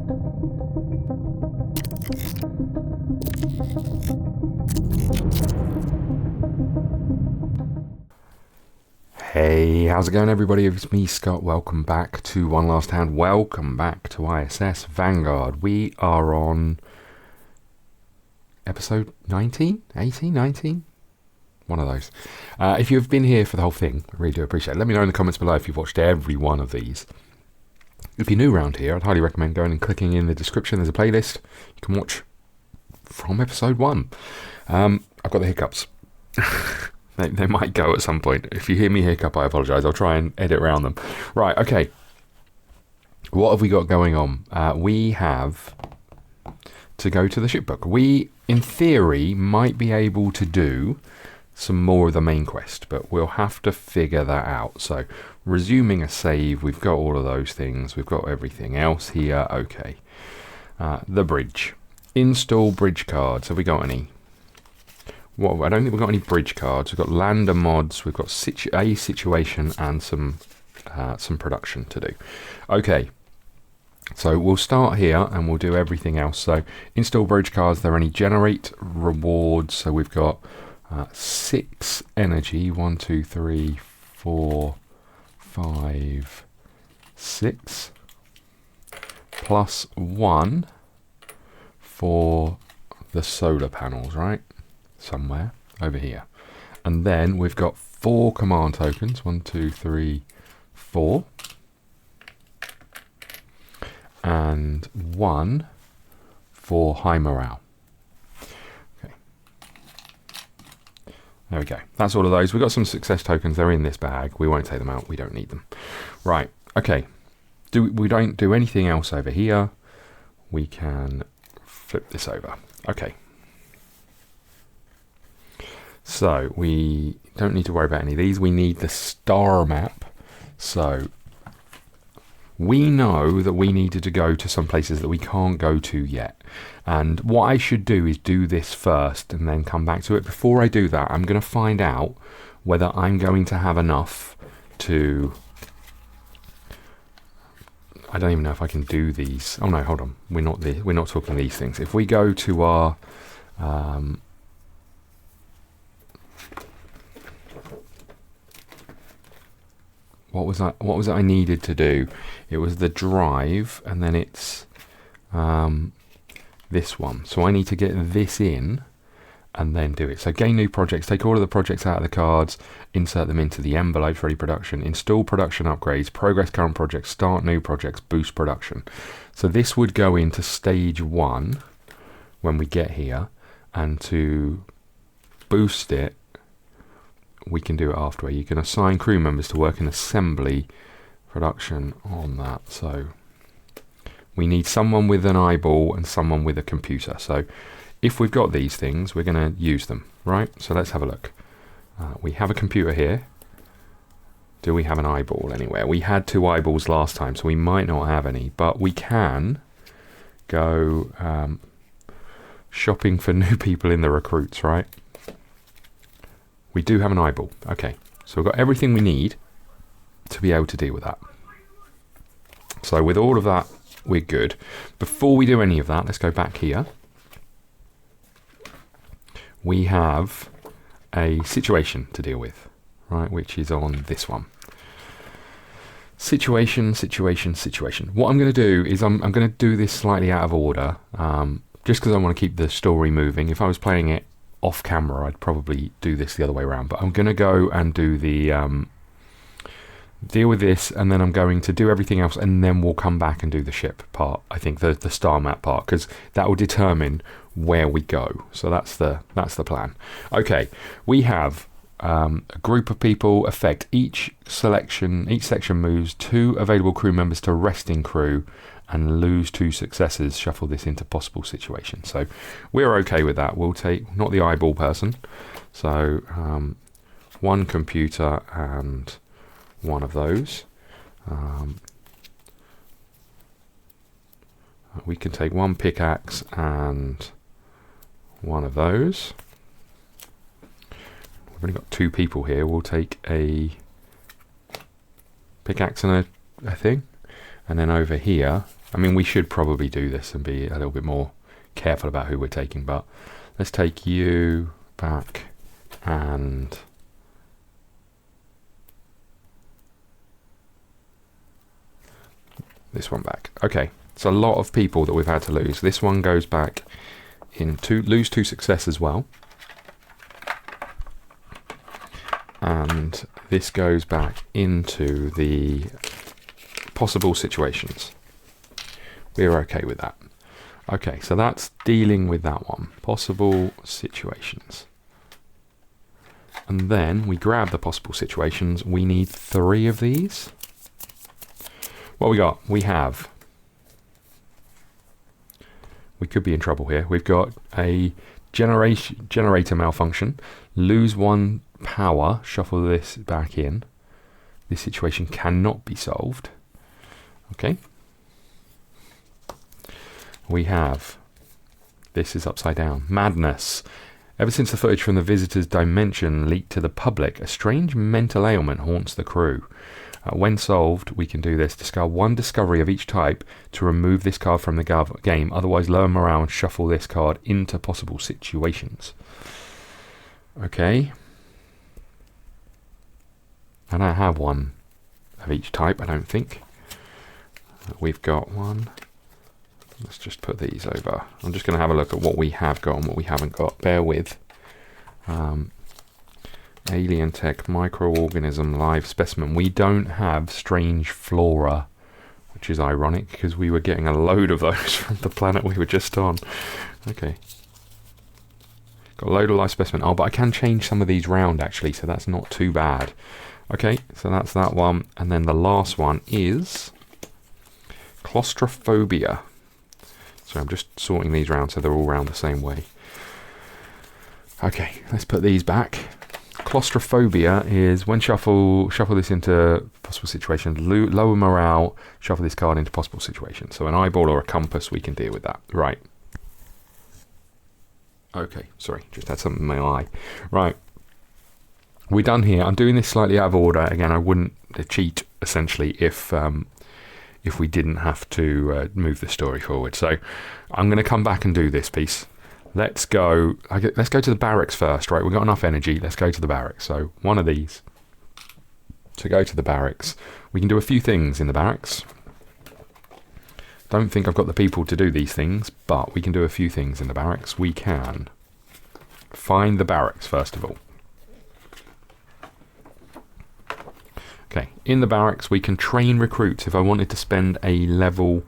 Hey, how's it going everybody? It's me, Scott. Welcome back to One Last Hand. Welcome back to ISS Vanguard. We are on episode 19? 18? 19? One of those. If you've been here for the whole thing, I really do appreciate it. Let me know in the comments below if you've watched every one of these. If you're new around here, I'd highly recommend going and clicking in the description. There's a playlist you can watch from episode 1. I've got the hiccups. They might go at some point. If you hear me hiccup, I apologise. I'll try and edit around them. Right, okay. What have we got going on? We have to go to the shipbook. We, in theory, might be able to do some more of the main quest, but we'll have to figure that out. So, resuming a save, we've got all of those things. We've got everything else here. Okay. The bridge. Install bridge cards. Have we got any? Well, I don't think we've got any bridge cards. We've got lander mods, we've got a situation and some production to do. Okay, so we'll start here and we'll do everything else. So install bridge cards, there are any generate rewards. So we've got 6 energy, 1, 2, 3, 4, 5, 6, plus 1 for the solar panels, right? Somewhere over here, and then we've got 4 command tokens, 1, 2, 3, 4, and 1 for high morale. Okay, there we go. That's all of those. We've got some success tokens. They're in this bag. We won't take them out. We don't need them. Right. Okay. We don't do anything else over here. We can flip this over. Okay. So we don't need to worry about any of these. We need the star map. So we know that we needed to go to some places that we can't go to yet. And what I should do is do this first and then come back to it. Before I do that, I'm going to find out whether I'm going to have enough to... I don't even know if I can do these. Oh no, hold on. We're not talking these things. If we go to our... What was it I needed to do? It was the drive, and then it's this one. So I need to get this in and then do it. So gain new projects, take all of the projects out of the cards, insert them into the envelopes, ready production, install production upgrades, progress current projects, start new projects, boost production. So this would go into stage 1 when we get here, and to boost it, we can do it afterward. You can assign crew members to work in assembly production on that. So we need someone with an eyeball and someone with a computer. So if we've got these things, we're going to use them, right? So let's have a look. We have a computer here. Do we have an eyeball anywhere? We had 2 eyeballs last time, so we might not have any, but we can go shopping for new people in the recruits, right? We do have an eyeball. Okay, so we've got everything we need to be able to deal with that. So with all of that, we're good. Before we do any of that, let's go back here. We have a situation to deal with, right, which is on this one. Situation. What I'm going to do is I'm going to do this slightly out of order, just because I want to keep the story moving. If I was playing it off camera, I'd probably do this the other way around, but I'm going to go and do the deal with this, and then I'm going to do everything else, and then we'll come back and do the ship part. I think the star map part, because that will determine where we go. So that's the plan. Okay, we have a group of people affect each section moves 2 available crew members to resting crew and lose 2 successes. Shuffle this into possible situations. So we're okay with that. We'll take not the eyeball person. So 1 computer and 1 of those. We can take 1 pickaxe and 1 of those. We've only got 2 people here. We'll take a pickaxe and a thing. And then over here, I mean, we should probably do this and be a little bit more careful about who we're taking, but let's take you back and this one back. Okay, it's a lot of people that we've had to lose. This one goes back into lose 2 success as well. And this goes back into the possible situations. We're okay with that. Okay, so that's dealing with that one. Possible situations. And then we grab the possible situations. We need 3 of these. What we got? We have... We could be in trouble here. We've got a generator malfunction. Lose 1 power. Shuffle this back in. This situation cannot be solved. Okay. We have... This is upside down. Madness. Ever since the footage from the visitor's dimension leaked to the public, a strange mental ailment haunts the crew. When solved, we can do this. Discard 1 discovery of each type to remove this card from the game. Otherwise, lower morale and shuffle this card into possible situations. Okay. I don't have 1 of each type, I don't think. We've got 1. Let's just put these over. I'm just going to have a look at what we have got and what we haven't got. Bear with. Alien tech, microorganism, live specimen. We don't have strange flora, which is ironic because we were getting a load of those from the planet we were just on. Okay. Got a load of live specimen. Oh, but I can change some of these round actually, so that's not too bad. Okay, so that's that one. And then the last one is claustrophobia. So I'm just sorting these round so they're all round the same way. Okay, let's put these back. Claustrophobia is when shuffle this into possible situations, lower morale, shuffle this card into possible situations. So an eyeball or a compass, we can deal with that. Right. Okay, sorry, just had something in my eye. Right. We're done here. I'm doing this slightly out of order. Again, I wouldn't cheat, essentially, if we didn't have to move the story forward. So I'm going to come back and do this piece. Let's go to the barracks first, right? We've got enough energy. Let's go to the barracks. So one of these to go to the barracks. We can do a few things in the barracks. Don't think I've got the people to do these things, but we can do a few things in the barracks. We can find the barracks, first of all. Okay, in the barracks we can train recruits. If I wanted to spend a level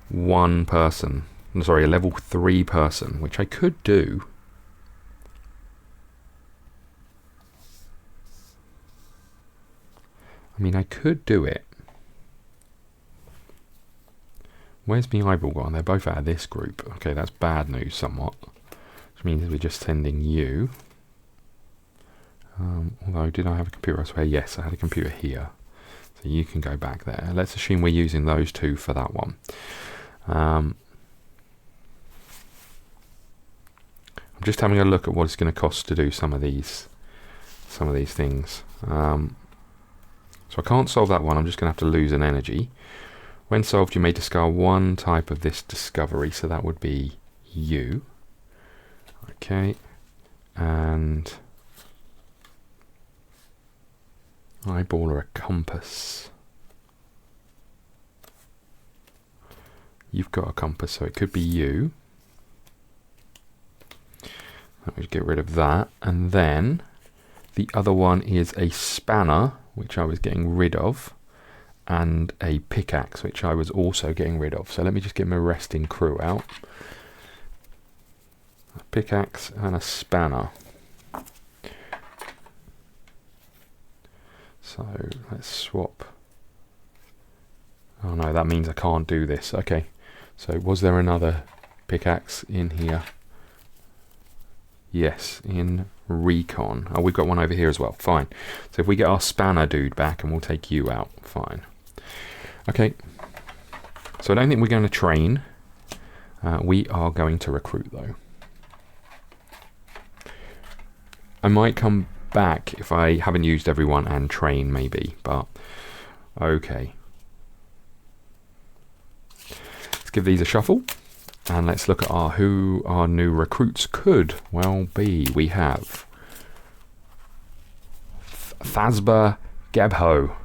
1 person, sorry, a level 3 person, which I could do. I mean, I could do it. Where's my eyeball gone? They're both out of this group. Okay, that's bad news somewhat. Which means we're just sending you. Although, did I have a computer elsewhere? Yes, I had a computer here. So you can go back there. Let's assume we're using those 2 for that one. I'm just having a look at what it's going to cost to do some of these things. So I can't solve that one. I'm just going to have to lose an energy. When solved, you may discard 1 type of this discovery. So that would be you. Okay. And eyeball or a compass. You've got a compass, so it could be you. Let me get rid of that. And then the other one is a spanner, which I was getting rid of, and a pickaxe, which I was also getting rid of. So let me just get my resting crew out. A pickaxe and a spanner. So let's swap. Oh no, that means I can't do this. Okay, so was there another pickaxe in here? Yes, in recon. Oh, we've got one over here as well. Fine. So if we get our spanner dude back, and we'll take you out. Fine. Okay. So I don't think we're going to train. We are going to recruit, though. I might come back if I haven't used everyone and train, maybe. But, okay. Let's give these a shuffle. And let's look at who our new recruits could well be. We have Thasba Gebho.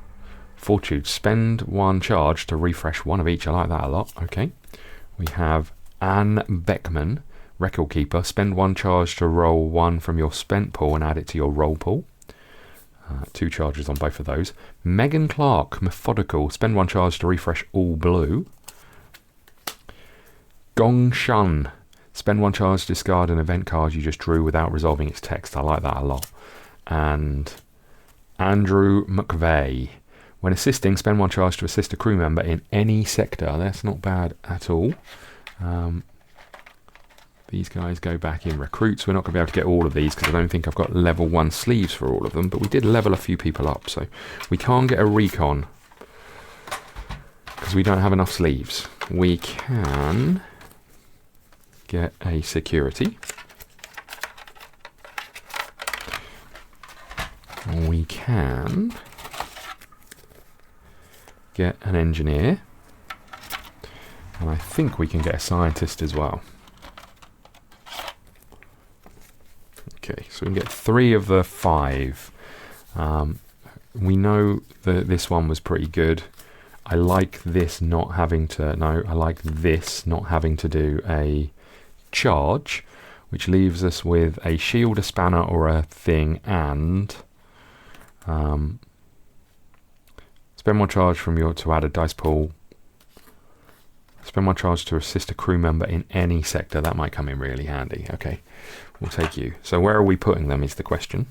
Fortitude. Spend 1 charge to refresh one of each. I like that a lot. Okay. We have Anne Beckman. Record Keeper. Spend 1 charge to roll 1 from your spent pool and add it to your roll pool. 2 charges on both of those. Megan Clark. Methodical. Spend 1 charge to refresh all blue. Gong Shun. Spend 1 charge to discard an event card you just drew without resolving its text. I like that a lot. And Andrew McVeigh. When assisting, spend 1 charge to assist a crew member in any sector. That's not bad at all. These guys go back in recruits. We're not going to be able to get all of these because I don't think I've got level 1 sleeves for all of them. But we did level a few people up. So we can't get a recon because we don't have enough sleeves. We can get a security. We can get an engineer. And I think we can get a scientist as well. Okay, so we can get 3 of the 5. We know that this one was pretty good. I like this not having to... No, I like this not having to do a charge, which leaves us with a shield, a spanner, or a thing, and... spend 1 charge from your to add a dice pool. Spend 1 charge to assist a crew member in any sector. That might come in really handy. Okay, we'll take you. So where are we putting them is the question.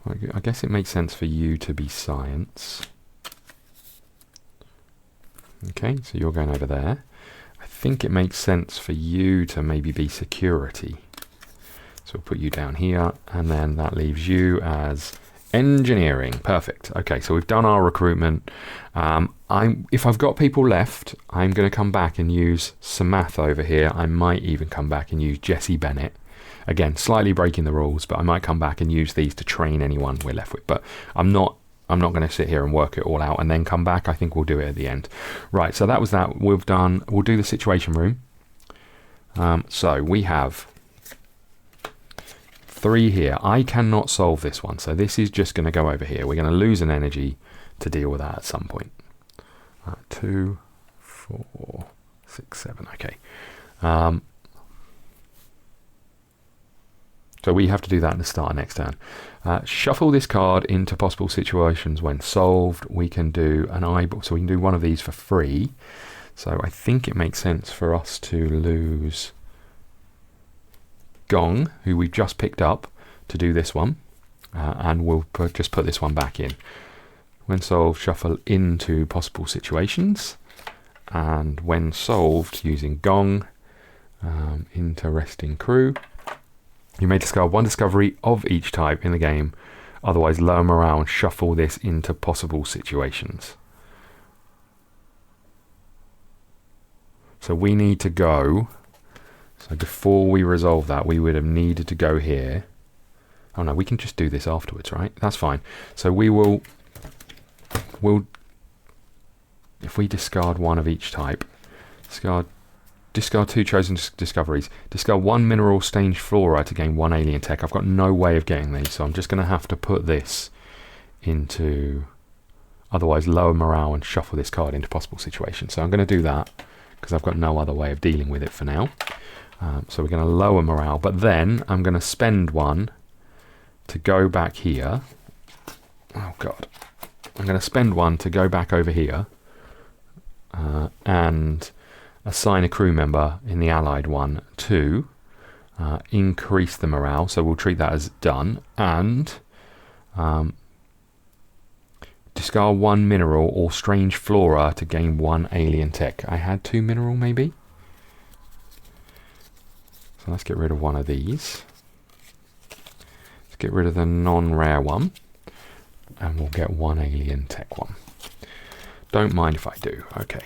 Well, I guess it makes sense for you to be science. Okay, so you're going over there. I think it makes sense for you to maybe be security. So we'll put you down here, and then that leaves you as engineering. Perfect. Okay, so we've done our recruitment. If I've got people left, I'm going to come back and use Samath over here. I might even come back and use Jesse Bennett. Again, slightly breaking the rules, but I might come back and use these to train anyone we're left with. But I'm not going to sit here and work it all out and then come back. I think we'll do it at the end. Right, so that was that. We'll do the situation room. So we have 3 here. I cannot solve this one, so this is just going to go over here. We're going to lose an energy to deal with that at some point. 2, 4, 6, 7. Okay. So we have to do that at the start of next turn. Shuffle this card into possible situations when solved. We can do an eyeball, so we can do one of these for free. So I think it makes sense for us to lose Gong, who we've just picked up, to do this one. And we'll just put this one back in. When solved, shuffle into possible situations. And when solved, using Gong, into resting crew. You may discard 1 discovery of each type in the game, otherwise lower morale and shuffle this into possible situations. So we need to go. So before we resolve that, we would have needed to go here. Oh no, we can just do this afterwards, right? That's fine. So we'll if we discard 1 of each type, discard 2 chosen discoveries. Discard 1 mineral stained flora to gain 1 alien tech. I've got no way of getting these, so I'm just going to have to put this into... Otherwise, lower morale and shuffle this card into possible situations. So I'm going to do that because I've got no other way of dealing with it for now. So we're going to lower morale, but then I'm going to spend 1 to go back here. Oh, God. I'm going to spend 1 to go back over here and... assign a crew member in the allied one to increase the morale, so we'll treat that as done, and discard 1 mineral or strange flora to gain 1 alien tech. I had 2 mineral maybe, so let's get rid of one of these. Let's get rid of the non-rare one and we'll get 1 alien tech one. Don't mind if I do. Okay.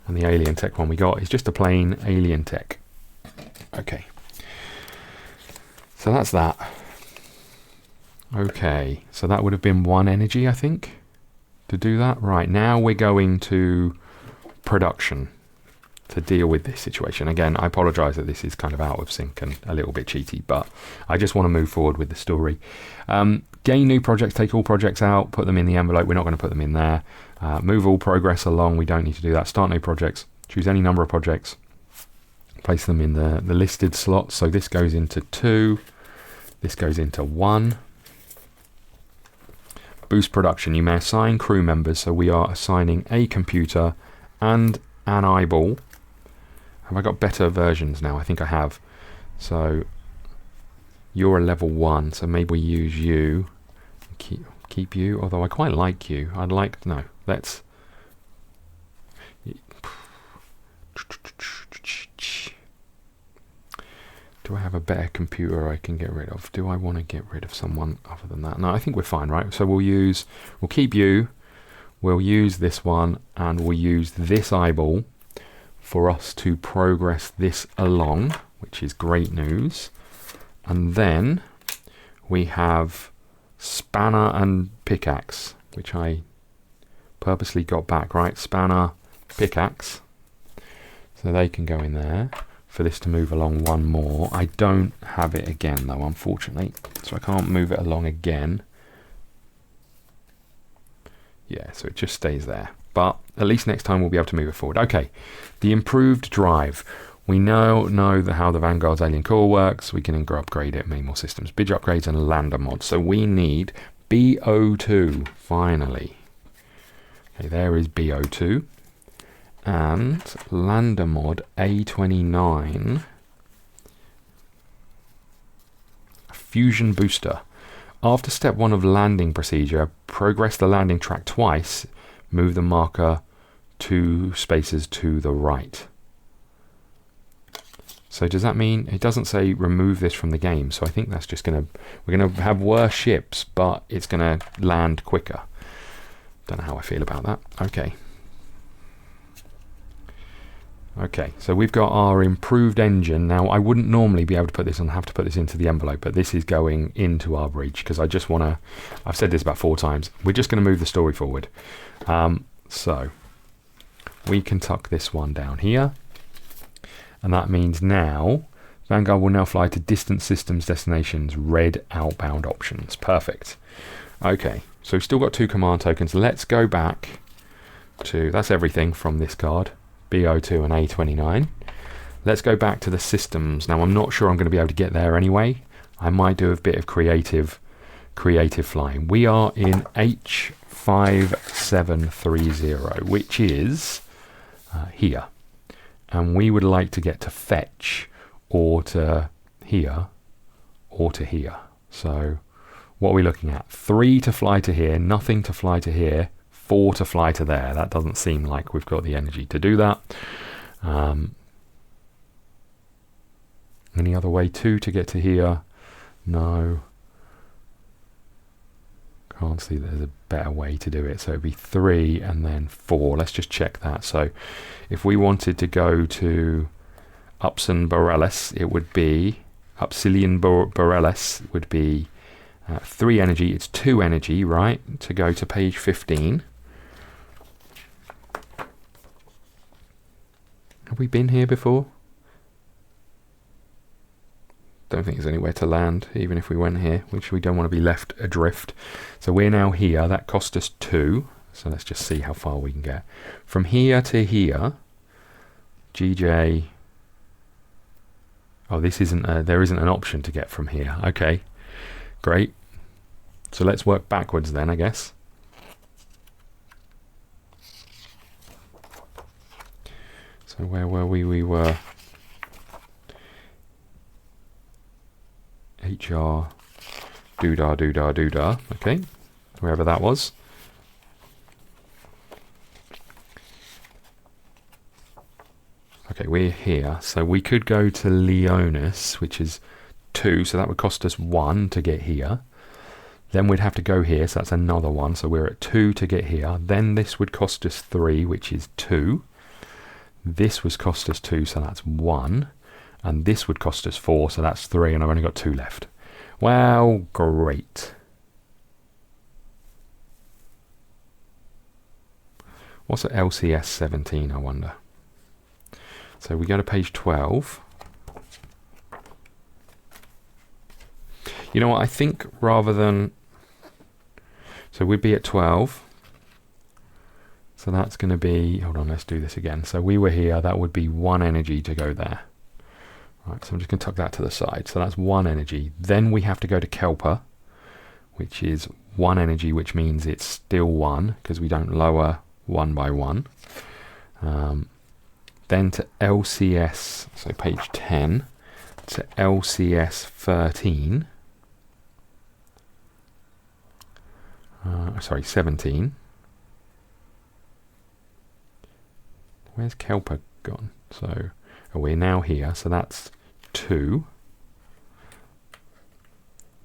And the alien tech one we got is just a plain alien tech. Okay. So that's that. Okay, so that would have been 1 energy, I think, to do that. Right, now we're going to production to deal with this situation. Again, I apologise that this is kind of out of sync and a little bit cheaty, but I just want to move forward with the story. Gain new projects, take all projects out, put them in the envelope. We're not going to put them in there. Move all progress along. We don't need to do that. Start new projects. Choose any number of projects. Place them in the listed slots. So this goes into 2. This goes into 1. Boost production. You may assign crew members. So we are assigning a computer and an eyeball. Have I got better versions now? I think I have. So you're a level 1. So maybe we use you. Keep you. Although I quite like you. I'd like... No. Let's... Do I have a better computer I can get rid of? Do I want to get rid of someone other than that? No, I think we're fine, right? So we'll keep you, we'll use this one, and we'll use this eyeball for us to progress this along, which is great news. And then we have spanner and pickaxe, which I purposely got back, right? Spanner, pickaxe. So they can go in there. For this to move along 1 more. I don't have it again though, unfortunately, so I can't move it along again. Yeah, so it just stays there, but at least next time we'll be able to move it forward. Okay, the improved drive. We now know how the Vanguard's alien core works. We can upgrade it, many more systems, bridge upgrades and lander mods. So we need BO2 finally. Okay, there is BO2. And lander mod A29 fusion booster. After step 1 of landing procedure, progress the landing track twice, move the marker 2 spaces to the right. So does that mean, it doesn't say remove this from the game, so I think that's just we're gonna have worse ships, but it's gonna land quicker. Don't know how I feel about that. Okay, so we've got our improved engine. Now, I wouldn't normally be able to put this on, have to put this into the envelope, but this is going into our breach because I just want to, I've said this about 4 times, we're just going to move the story forward. So, we can tuck this one down here, and that means now, Vanguard will now fly to distant systems destinations, red outbound options. Perfect. Okay, so we've still got 2 command tokens. Let's go back to, that's everything from this card. BO2 and A29. Let's go back to the systems. Now I'm not sure I'm going to be able to get there anyway. I might do a bit of creative flying. We are in H5730, which is here. And we would like to get to fetch or to here or to here. So what are we looking at? 3 to fly to here, nothing to fly to here, 4 to fly to there. That doesn't seem like we've got the energy to do that. Any other way? 2 to get to here? No. Can't see there's a better way to do it. So it'd be 3 and then 4. Let's just check that. So if we wanted to go to Upsilon Barracks, it would be Upsilon Barracks would be 3 energy. It's 2 energy, right? To go to page 15. Have we been here before? Don't think there's anywhere to land, even if we went here, which we don't want to be left adrift. So we're now here. That cost us 2. So let's just see how far we can get. From here to here, GJ... Oh, this isn't there isn't an option to get from here. Okay, great. So let's work backwards then, I guess. So where were we? We were HR doodah doodah doodah. Okay, wherever that was. Okay, we're here. So we could go to Leonis, which is 2. So that would cost us 1 to get here. Then we'd have to go here. So that's another 1. So we're at 2 to get here. Then this would cost us 3, which is 2. This was cost us 2, so that's 1. And this would cost us 4, so that's 3, and I've only got 2 left. Well, great. What's at LCS 17, I wonder? So we go to page 12. You know what, I think rather than... So we'd be at 12. So that's going to be... Hold on, let's do this again. So we were here, that would be 1 energy to go there. Right, so I'm just going to tuck that to the side. So that's 1 energy. Then we have to go to Kelper, which is 1 energy, which means it's still 1, because we don't lower 1 by 1. Then to LCS, so page 10, to LCS 13. Sorry, 17. Where's Kelper gone? So we're now here, so that's 2.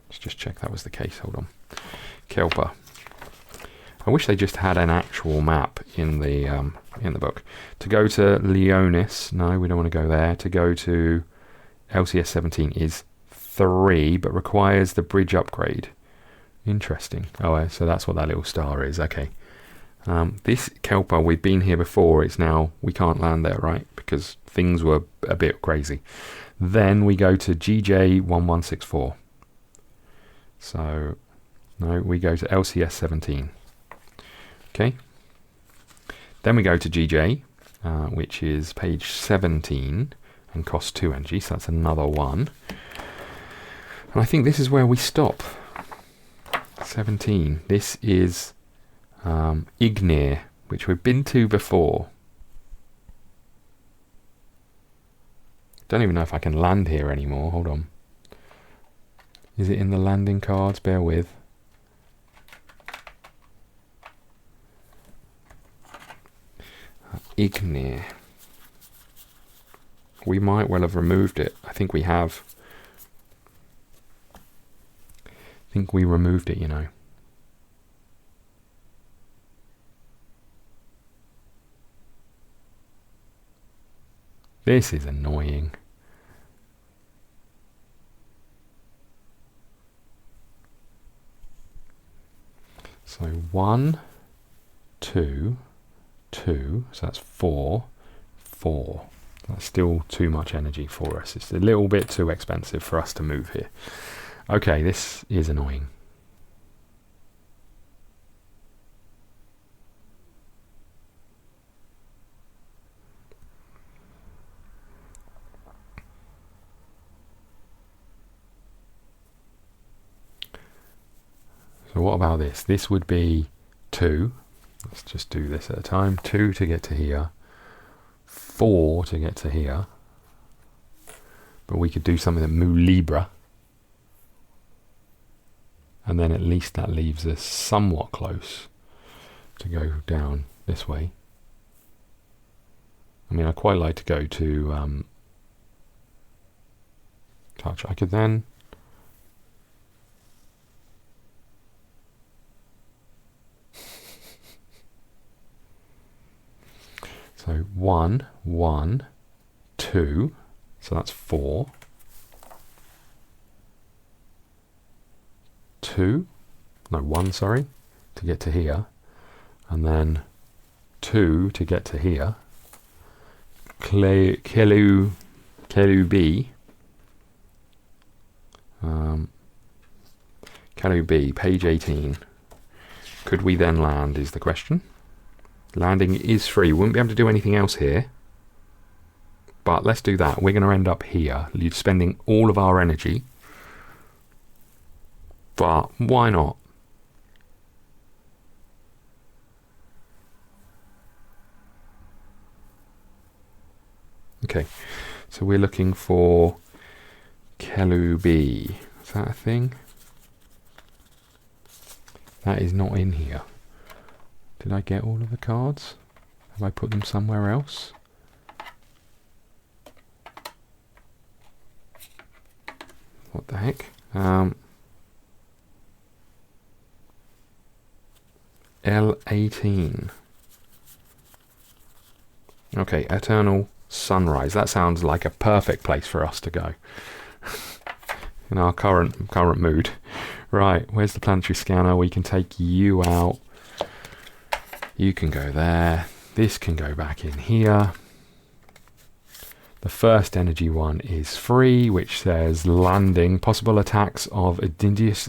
Let's just check that was the case. Hold on. Kelper. I wish they just had an actual map in the book. To go to Leonis, no, we don't want to go there. To go to LCS 17 is 3, but requires the bridge upgrade. Interesting. Oh, so that's what that little star is. Okay. This Kelper, we've been here before. It's now, we can't land there, right? Because things were a bit crazy. Then we go to GJ1164. So, no, we go to LCS 17. Okay. Then we go to GJ, which is page 17 and costs 2 energy. So that's another 1. And I think this is where we stop. 17. This is Ignir, which we've been to before. Don't even know if I can land here anymore. Hold on. Is it in the landing cards? Bear with. Ignir. We might well have removed it. I think we have. I think we removed it, you know. This is annoying. So 1, 2, 2, so that's 4, 4. That's still too much energy for us. It's a little bit too expensive for us to move here. Okay, this is annoying. So what about this? This would be 2. Let's just do this at a time. 2 to get to here. 4 to get to here. But we could do something at Mu Libra. And then at least that leaves us somewhat close to go down this way. I mean, I'd quite like to go to touch. I could then so 1, 1, 2, so that's 4. 2, no 1, sorry, to get to here, and then 2 to get to here. Kelu B. Kelu B, page 18. Could we then land is the question. Landing is free. We wouldn't be able to do anything else here. But let's do that. We're going to end up here. You're spending all of our energy. But why not? Okay. So we're looking for Kelu B. Is that a thing? That is not in here. Did I get all of the cards? Have I put them somewhere else? What the heck? L18. Okay, Eternal Sunrise. That sounds like a perfect place for us to go. In our current mood. Right, where's the planetary scanner? We can take you out. You can go there. This can go back in here. The first energy one is free, which says landing, possible attacks of indigenous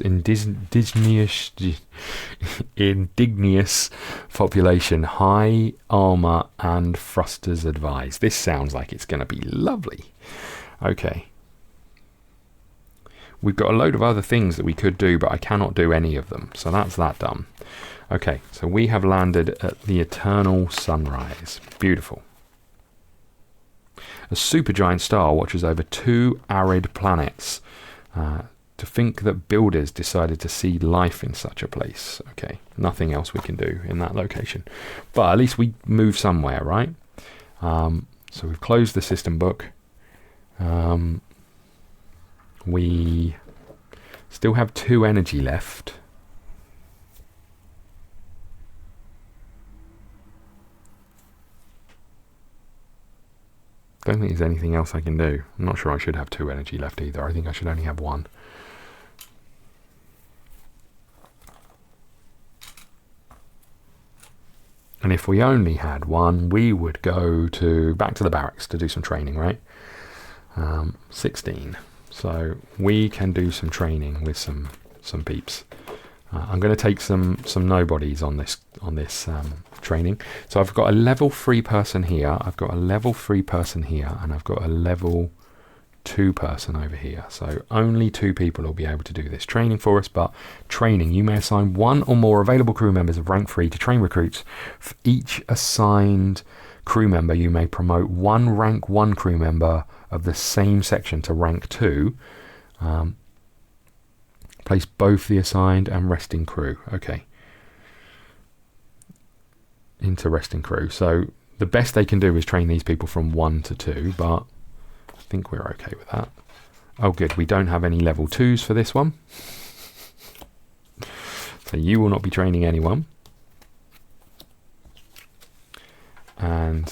population, high armor and thrusters advised. This sounds like it's going to be lovely. Okay. We've got a load of other things that we could do, but I cannot do any of them. So that's that done. Okay, so we have landed at the Eternal Sunrise. Beautiful. A supergiant star watches over 2 arid planets. To think that builders decided to seed life in such a place. Okay, nothing else we can do in that location. But at least we move somewhere, right? So we've closed the system book. We still have 2 energy left. Don't think there's anything else I can do. I'm not sure I should have 2 energy left either. I think I should only have 1. And if we only had 1, we would go back to the barracks to do some training, right? 16. So we can do some training with some peeps. I'm going to take some nobodies on this training. So I've got a level 3 person here, I've got a level 3 person here, and I've got a level 2 person over here. So only 2 people will be able to do this training for us. But training, you may assign 1 or more available crew members of rank 3 to train recruits. For each assigned crew member, you may promote 1 rank 1 crew member of the same section to rank 2. Place both the assigned and resting crew. Okay. Into resting crew. So the best they can do is train these people from 1 to 2, but I think we're okay with that. Oh good, we don't have any level 2s for this one. So you will not be training anyone. And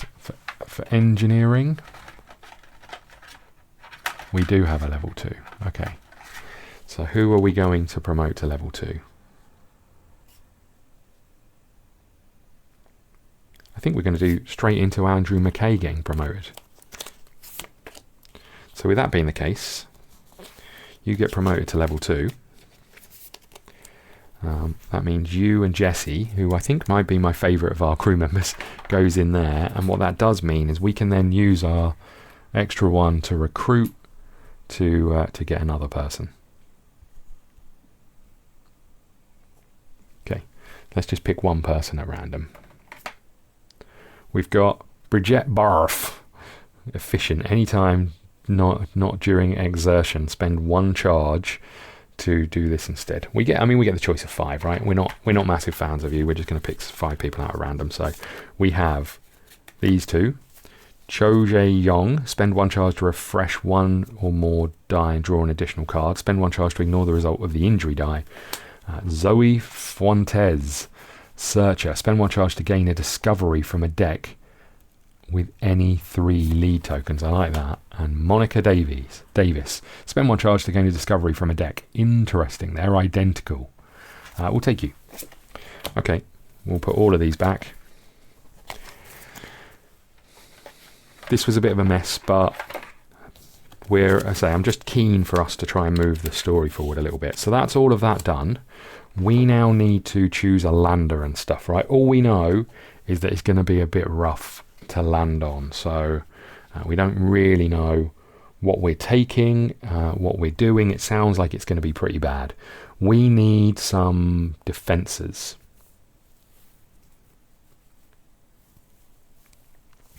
for engineering, we do have a level 2. Okay. So who are we going to promote to level 2? I think we're going to do straight into Andrew McKay getting promoted. So with that being the case, you get promoted to level 2. That means you and Jesse, who I think might be my favourite of our crew members, goes in there. And what that does mean is we can then use our extra 1 to recruit to get another person. Okay, let's just pick 1 person at random. We've got Bridget Barf, efficient, anytime, not during exertion. Spend 1 charge to do this instead. We get the choice of 5, right? We're not massive fans of you. We're just going to pick 5 people out at random. So we have these 2. Cho Jae-yong, spend 1 charge to refresh 1 or more die and draw an additional card. Spend 1 charge to ignore the result of the injury die. Zoe Fuentes, Searcher, spend 1 charge to gain a discovery from a deck with any 3 lead tokens. I like that. And Monica Davis, spend 1 charge to gain a discovery from a deck. Interesting, they're identical. We'll take you. Okay, we'll put all of these back. This was a bit of a mess, but I'm just keen for us to try and move the story forward a little bit. So that's all of that done. We now need to choose a lander and stuff, right? All we know is that it's going to be a bit rough to land on. So we don't really know what we're taking, what we're doing. It sounds like it's going to be pretty bad. We need some defenses.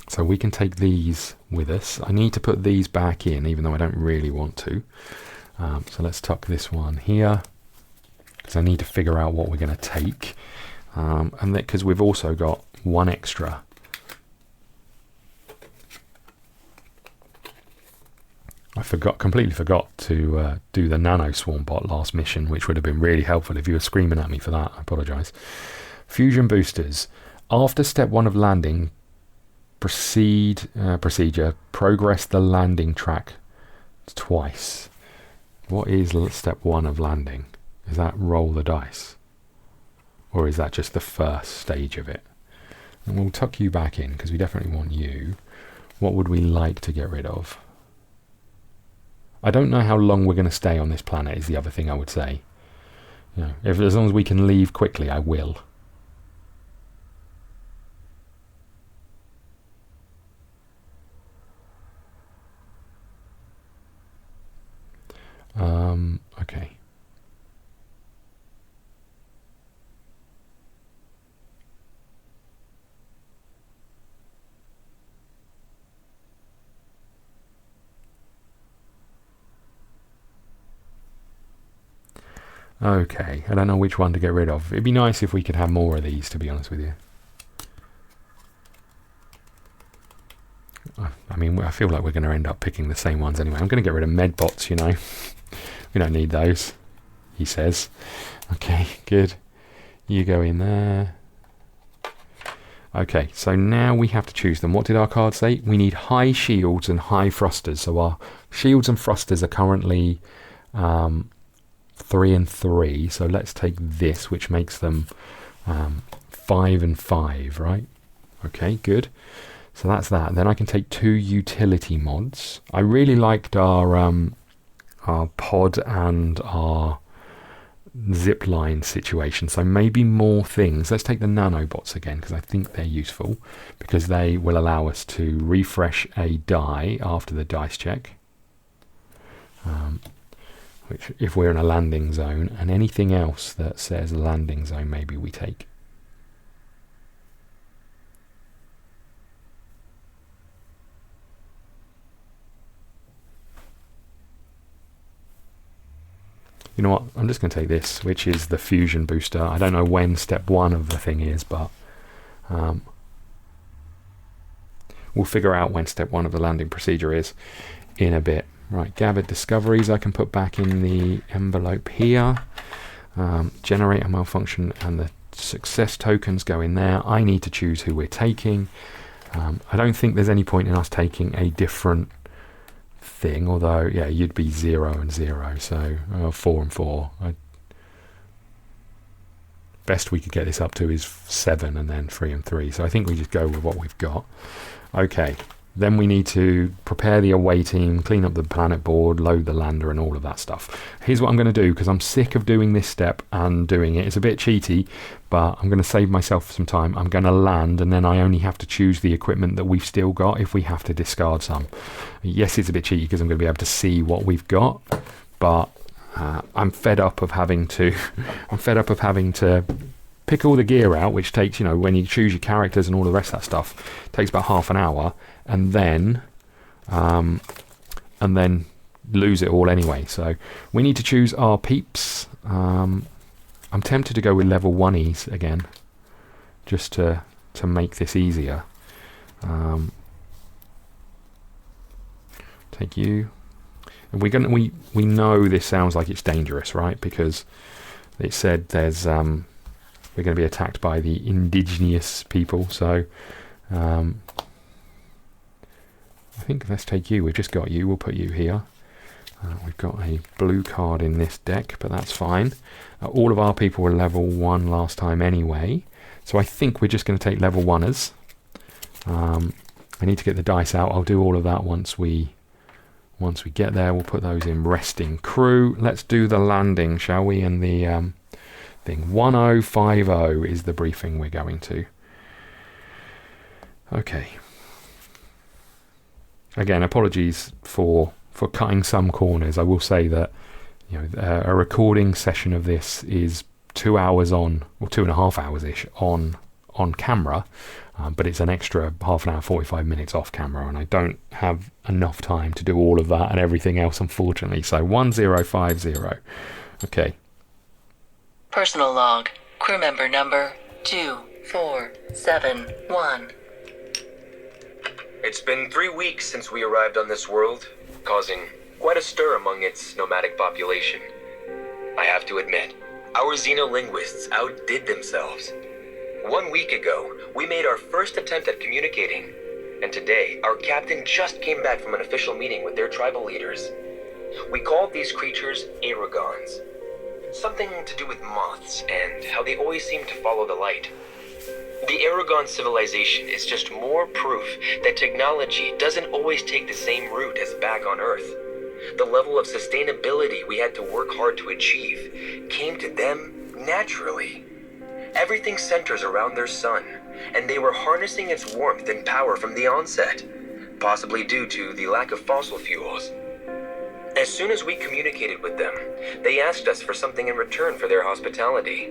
So we can take these with us. I need to put these back in, even though I don't really want to. So let's tuck this one here, because I need to figure out what we're going to take. And because we've also got 1 extra. I completely forgot to do the nano swarm bot last mission, which would have been really helpful if you were screaming at me for that. I apologise. Fusion boosters. After step 1 of landing, procedure, progress the landing track twice. What is step 1 of landing? Is that roll the dice? Or is that just the first stage of it? And we'll tuck you back in, because we definitely want you. What would we like to get rid of? I don't know how long we're going to stay on this planet, is the other thing I would say. You know, as long as we can leave quickly, I will. Okay. Okay, I don't know which one to get rid of. It'd be nice if we could have more of these, to be honest with you. I mean, I feel like we're going to end up picking the same ones anyway. I'm going to get rid of medbots, you know. We don't need those, he says. Okay, good. You go in there. Okay, so now we have to choose them. What did our card say? We need high shields and high thrusters. So our shields and thrusters are currently 3 and 3. So let's take this, which makes them 5 and 5, right? Okay, good. So that's that. Then I can take 2 utility mods. I really liked our pod and our zip line situation, so maybe more things. Let's take the nanobots again, because I think they're useful, because they will allow us to refresh a die after the dice check, which if we're in a landing zone, and anything else that says landing zone maybe we take. You know what, I'm just going to take this, which is the fusion booster. I don't know when step 1 of the thing is, but we'll figure out when step 1 of the landing procedure is in a bit. Right, gathered discoveries I can put back in the envelope here. Generate a malfunction, and the success tokens go in there. I need to choose who we're taking. I don't think there's any point in us taking a different thing, although yeah, you'd be 0 and 0, so 4 and 4. Best we could get this up to is 7 and then 3 and 3, so I think we just go with what we've got. Okay, then we need to prepare the away team, clean up the planet board, load the lander and all of that stuff. Here's what I'm going to do, because I'm sick of doing this step and doing it. It's a bit cheaty, but I'm going to save myself some time. I'm going to land, and then I only have to choose the equipment that we've still got if we have to discard some. Yes, it's a bit cheaty because I'm going to be able to see what we've got, but I'm fed up of having to pick all the gear out, which takes, you know, when you choose your characters and all the rest of that stuff, takes about half an hour, and then lose it all anyway. So we need to choose our peeps. I'm tempted to go with level 1Es again, just to make this easier. Take you. And we know this sounds like it's dangerous, right? Because it said there's we're going to be attacked by the indigenous people. So I think let's take you. We've just got you. We'll put you here. We've got a blue card in this deck, but that's fine. All of our people were level 1 last time anyway, so I think we're just going to take level 1ers. I need to get the dice out. I'll do all of that once we get there. We'll put those in resting crew. Let's do the landing, shall we? And the thing 1050 is the briefing we're going to. Okay. Again, apologies for cutting some corners. I will say that, you know, a recording session of this is 2 hours on, or 2.5 hours ish on camera, but it's an extra half an hour, 45 minutes off camera, and I don't have enough time to do all of that and everything else, unfortunately. So 1050. Okay. Personal log. Crew member number 2471. It's been 3 weeks since we arrived on this world, causing quite a stir among its nomadic population. I have to admit, our xenolinguists outdid themselves. 1 week ago, we made our first attempt at communicating, and today, our captain just came back from an official meeting with their tribal leaders. We called these creatures Aragons. Something to do with moths and how they always seem to follow the light. The Aragon civilization is just more proof that technology doesn't always take the same route as back on Earth. The level of sustainability we had to work hard to achieve came to them naturally. Everything centers around their sun, and they were harnessing its warmth and power from the onset, possibly due to the lack of fossil fuels. As soon as we communicated with them, they asked us for something in return for their hospitality.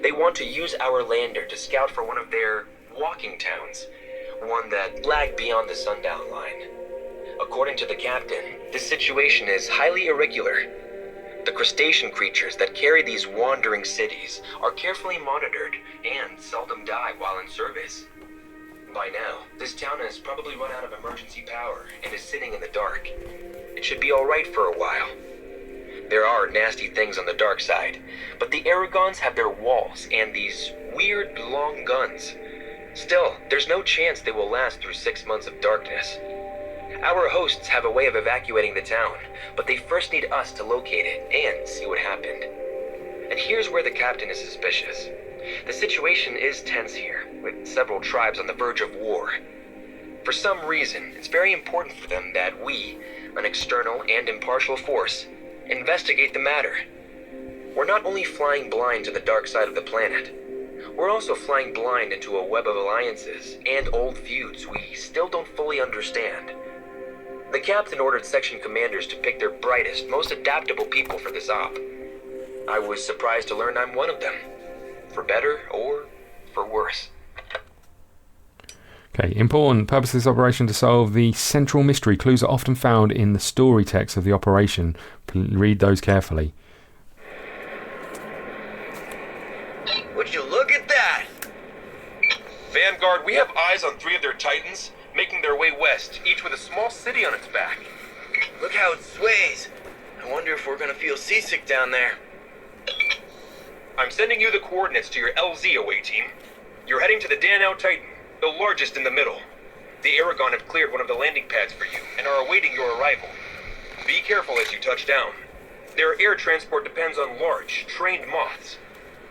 They want to use our lander to scout for one of their walking towns, one that lagged beyond the sundown line. According to the captain, this situation is highly irregular. The crustacean creatures that carry these wandering cities are carefully monitored and seldom die while in service. By now, this town has probably run out of emergency power and is sitting in the dark. It should be alright for a while. There are nasty things on the dark side, but the Aragons have their walls and these weird long guns. Still, there's no chance they will last through 6 months of darkness. Our hosts have a way of evacuating the town, but they first need us to locate it and see what happened. And here's where the captain is suspicious. The situation is tense here, with several tribes on the verge of war. For some reason, it's very important for them that we, an external and impartial force, investigate the matter. We're not only flying blind to the dark side of the planet, we're also flying blind into a web of alliances and old feuds we still don't fully understand. The captain ordered section commanders to pick their brightest, most adaptable people for this op. I was surprised to learn I'm one of them. For better or for worse. Okay, important. Purpose of this operation to solve the central mystery. Clues are often found in the story text of the operation. Read those carefully. Would you look at that? Vanguard, we have eyes on 3 of their Titans, making their way west, each with a small city on its back. Look how it sways. I wonder if we're gonna feel seasick down there. I'm sending you the coordinates to your LZ away team. You're heading to the Danau Titan, the largest in the middle. The Aragon have cleared one of the landing pads for you and are awaiting your arrival. Be careful as you touch down. Their air transport depends on large, trained moths.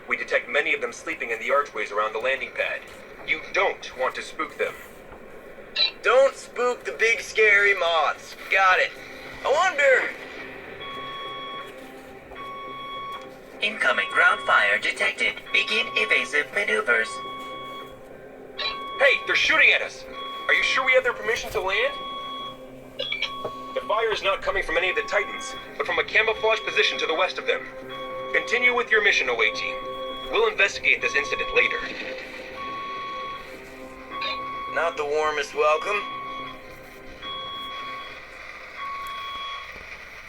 We detect many of them sleeping in the archways around the landing pad. You don't want to spook them. Don't spook the big scary moths. Got it. I wonder... Incoming ground fire detected. Begin evasive maneuvers. Hey, they're shooting at us! Are you sure we have their permission to land? The fire is not coming from any of the Titans, but from a camouflaged position to the west of them. Continue with your mission, away team. We'll investigate this incident later. Not the warmest welcome.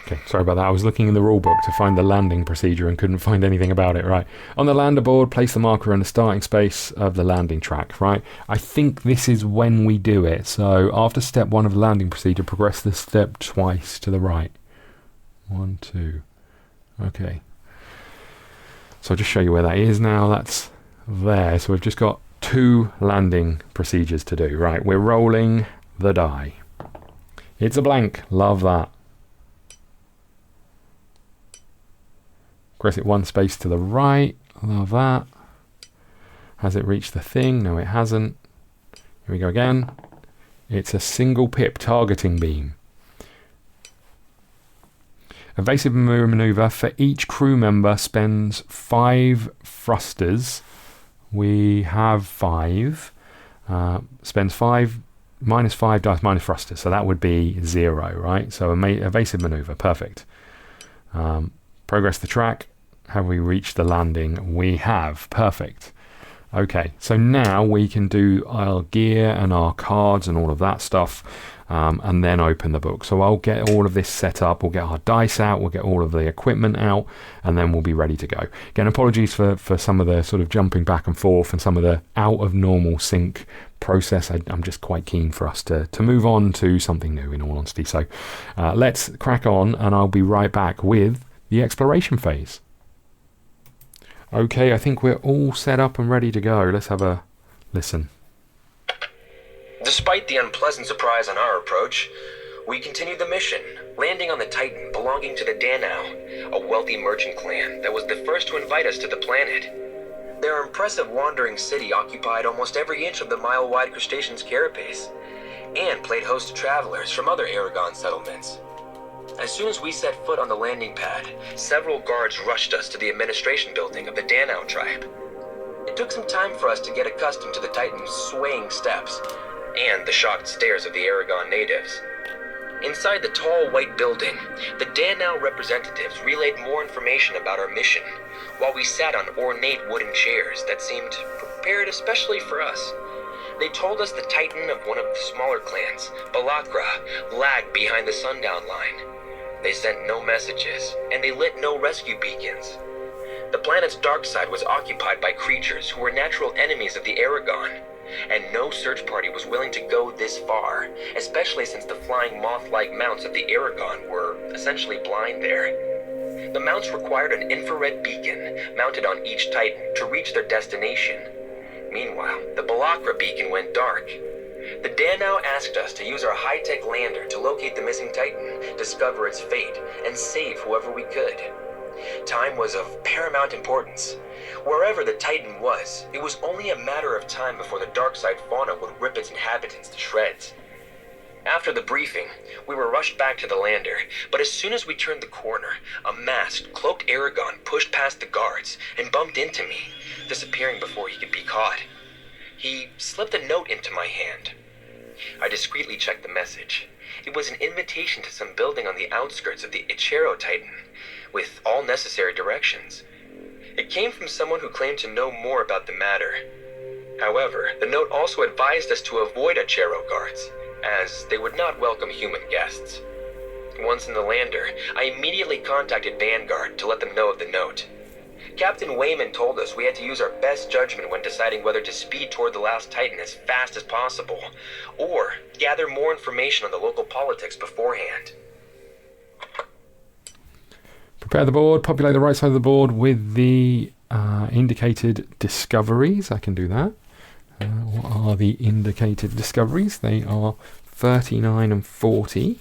Okay, sorry about that. I was looking in the rule book to find the landing procedure and couldn't find anything about it. Right. On the lander board, place the marker in the starting space of the landing track. Right. I think this is when we do it. So after step 1 of the landing procedure, progress this step twice to the right. 1, 2. Okay. So I'll just show you where that is now. That's there. So we've just got 2 landing procedures to do. Right. We're rolling the die. It's a blank. Love that. Progress it 1 space to the right. Love that. Has it reached the thing? No, it hasn't. Here we go again. It's a single pip targeting beam. Evasive maneuver. For each crew member spends 5 thrusters. We have 5. Spends 5 minus 5 dice minus thrusters. So that would be 0, right? So evasive maneuver. Perfect. Progress the track. Have we reached the landing? We have. Perfect. Okay, so now we can do our gear and our cards and all of that stuff, and then open the book. So I'll get all of this set up. We'll get our dice out. We'll get all of the equipment out, and then we'll be ready to go. Again, apologies for some of the sort of jumping back and forth and some of the out of normal sync process. I'm just quite keen for us to move on to something new, in all honesty. So let's crack on, and I'll be right back with the exploration phase. Okay, I think we're all set up and ready to go. Let's have a listen. Despite the unpleasant surprise on our approach, we continued the mission, landing on the Titan belonging to the Danau, a wealthy merchant clan that was the first to invite us to the planet. Their impressive wandering city occupied almost every inch of the mile-wide crustacean's carapace, and played host to travelers from other Aragon settlements. As soon as we set foot on the landing pad, several guards rushed us to the administration building of the Danau tribe. It took some time for us to get accustomed to the Titan's swaying steps, and the shocked stares of the Aragon natives. Inside the tall white building, the Danau representatives relayed more information about our mission, while we sat on ornate wooden chairs that seemed prepared especially for us. They told us the Titan of one of the smaller clans, Balacra, lagged behind the sundown line. They sent no messages, and they lit no rescue beacons. The planet's dark side was occupied by creatures who were natural enemies of the Aragon, and no search party was willing to go this far, especially since the flying moth-like mounts of the Aragon were essentially blind there. The mounts required an infrared beacon mounted on each Titan to reach their destination. Meanwhile, the Balacra beacon went dark. The Danau asked us to use our high-tech lander to locate the missing Titan, discover its fate, and save whoever we could. Time was of paramount importance. Wherever the Titan was, it was only a matter of time before the darkside fauna would rip its inhabitants to shreds. After the briefing, we were rushed back to the lander, but as soon as we turned the corner, a masked, cloaked Aragon pushed past the guards and bumped into me, disappearing before he could be caught. He slipped a note into my hand. I discreetly checked the message. It was an invitation to some building on the outskirts of the Aero Titan, with all necessary directions. It came from someone who claimed to know more about the matter. However, the note also advised us to avoid Aero guards, as they would not welcome human guests. Once in the lander, I immediately contacted Vanguard to let them know of the note. Captain Wayman told us we had to use our best judgment when deciding whether to speed toward the last Titan as fast as possible, or gather more information on the local politics beforehand. Prepare the board, populate the right side of the board with the indicated discoveries. I can do that. What are the indicated discoveries? They are 39 and 40.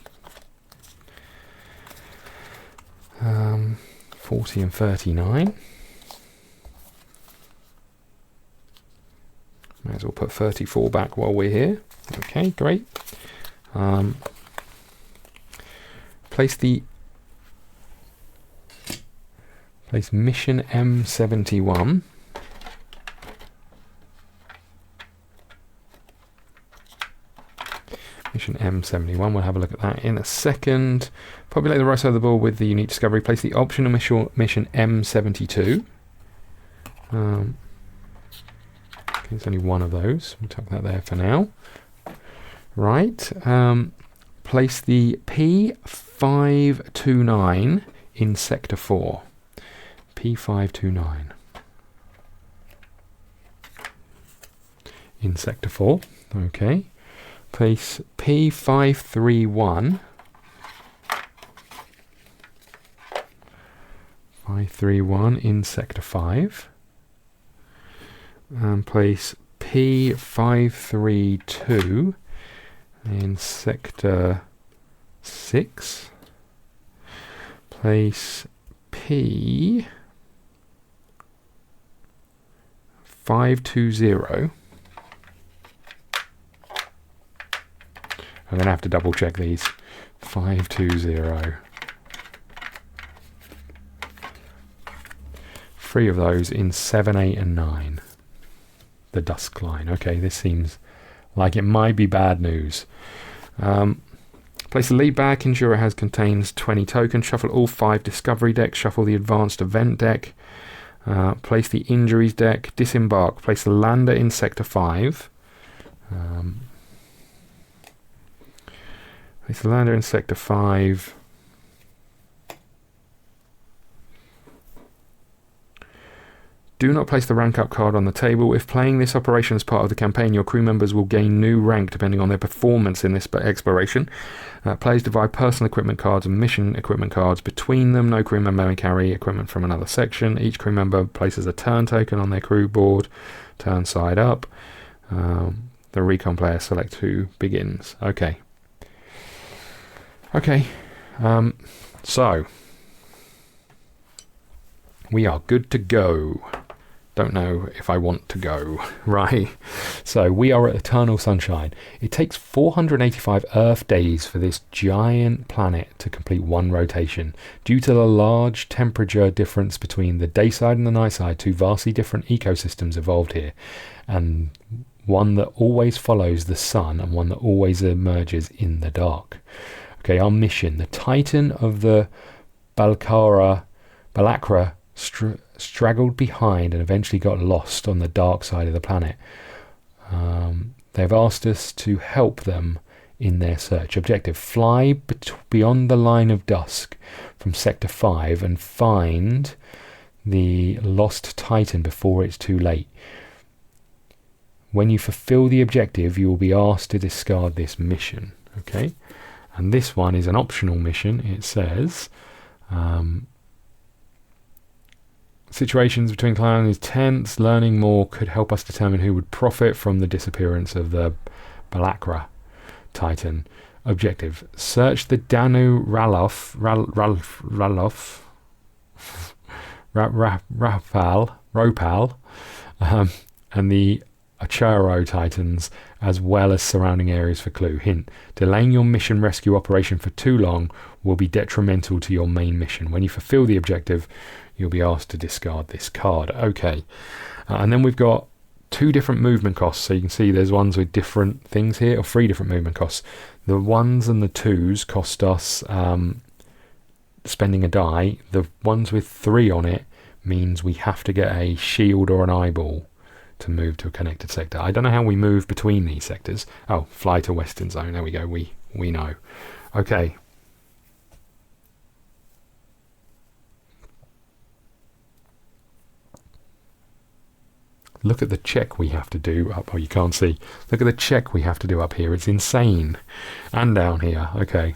40 and 39. Might as well put 34 back while we're here. Okay, great. Place mission M71. Mission M71, we'll have a look at that in a second. Populate the right side of the board with the unique discovery. Place the optional mission M72. Okay, there's only one of those. We'll tuck that there for now. Right. Place the P529 in Sector 4. P529. In Sector 4. Okay. Place P531. 531 in Sector 5. And place P532 in Sector 6. Place P520. I'm going to have to double check these. 520. 3 of those in 7, 8 and 9. The Dusk line. Okay, this seems like it might be bad news. Place the lead bag. Conjurer contains 20 tokens. Shuffle all 5 discovery decks. Shuffle the advanced event deck. Place the injuries deck. Disembark. Place the lander in Sector 5. Place the lander in Sector 5. Do not place the rank up card on the table. If playing this operation as part of the campaign, your crew members will gain new rank depending on their performance in this exploration. Players divide personal equipment cards and mission equipment cards between them. No crew member may carry equipment from another section. Each crew member places a turn token on their crew board, turn side up. The recon player select who begins. Okay. So we are good to go. don't know if I want to go. Right, so we are at eternal sunshine. It takes 485 Earth days for this giant planet to complete one rotation. Due to the large temperature difference between the day side and the night side, two vastly different ecosystems evolved here, and one that always follows the sun and one that always emerges in the dark. Okay, our mission: the Titan of the Balacra straggled behind and eventually got lost on the dark side of the planet. They've asked us to help them in their search. Objective: fly beyond the line of Dusk from Sector 5 and find the lost Titan before it's too late. When you fulfill the objective, you will be asked to discard this mission. Okay, and this one is an optional mission. It says situations between clans is tense. Learning more could help us determine who would profit from the disappearance of the Balacra Titan. Objective: search the Danau Ropal, and the Aero Titans, as well as surrounding areas for clue. Hint: delaying your mission rescue operation for too long will be detrimental to your main mission. When you fulfill the objective, you'll be asked to discard this card. Okay, and then we've got 2 different movement costs. So you can see there's ones with different things here, or 3 different movement costs. The 1s and the 2s cost us spending a die. The ones with 3 on it means we have to get a shield or an eyeball to move to a connected sector. I don't know how we move between these sectors. Oh, fly to Western Zone. There we go. We know. Okay. Look at the check we have to do up. Oh, you can't see. Look at the check we have to do up here. It's insane. And down here. Okay.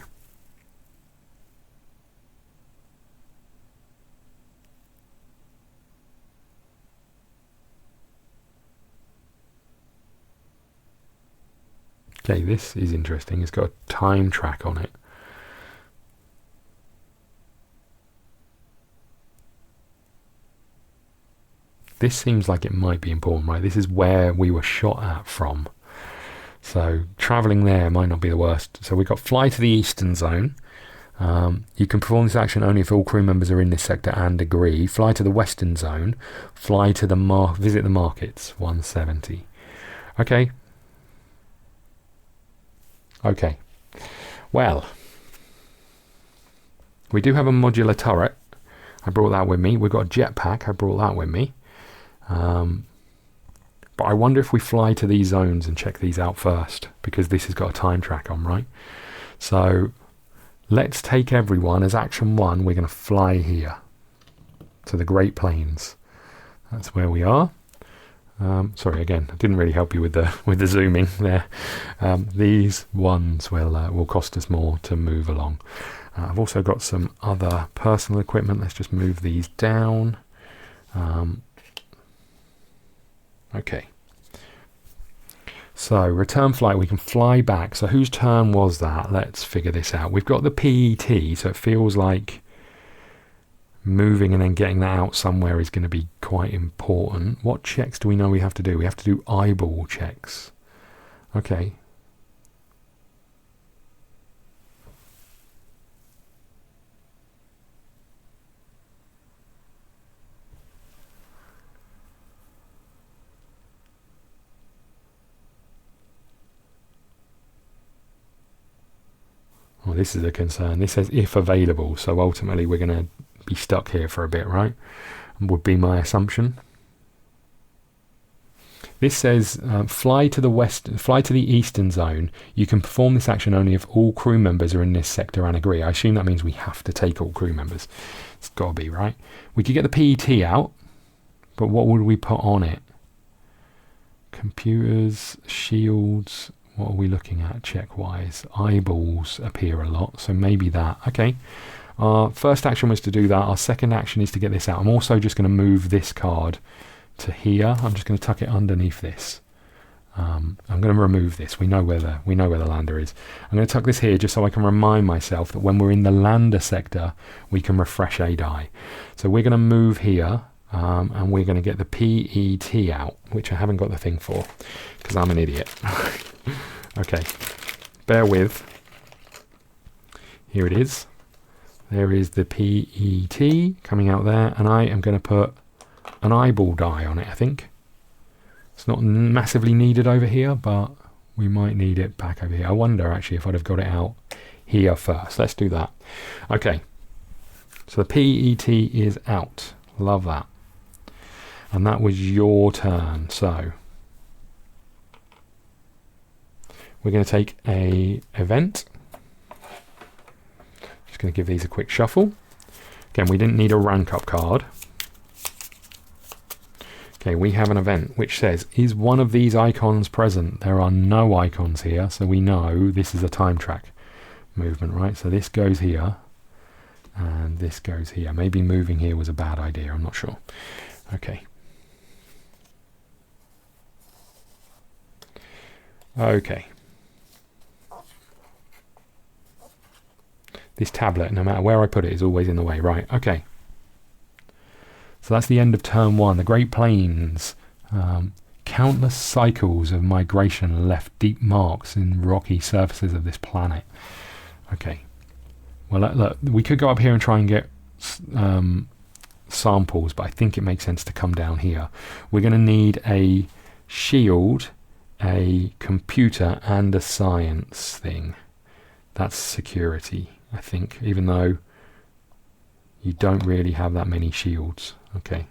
Okay, this is interesting. It's got a time track on it. This seems like it might be important, right? This is where we were shot at from. So travelling there might not be the worst. So we've got fly to the Eastern Zone. You can perform this action only if all crew members are in this sector and agree. Fly to the Western Zone. Fly to the visit the markets. 170. Okay. Okay. Well, we do have a modular turret. I brought that with me. We've got a jetpack. I brought that with me. But I wonder if we fly to these zones and check these out first, because this has got a time track on, right? So let's take everyone as action 1. We're going to fly here to the Great Plains. That's where we are. Sorry, again, I didn't really help you with the zooming there. These ones will cost us more to move along. I've also got some other personal equipment. Let's just move these down. Okay. So return flight, we can fly back. So whose turn was that? Let's figure this out. We've got the PET, so it feels like moving and then getting that out somewhere is going to be quite important. What checks do we know we have to do? We have to do eyeball checks. Okay. Well, this is a concern. This says if available, so ultimately we're going to be stuck here for a bit, right? Would be my assumption. This says fly to the Eastern Zone. You can perform this action only if all crew members are in this sector and agree. I assume that means we have to take all crew members. It's got to be, right? We could get the PET out, but what would we put on it? Computers, shields. What are we looking at check-wise? Eyeballs appear a lot, so maybe that. Okay. Our first action was to do that. Our second action is to get this out. I'm also just going to move this card to here. I'm just going to tuck it underneath this. I'm going to remove this. We know where the lander is. I'm going to tuck this here just so I can remind myself that when we're in the lander sector, we can refresh a die. So we're going to move here. and we're going to get the PET out, which I haven't got the thing for because I'm an idiot. Okay, bear with. Here it is. There is the PET coming out there, and I am going to put an eyeball dye on it, I think. It's not massively needed over here, but we might need it back over here. I wonder, actually, if I'd have got it out here first. Let's do that. Okay, so the PET is out. Love that. And that was your turn, so we're going to take a event. Just going to give these a quick shuffle. Again, we didn't need a rank up card. Okay, we have an event which says, is one of these icons present? There are no icons here, so we know this is a time track movement, right? So this goes here, and this goes here. Maybe moving here was a bad idea, I'm not sure. Okay. Okay. This tablet, no matter where I put it, is always in the way. Right, okay. So that's the end of turn one. The Great Plains. Countless cycles of migration left deep marks in rocky surfaces of this planet. Okay. Well, look, we could go up here and try and get samples, but I think it makes sense to come down here. We're going to need a shield, a computer, and a science thing. That's security, I think, even though you don't really have that many shields. Okay.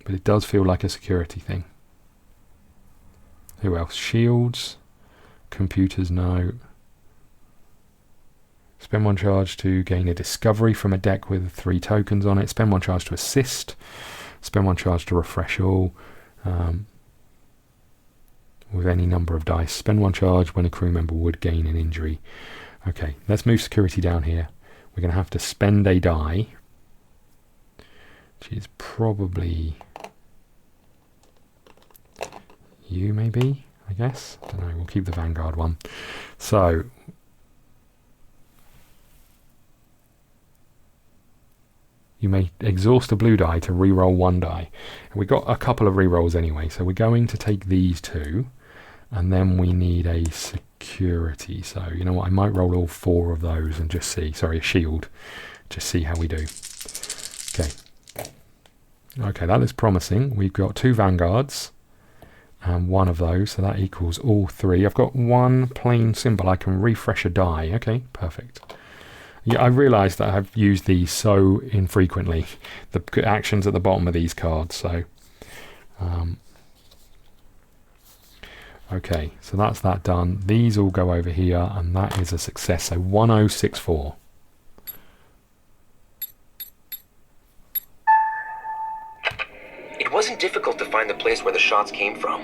But it does feel like a security thing. Who else? Shields, computers, no. Spend one charge to gain a discovery from a deck with 3 tokens on it. Spend one charge to assist. Spend one charge to refresh all. With any number of dice. Spend one charge when a crew member would gain an injury. Okay, let's move security down here. We're going to have to spend a die, which is probably you, maybe, I guess. I don't know, we'll keep the Vanguard one. So you may exhaust a blue die to re-roll 1 die. And we got a couple of re-rolls anyway, so we're going to take these 2, and then we need a security. So you know what, I might roll all 4 of those and just see. Sorry, a shield. Just see how we do. Okay. Okay, that looks promising. We've got 2 Vanguards and 1 of those, so that equals all 3. I've got 1 plain symbol. I can refresh a die. Okay, perfect. Yeah, I realised that I've used these so infrequently, the actions at the bottom of these cards. So, okay, so that's that done. These all go over here, and that is a success. So 1064. It wasn't difficult to find the place where the shots came from.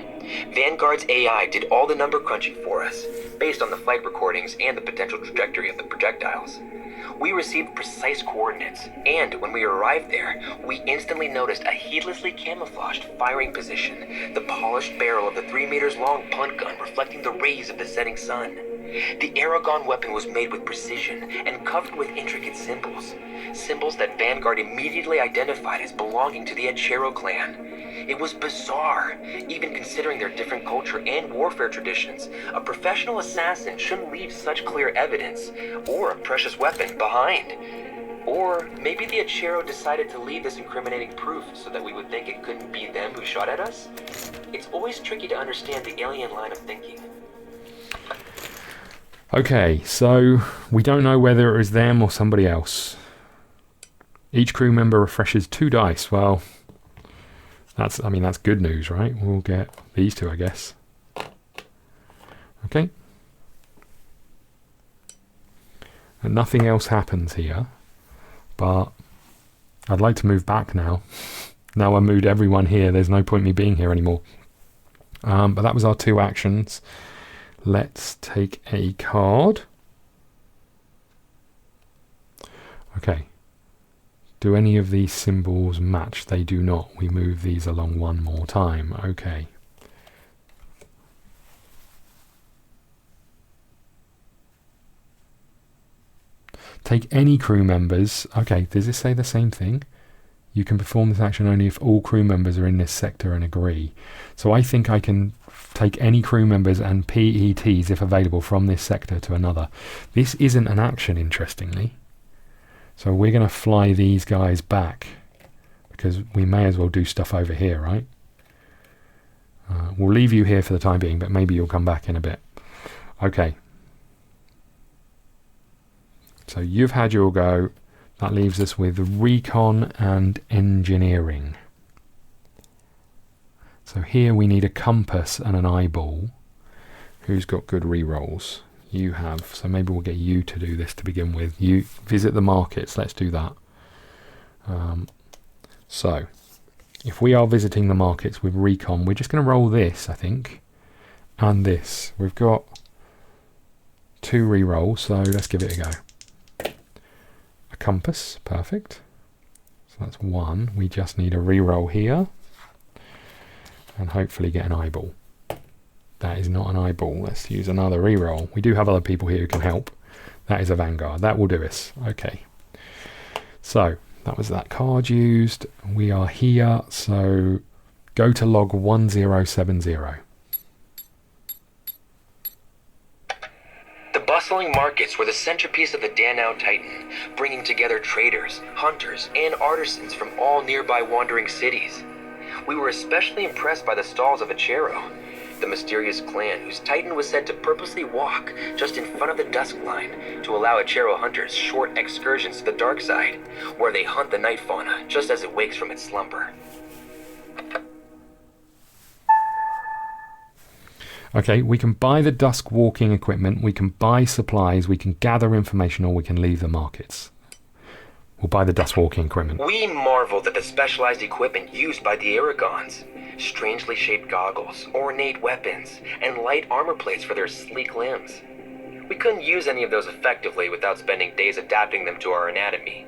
Vanguard's AI did all the number crunching for us, based on the flight recordings and the potential trajectory of the projectiles. We received precise coordinates, and when we arrived there, we instantly noticed a heedlessly camouflaged firing position, the polished barrel of the 3 meters long punt gun reflecting the rays of the setting sun. The Aero weapon was made with precision and covered with intricate symbols. Symbols that Vanguard immediately identified as belonging to the Aero clan. It was bizarre, even considering their different culture and warfare traditions. A professional assassin shouldn't leave such clear evidence, or a precious weapon, behind. Or maybe the Aero decided to leave this incriminating proof so that we would think it couldn't be them who shot at us? It's always tricky to understand the alien line of thinking. Okay, so we don't know whether it was them or somebody else. Each crew member refreshes 2 dice. Well, that's good news, right? We'll get these 2, I guess. Okay. And nothing else happens here, but I'd like to move back now. Now I moved everyone here. There's no point in me being here anymore. But that was our 2 actions. Let's take a card. Okay. Do any of these symbols match? They do not. We move these along 1 more time. Okay. Take any crew members. Okay, does this say the same thing? You can perform this action only if all crew members are in this sector and agree. So I think I can take any crew members and PETs, if available, from this sector to another. This isn't an action, interestingly. So we're going to fly these guys back, because we may as well do stuff over here, right? We'll leave you here for the time being, but maybe you'll come back in a bit. Okay. So you've had your go. That leaves us with recon and engineering. So here we need a compass and an eyeball. Who's got good re-rolls? You have. So maybe we'll get you to do this to begin with. You visit the markets. Let's do that. So if we are visiting the markets with recon, we're just going to roll this, I think, and this. We've got 2 re-rolls, so let's give it a go. A compass, perfect. So that's 1. We just need a re-roll here, and hopefully get an eyeball. That is not an eyeball. Let's use another re-roll. We do have other people here who can help. That is a Vanguard. That will do us. Okay. So that was that card used. We are here. So go to log 1070. The bustling markets were the centerpiece of the Danau Titan, bringing together traders, hunters, and artisans from all nearby wandering cities. We were especially impressed by the stalls of Aero, the mysterious clan whose Titan was said to purposely walk just in front of the Dusk line to allow Aero hunters short excursions to the dark side, where they hunt the night fauna just as it wakes from its slumber. Okay, we can buy the Dusk walking equipment, we can buy supplies, we can gather information, or we can leave the markets. We'll buy the Dusk walking equipment. We marveled at the specialized equipment used by the Aragons. Strangely shaped goggles, ornate weapons, and light armor plates for their sleek limbs. We couldn't use any of those effectively without spending days adapting them to our anatomy.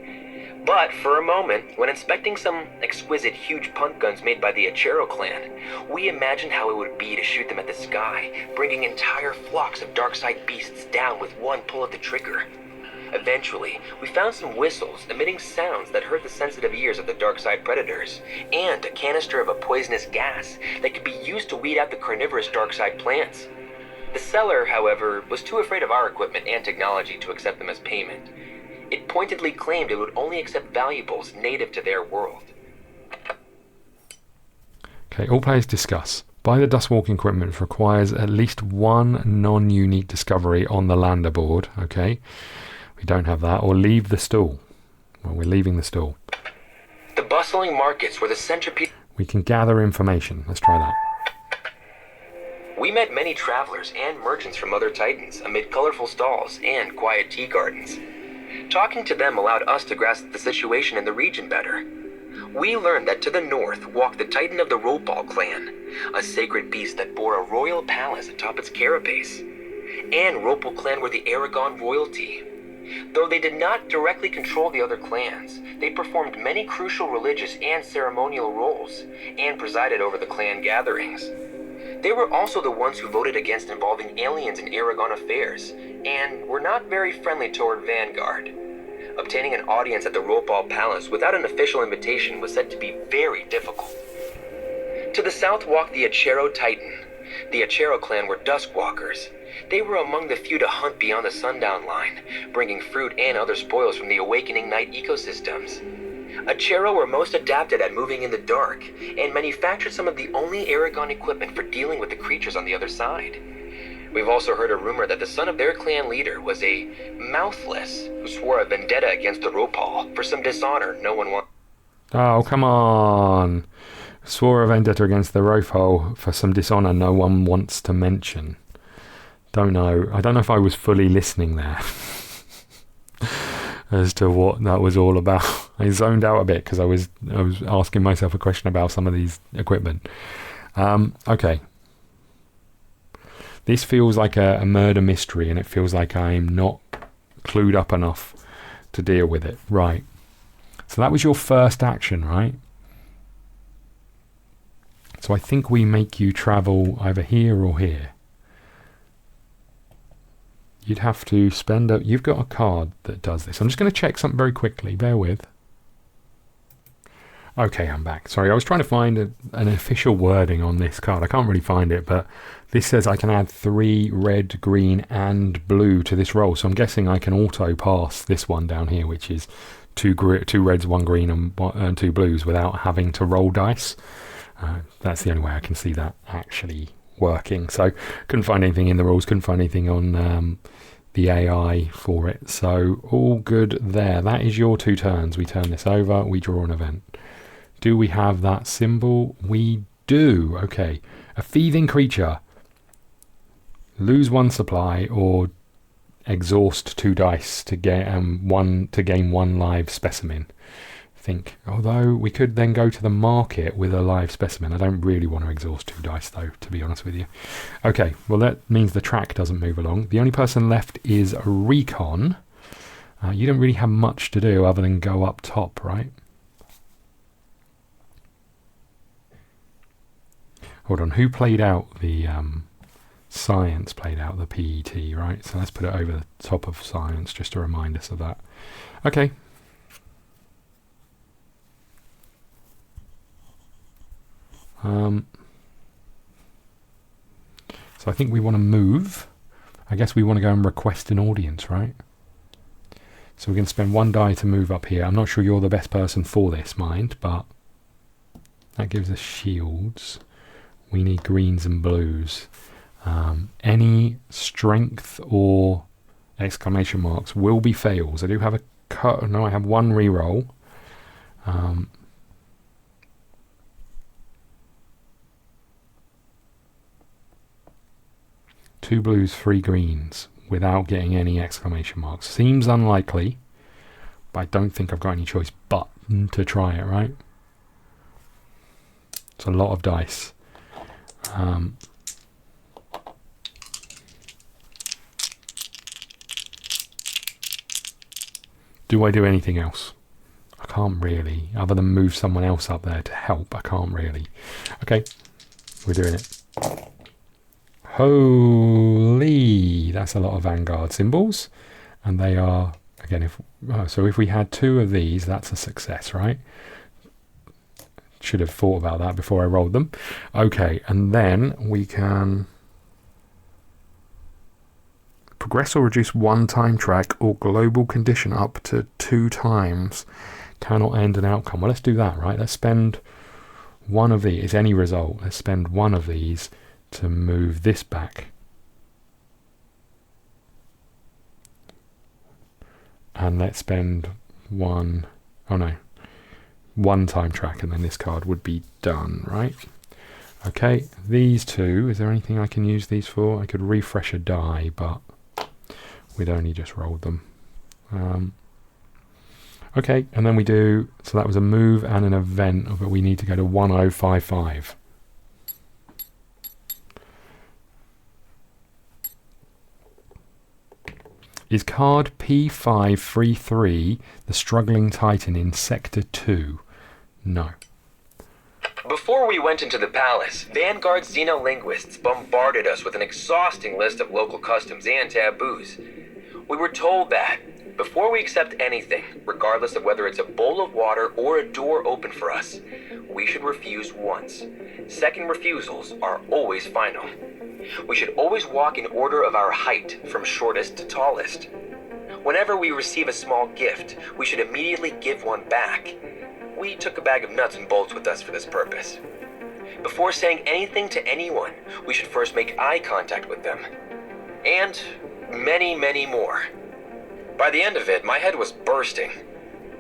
But for a moment, when inspecting some exquisite huge punt guns made by the Aero clan, we imagined how it would be to shoot them at the sky, bringing entire flocks of dark-side beasts down with one pull of the trigger. Eventually, we found some whistles emitting sounds that hurt the sensitive ears of the dark-side predators, and a canister of a poisonous gas that could be used to weed out the carnivorous dark-side plants. The seller, however, was too afraid of our equipment and technology to accept them as payment. It pointedly claimed it would only accept valuables native to their world. Okay, all players discuss. Buy the Dusk walking equipment, which requires at least 1 non-unique discovery on the lander board. Okay, we don't have that. Or leave the stall. Well, we're leaving the stall. The bustling markets were the centerpiece. We can gather information. Let's try that. We met many travelers and merchants from other Titans amid colorful stalls and quiet tea gardens. Talking to them allowed us to grasp the situation in the region better. We learned that to the north walked the Titan of the Roal clan, a sacred beast that bore a royal palace atop its carapace. And Roal clan were the Aragon royalty. Though they did not directly control the other clans, they performed many crucial religious and ceremonial roles, and presided over the clan gatherings. They were also the ones who voted against involving aliens in Aragon affairs, and were not very friendly toward Vanguard. Obtaining an audience at the Roal Palace without an official invitation was said to be very difficult. To the south walked the Aero Titan. The Aero clan were dusk walkers. They were among the few to hunt beyond the sundown line, bringing fruit and other spoils from the awakening night ecosystems. Aero were most adapted at moving in the dark, and manufactured some of the only Aragon equipment for dealing with the creatures on the other side. We've also heard a rumor that the son of their clan leader was a mouthless who swore a vendetta against the Roal for some dishonor no one wanted. Oh, come on. Swore a vendetta against the Roal for some dishonor no one wants to mention. Don't know. I don't know if I was fully listening there as to what that was all about. I zoned out a bit because I was asking myself a question about some of these equipment. Okay. This feels like a murder mystery, and it feels like I'm not clued up enough to deal with it. Right. So that was your first action, right? So I think we make you travel either here or here. you'd have to spend a... You've got a card that does this. I'm just going to check something very quickly. Bear with. Okay, I'm back. Sorry, I was trying to find an official wording on this card. I can't really find it, but this says I can add 3 red, green, and blue to this roll. So I'm guessing I can auto pass this one down here, which is 2 reds, 1 green, and 2 blues without having to roll dice. That's the only way I can see that actually working. So couldn't find anything in the rules, couldn't find anything on the AI for it. So all good there. That is your 2 turns. We turn this over, we draw an event. Do we have that symbol? We do. Okay. A thieving creature. Lose 1 supply or exhaust 2 dice to get gain 1 live specimen. I think. Although we could then go to the market with a live specimen. I don't really want to exhaust 2 dice though, to be honest with you. Okay. Well, that means the track doesn't move along. The only person left is Recon. You don't really have much to do other than go up top, right? Hold on, who played out the science, played out the PET, right? So let's put it over the top of science just to remind us of that. Okay. So I think we want to move. I guess we want to go and request an audience, right? So we're going to spend 1 die to move up here. I'm not sure you're the best person for this, mind, but that gives us shields. We need greens and blues. Any strength or exclamation marks will be fails. I do have a cut. No, I have 1 reroll. 2 blues, 3 greens without getting any exclamation marks. Seems unlikely, but I don't think I've got any choice but to try it, right? It's a lot of dice. Do I do anything else? I can't really, other than move someone else up there to help. I can't really. Okay, we're doing it. Holy, that's a lot of Vanguard symbols, and they are again. So if we had 2 of these, that's a success, right? Should have thought about that before I rolled them. Okay, and then we can progress or reduce 1 time track or global condition up to 2 times. Cannot end an outcome. Well, let's do that, right? Let's spend 1 of these, any result. Let's spend 1 of these to move this back. And let's spend 1, oh no, 1 time track, and then this card would be done, right? Okay, these 2, is there anything I can use these for? I could refresh a die, but we'd only just rolled them. Okay, and then we do, so that was a move and an event, but we need to go to 1055. Is card P533 the struggling titan in Sector 2? No. Before we went into the palace, Vanguard xenolinguists bombarded us with an exhausting list of local customs and taboos. We were told that, before we accept anything, regardless of whether it's a bowl of water or a door open for us, we should refuse once. Second refusals are always final. We should always walk in order of our height, from shortest to tallest. Whenever we receive a small gift, we should immediately give one back. We took a bag of nuts and bolts with us for this purpose. Before saying anything to anyone, we should first make eye contact with them. And many, many more. By the end of it, my head was bursting.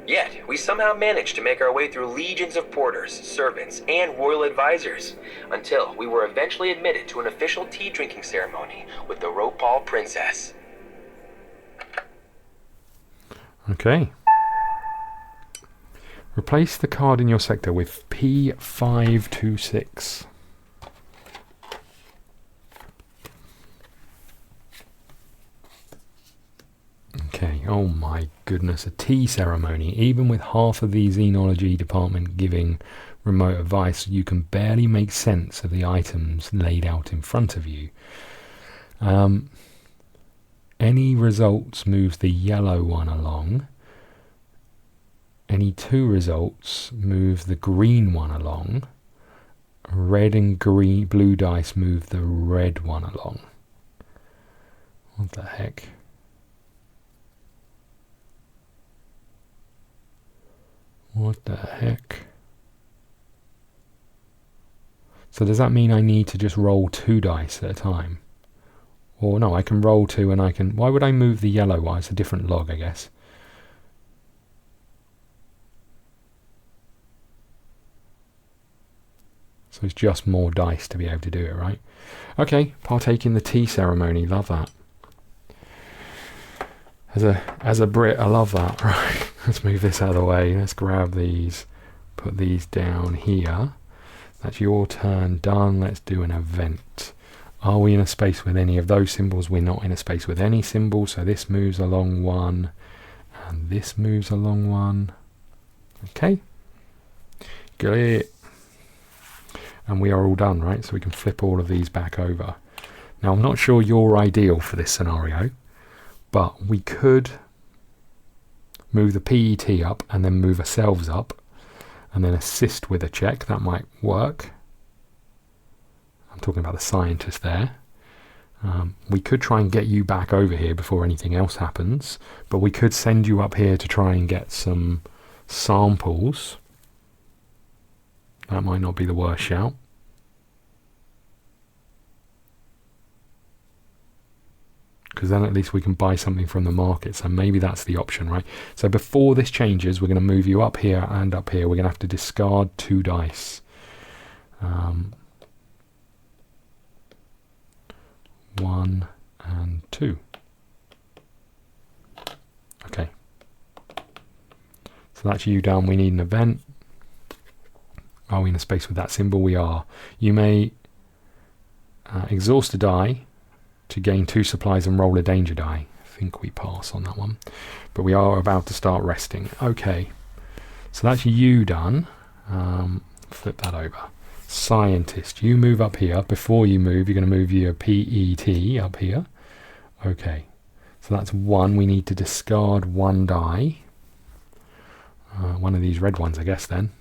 Yet, we somehow managed to make our way through legions of porters, servants, and royal advisors, until we were eventually admitted to an official tea drinking ceremony with the Roal princess. Okay. Replace the card in your sector with P526. Okay, oh my goodness, a tea ceremony. Even with half of the xenology department giving remote advice, you can barely make sense of the items laid out in front of you. Any results moves the yellow one along. Any 2 results move the green one along. Red and green, blue dice move the red one along. What the heck? What the heck? So does that mean I need to just roll 2 dice at a time? Or no, I can roll 2 and I can... Why would I move the yellow one? It's a different log, I guess. So it's just more dice to be able to do it, right? Okay, partake in the tea ceremony. Love that. As a Brit, I love that. Right, let's move this out of the way. Let's grab these, put these down here. That's your turn. Done. Let's do an event. Are we in a space with any of those symbols? We're not in a space with any symbol. So this moves along 1, and this moves along 1. Okay. Good. And we are all done, right? So we can flip all of these back over. Now, I'm not sure you're ideal for this scenario, but we could move the PET up and then move ourselves up and then assist with a check. That might work. I'm talking about the scientist there. We could try and get you back over here before anything else happens, but we could send you up here to try and get some samples. That might not be the worst shout. Because then at least we can buy something from the market. So maybe that's the option, right? So before this changes, we're going to move you up here and up here. We're going to have to discard 2 dice. 1 and 2. Okay. So that's you done. We need an event. Are we in a space with that symbol? We are. You may exhaust a die to gain 2 supplies and roll a danger die. I think we pass on that one. But we are about to start resting. Okay. So that's you done. Flip that over. Scientist, you move up here. Before you move, you're going to move your PET up here. Okay. So that's 1. We need to discard 1 die. One of these red ones, I guess, then.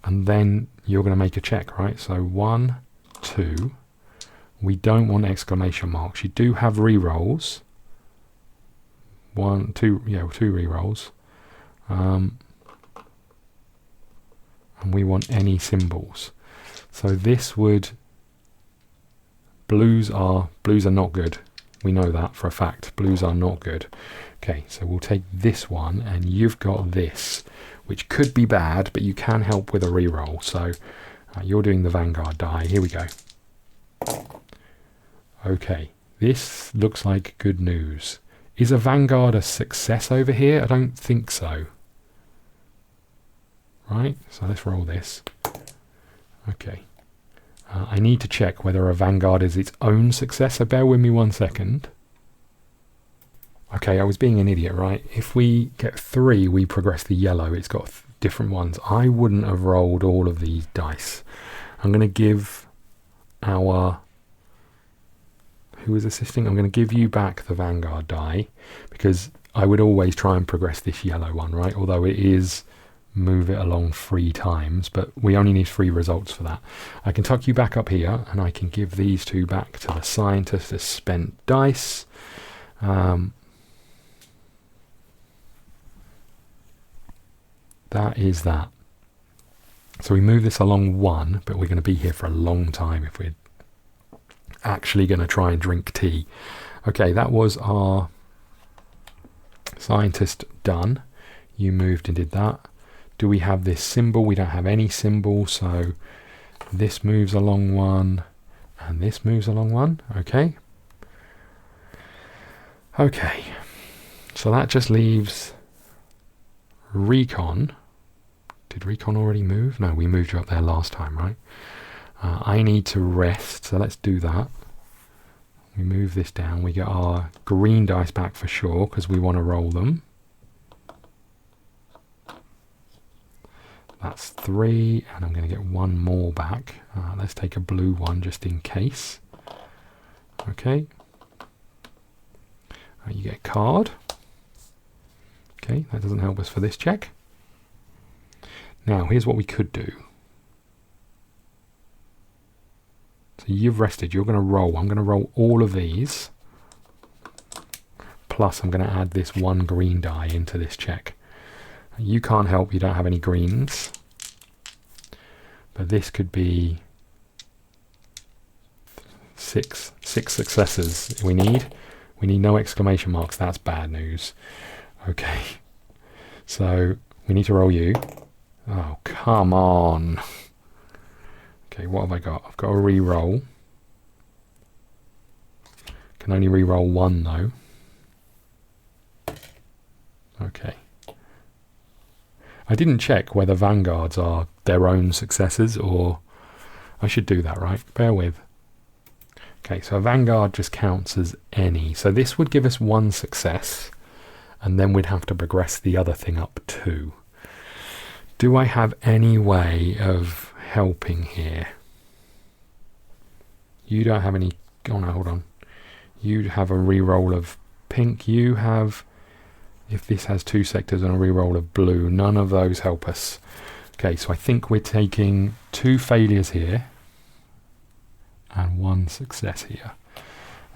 And then you're going to make a check, right? So 1, 2. We don't want exclamation marks. You do have re-rolls. 1, 2, yeah, 2 re-rolls. And we want any symbols. So this would... Blues are not good. We know that for a fact. Blues are not good. Okay, so we'll take this one, and you've got this, which could be bad, but you can help with a re-roll. So you're doing the Vanguard die. Here we go. Okay, this looks like good news. Is a Vanguard a success over here? I don't think so. Right, so let's roll this. Okay. I need to check whether a Vanguard is its own success, so bear with me 1 second. Okay, I was being an idiot, right? If we get 3, we progress the yellow. It's got different ones. I wouldn't have rolled all of these dice. I'm going to give our... Who is assisting? I'm going to give you back the Vanguard die, because I would always try and progress this yellow one, right? Although it is move it along 3 times, but we only need 3 results for that. I can tuck you back up here, and I can give these 2 back to the scientist as spent dice. That is that. So we move this along 1, but we're going to be here for a long time if we're actually going to try and drink tea. Okay, that was our scientist done. You moved and did that. Do we have this symbol? We don't have any symbol, so this moves along 1 and this moves along 1. Okay. Okay. So that just leaves Recon. Did Recon already move? No, we moved you up there last time, right? I need to rest, so let's do that. We move this down. We get our green dice back for sure, because we want to roll them. That's 3, and I'm going to get 1 more back. Let's take a blue one just in case. Okay. You get a card. Okay, that doesn't help us for this check. Now, here's what we could do. So you've rested. You're going to roll. I'm going to roll all of these. Plus, I'm going to add this one green die into this check. You can't help. You don't have any greens. But this could be six successes we need. We need no exclamation marks. That's bad news. Okay. So we need to roll you. Oh, come on. Okay, what have I got? I've got a re-roll. Can only re-roll one though. Okay. I didn't check whether Vanguards are their own successors, or I should do that, right? Bear with. Okay, so a Vanguard just counts as any. So this would give us one success, and then we'd have to progress the other thing up 2. Do I have any way of helping here? You don't have any... Oh no, hold on. You have a re-roll of pink. You have... If this has 2 sectors and a re-roll of blue, none of those help us. Okay, so I think we're taking 2 failures here and 1 success here.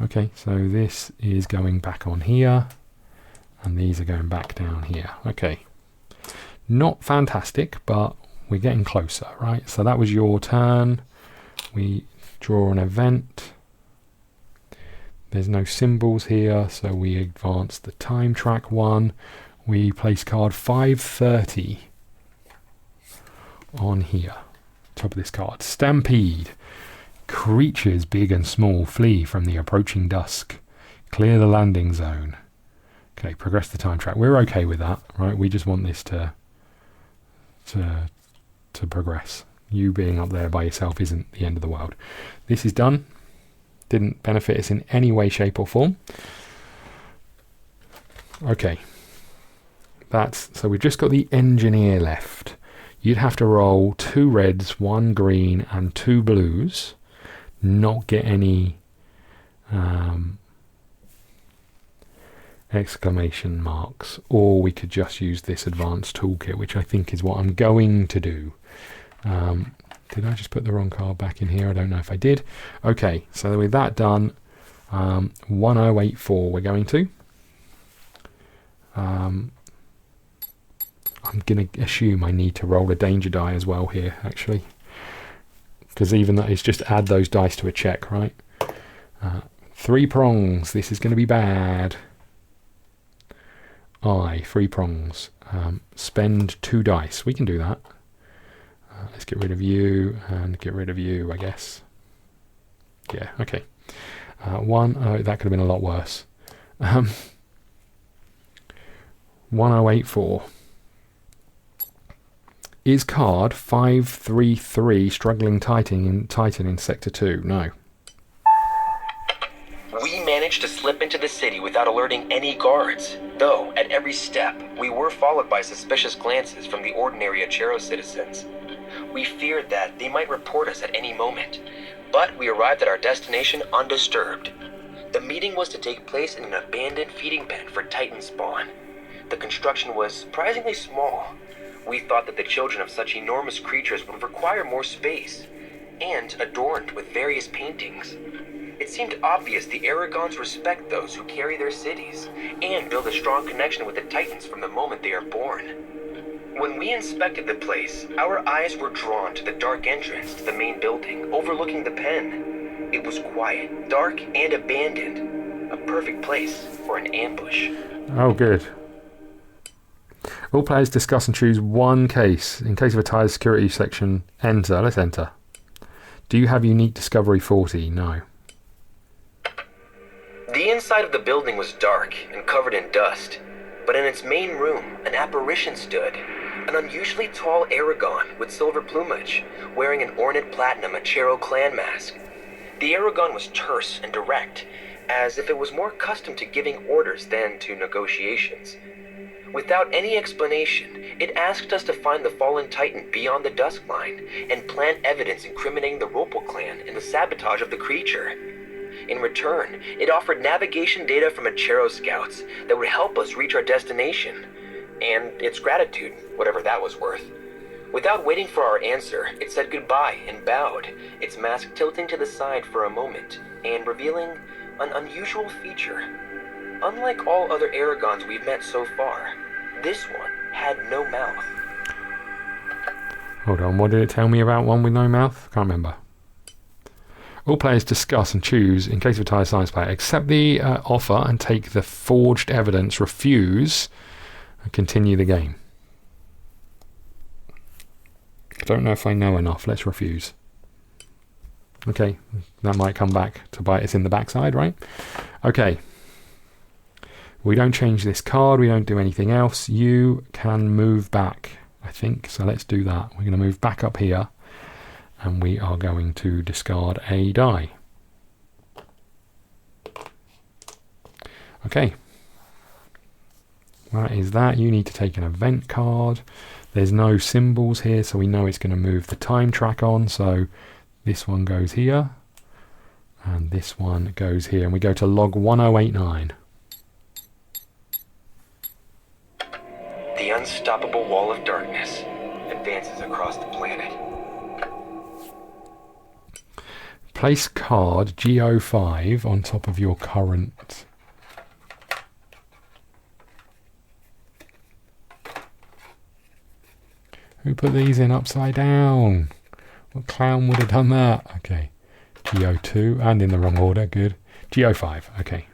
Okay, so this is going back on here, and these are going back down here. Okay, not fantastic, but we're getting closer, right? So that was your turn. We draw an event. There's no symbols here, so we advance the time track 1. We place card 530 on here, top of this card. Stampede. Creatures big and small flee from the approaching dusk. Clear the landing zone. Okay, progress the time track. We're okay with that, right? We just want this to progress. You being up there by yourself isn't the end of the world. This is done. Didn't benefit us in any way, shape or form. Okay. So we've just got the engineer left. You'd have to roll 2 reds, 1 green and 2 blues. Not get any exclamation marks. Or we could just use this advanced toolkit, which I think is what I'm going to do. Did I just put the wrong card back in here? I don't know if I did. Okay, so with that done, 1084 we're going to. I'm going to assume I need to roll a danger die as well here, actually. Because even that is just add those dice to a check, right? 3 prongs. This is going to be bad. 3 prongs. Spend 2 dice. We can do that. Let's get rid of you and get rid of you, I guess. Yeah, okay. 1, oh, that could have been a lot worse. 1084. Is card 533 struggling Titan in Sector 2? No. We managed to slip into the city without alerting any guards, though at every step we were followed by suspicious glances from the ordinary Aero citizens. We feared that they might report us at any moment, but we arrived at our destination undisturbed. The meeting was to take place in an abandoned feeding pen for Titan spawn. The construction was surprisingly small. We thought that the children of such enormous creatures would require more space, and adorned with various paintings. It seemed obvious the Aragons respect those who carry their cities, and build a strong connection with the Titans from the moment they are born. When we inspected the place, our eyes were drawn to the dark entrance to the main building, overlooking the pen. It was quiet, dark, and abandoned. A perfect place for an ambush. Oh, good. All players discuss and choose one case. In case of a tied security section, enter. Let's enter. Do you have unique discovery 40? No. The inside of the building was dark and covered in dust, but in its main room, an apparition stood. An unusually tall Aragon with silver plumage, wearing an ornate platinum Achero clan mask. The Aragon was terse and direct, as if it was more accustomed to giving orders than to negotiations. Without any explanation, it asked us to find the fallen Titan beyond the Dusk line and plant evidence incriminating the Roal clan in the sabotage of the creature. In return, it offered navigation data from Aero scouts that would help us reach our destination. And its gratitude, whatever that was worth. Without waiting for our answer, it said goodbye and bowed, its mask tilting to the side for a moment, and revealing an unusual feature. Unlike all other Aragons we've met so far, this one had no mouth. Hold on, what did it tell me about one with no mouth? Can't remember. All players discuss and choose, in case of a tie science player, accept the offer and take the forged evidence, refuse, and continue the game. I don't know if I know enough. Let's refuse. Okay, that might come back to bite us in the backside, right? Okay. We don't change this card. We don't do anything else. You can move back, I think. So let's do that. We're going to move back up here. And we are going to discard a die. Okay. That is that. You need to take an event card. There's no symbols here, so we know it's going to move the time track on. So this one goes here. And this one goes here. And we go to log 1089. The unstoppable wall of darkness advances across the planet. Place card G05 on top of your current. Who put these in upside down? What clown would have done that? Okay. G02 and in the wrong order. Good. G05. Okay.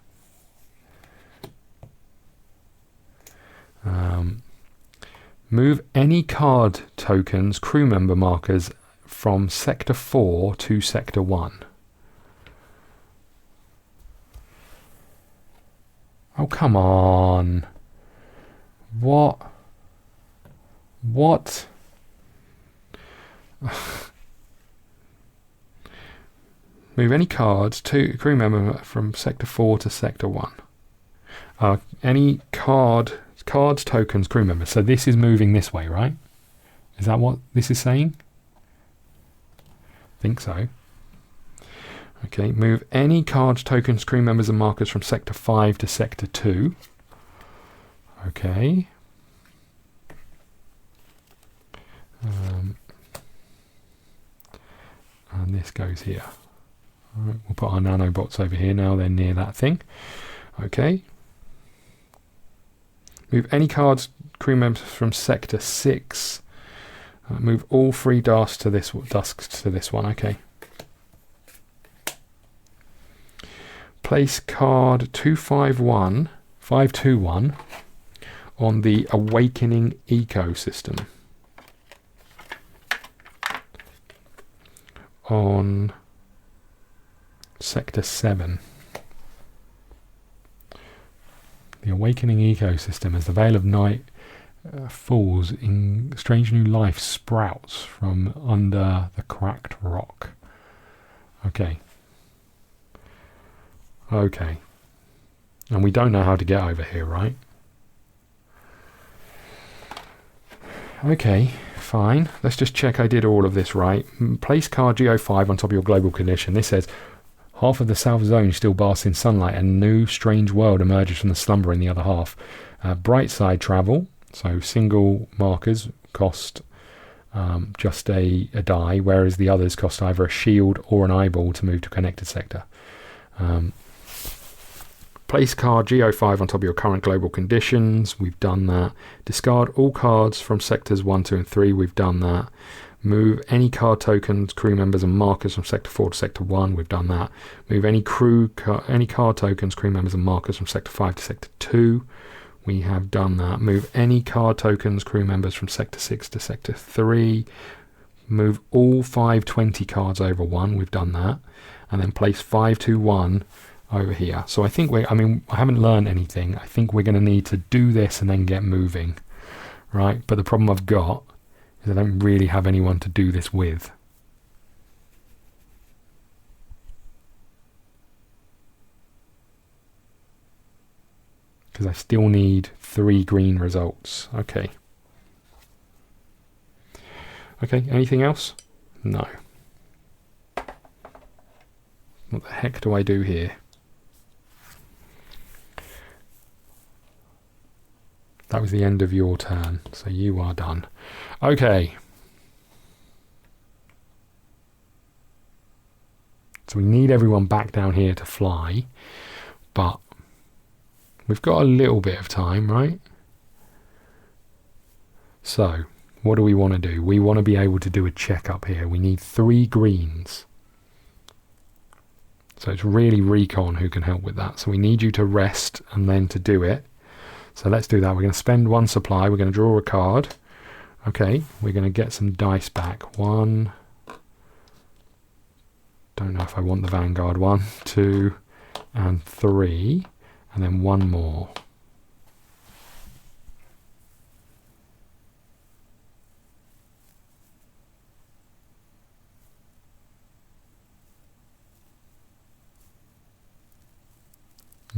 Move any card tokens, crew member markers from Sector 4 to Sector 1. Oh, come on. What? Move any cards to crew member from Sector 4 to Sector 1. Any cards, tokens, crew members. So this is moving this way, right? Is that what this is saying? Think so. Okay, move any cards, tokens, crew members and markers from Sector 5 to Sector 2. Okay. And this goes here. All right, we'll put our nanobots over here now. They're near that thing. Okay. Move any cards, crew members from Sector 6. Move all 3 Dusks to this one. Okay. Place card 521 on the Awakening ecosystem. On Sector 7. The Awakening ecosystem, as the veil of night falls, in strange new life sprouts from under the cracked rock. Okay. Okay. And we don't know how to get over here, right? Okay, fine. Let's just check I did all of this right. Place card G05 on top of your global condition. This says, half of the south zone still basks in sunlight and a new strange world emerges from the slumber in the other half. Bright side travel, so single markers cost just a die, whereas the others cost either a shield or an eyeball to move to a connected sector. Place card G05 on top of your current global conditions. We've done that. Discard all cards from sectors 1, 2 and 3. We've done that. Move any card tokens, crew members and markers from Sector 4 to Sector 1. We've done that. Move any card tokens, crew members and markers from Sector 5 to Sector 2. We have done that. Move any card tokens, crew members from Sector 6 to Sector 3. Move all 520 cards over 1. We've done that. And then place 521 over here. So I think I haven't learned anything. I think we're going to need to do this and then get moving. Right? But the problem I've got is I don't really have anyone to do this with. Because I still need 3 green results. Okay. Okay, anything else? No. What the heck do I do here? That was the end of your turn, so you are done. Okay. So we need everyone back down here to fly, but we've got a little bit of time, right? So, what do we want to do? We want to be able to do a check up here. We need 3 greens. So it's really Recon who can help with that. So we need you to rest and then to do it. So let's do that. We're going to spend 1 supply. We're going to draw a card. Okay, we're going to get some dice back. 1. Don't know if I want the Vanguard. 1, 2, and 3. And then 1 more.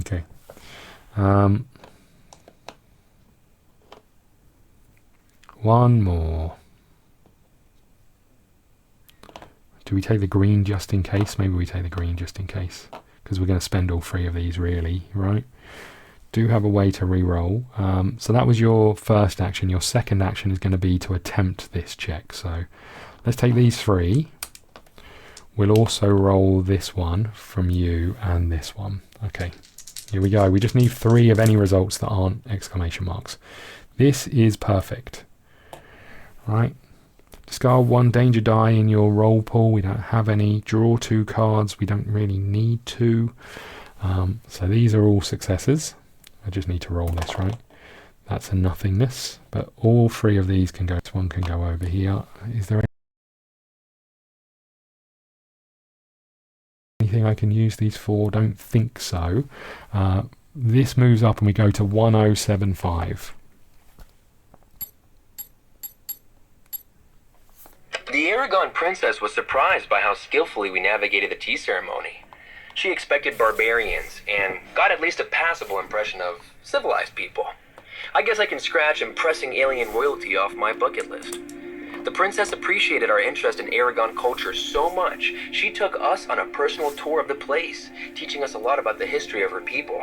Okay. 1 more. Do we take the green just in case? Maybe we take the green just in case, because we're going to spend all 3 of these really, right? Do have a way to re-roll. So that was your first action. Your second action is going to be to attempt this check. So let's take these 3. We'll also roll this one from you and this one. Okay, here we go. We just need 3 of any results that aren't exclamation marks. This is perfect. Right, discard 1 danger die in your roll pool. We don't have any. Draw 2 cards. We don't really need to. So these are all successes. I just need to roll this, right? That's a nothingness. But all 3 of these can go. This one can go over here. Is there anything I can use these for? Don't think so. This moves up and we go to 1075. The Aragon princess was surprised by how skillfully we navigated the tea ceremony. She expected barbarians, and got at least a passable impression of civilized people. I guess I can scratch impressing alien royalty off my bucket list. The princess appreciated our interest in Aragon culture so much, she took us on a personal tour of the place, teaching us a lot about the history of her people.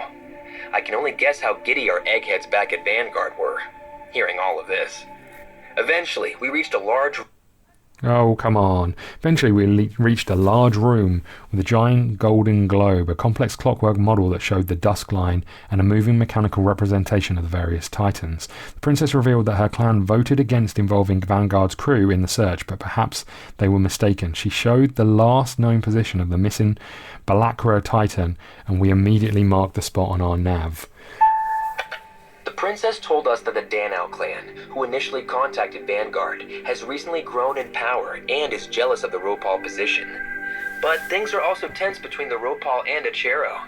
I can only guess how giddy our eggheads back at Vanguard were, hearing all of this. Eventually, we reached a large... Oh, come on. Eventually we reached a large room with a giant golden globe, a complex clockwork model that showed the Dusk line, and a moving mechanical representation of the various Titans. The princess revealed that her clan voted against involving Vanguard's crew in the search, but perhaps they were mistaken. She showed the last known position of the missing Balacra Titan, and we immediately marked the spot on our nav. The princess told us that the Danau clan, who initially contacted Vanguard, has recently grown in power and is jealous of the Roal position. But things are also tense between the Roal and Aero.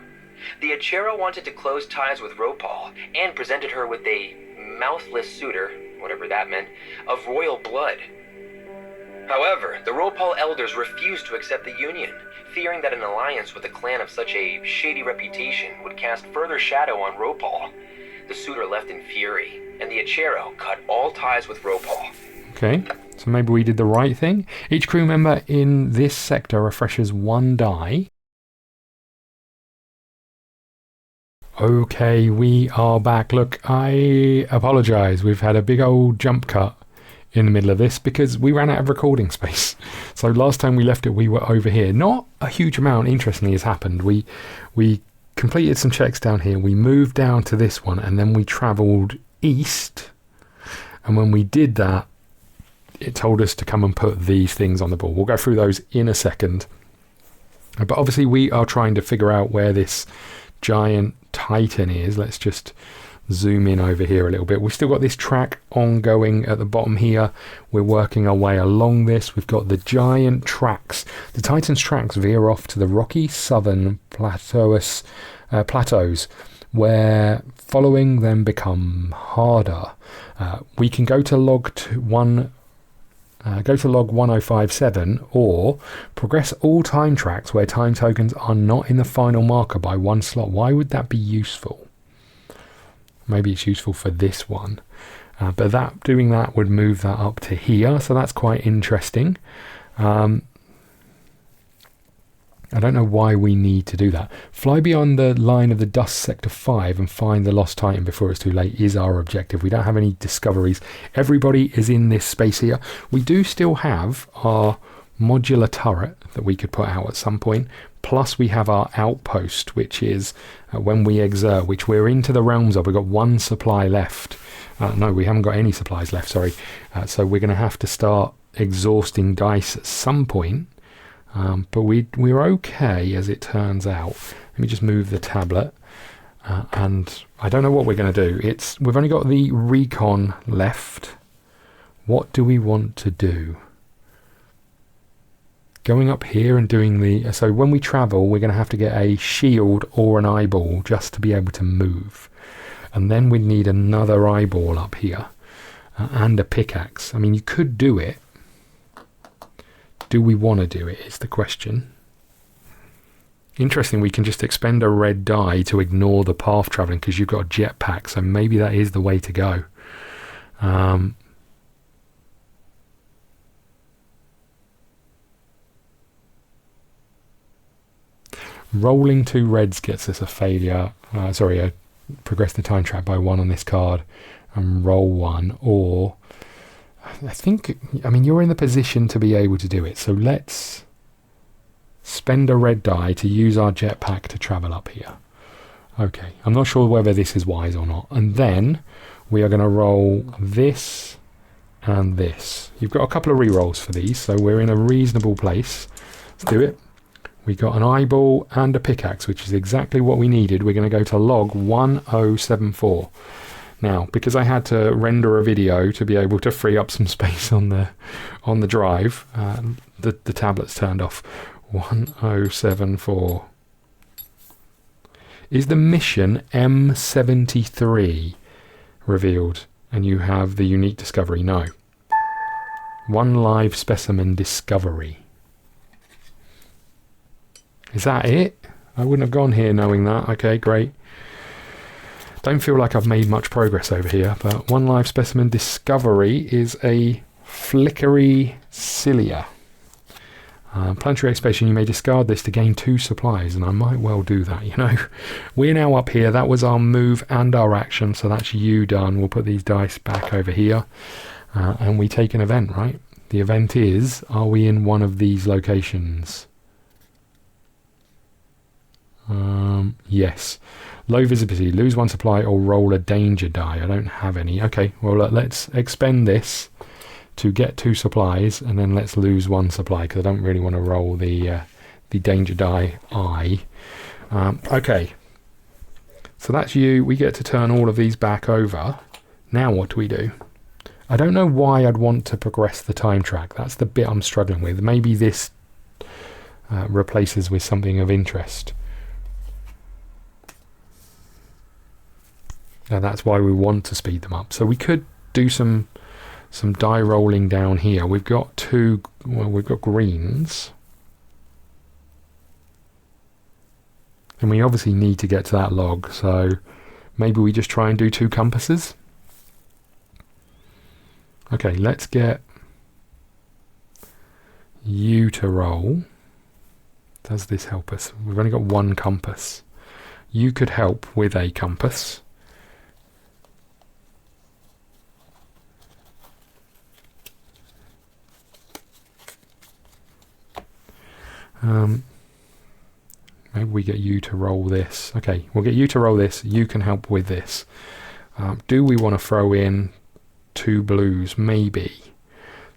The Aero wanted to close ties with Roal and presented her with a mouthless suitor, whatever that meant, of royal blood. However, the Roal elders refused to accept the union, fearing that an alliance with a clan of such a shady reputation would cast further shadow on Roal. The suitor left in fury, and the Aero cut all ties with Roal. Okay, so maybe we did the right thing. Each crew member in this sector refreshes 1 die. Okay, we are back. Look, I apologise. We've had a big old jump cut in the middle of this because we ran out of recording space. So last time we left it, we were over here. Not a huge amount, interestingly, has happened. We completed some checks down here. We moved down to this one, and then we travelled east. And when we did that, it told us to come and put these things on the board. We'll go through those in a second. But obviously we are trying to figure out where this giant Titan is. Let's just zoom in over here a little bit. We've still got this track ongoing at the bottom here. We're working our way along this. We've got the giant tracks. The Titan's tracks veer off to the rocky southern plateaus, where following them become harder. We can go to log 1057 or progress all time tracks where time tokens are not in the final marker by 1 slot. Why would that be useful? Maybe it's useful for this one, but doing that would move that up to here, so that's quite interesting. I don't know why we need to do that. Fly beyond the line of the Dusk Sector 5 and find the Lost Titan before it's too late is our objective. We don't have any discoveries. Everybody is in this space here. We do still have our modular turret that we could put out at some point. Plus we have our outpost, which is when we exert, which we're into the realms of. We've got one supply left. No, we haven't got any supplies left, sorry. So we're going to have to start exhausting dice at some point. But we're okay as it turns out. Let me just move the tablet. And I don't know what we're going to do. We've only got the recon left. What do we want to do? Going up here and doing so when we travel, we're going to have to get a shield or an eyeball just to be able to move. And then we'd need another eyeball up here. And a pickaxe. I mean, you could do it. Do we want to do it is the question. Interesting, we can just expend a red die to ignore the path travelling because you've got a jetpack, so maybe that is the way to go. Rolling 2 reds gets us a failure. Progress the time track by 1 on this card and roll 1, or I mean, you're in the position to be able to do it. So let's spend a red die to use our jetpack to travel up here. Okay, I'm not sure whether this is wise or not. And then we are going to roll this and this. You've got a couple of re-rolls for these, so we're in a reasonable place. Let's do it. We got an eyeball and a pickaxe, which is exactly what we needed. We're going to go to log 1074. Now, because I had to render a video to be able to free up some space on the drive, the tablet's turned off. 1074. Is the mission M73 revealed? And you have the unique discovery? No. 1 live specimen discovery. Is that it? I wouldn't have gone here knowing that. Okay, great. Don't feel like I've made much progress over here, but 1 live specimen discovery is a flickery cilia. Planetary expedition, you may discard this to gain 2 supplies, and I might well do that, you know. We're now up here. That was our move and our action, so that's you done. We'll put these dice back over here, and we take an event, right? The event is, are we in one of these locations? Yes. Low visibility, lose 1 supply or roll a danger die. I don't have any. Okay, well, let's expend this to get 2 supplies, and then let's lose 1 supply because I don't really want to roll the danger die okay, so that's you. We get to turn all of these back over. Now what do we do? I don't know why I'd want to progress the time track. That's the bit I'm struggling with. Maybe this replaces with something of interest. And that's why we want to speed them up. So we could do some die rolling down here. We've got we've got greens. And we obviously need to get to that log, so maybe we just try and do 2 compasses. Okay, let's get you to roll. Does this help us? We've only got 1 compass. You could help with a compass. Maybe we get you to roll this. Okay, we'll get you to roll this. You can help with this. Do we want to throw in 2 blues? Maybe.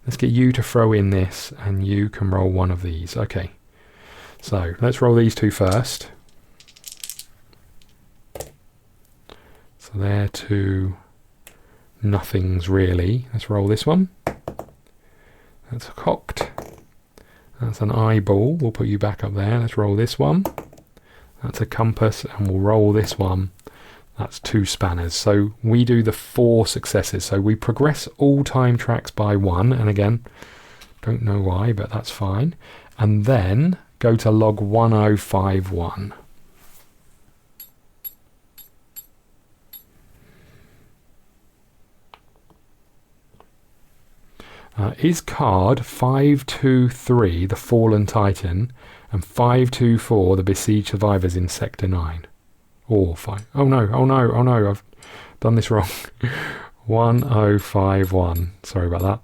Let's get you to throw in this, and you can roll 1 of these. Okay. So let's roll these 2 first. So they're 2 nothings really. Let's roll this one. That's cocked. That's an eyeball. We'll put you back up there. Let's roll this one. That's a compass, and we'll roll this one. That's 2 spanners. So we do the 4 successes. So we progress all time tracks by 1. And again, don't know why, but that's fine. And then go to log 1051. Is card 523, the Fallen Titan, And 524, the besieged survivors in Sector 9. Or 5. Oh no, I've done this wrong. 1051. Sorry about that.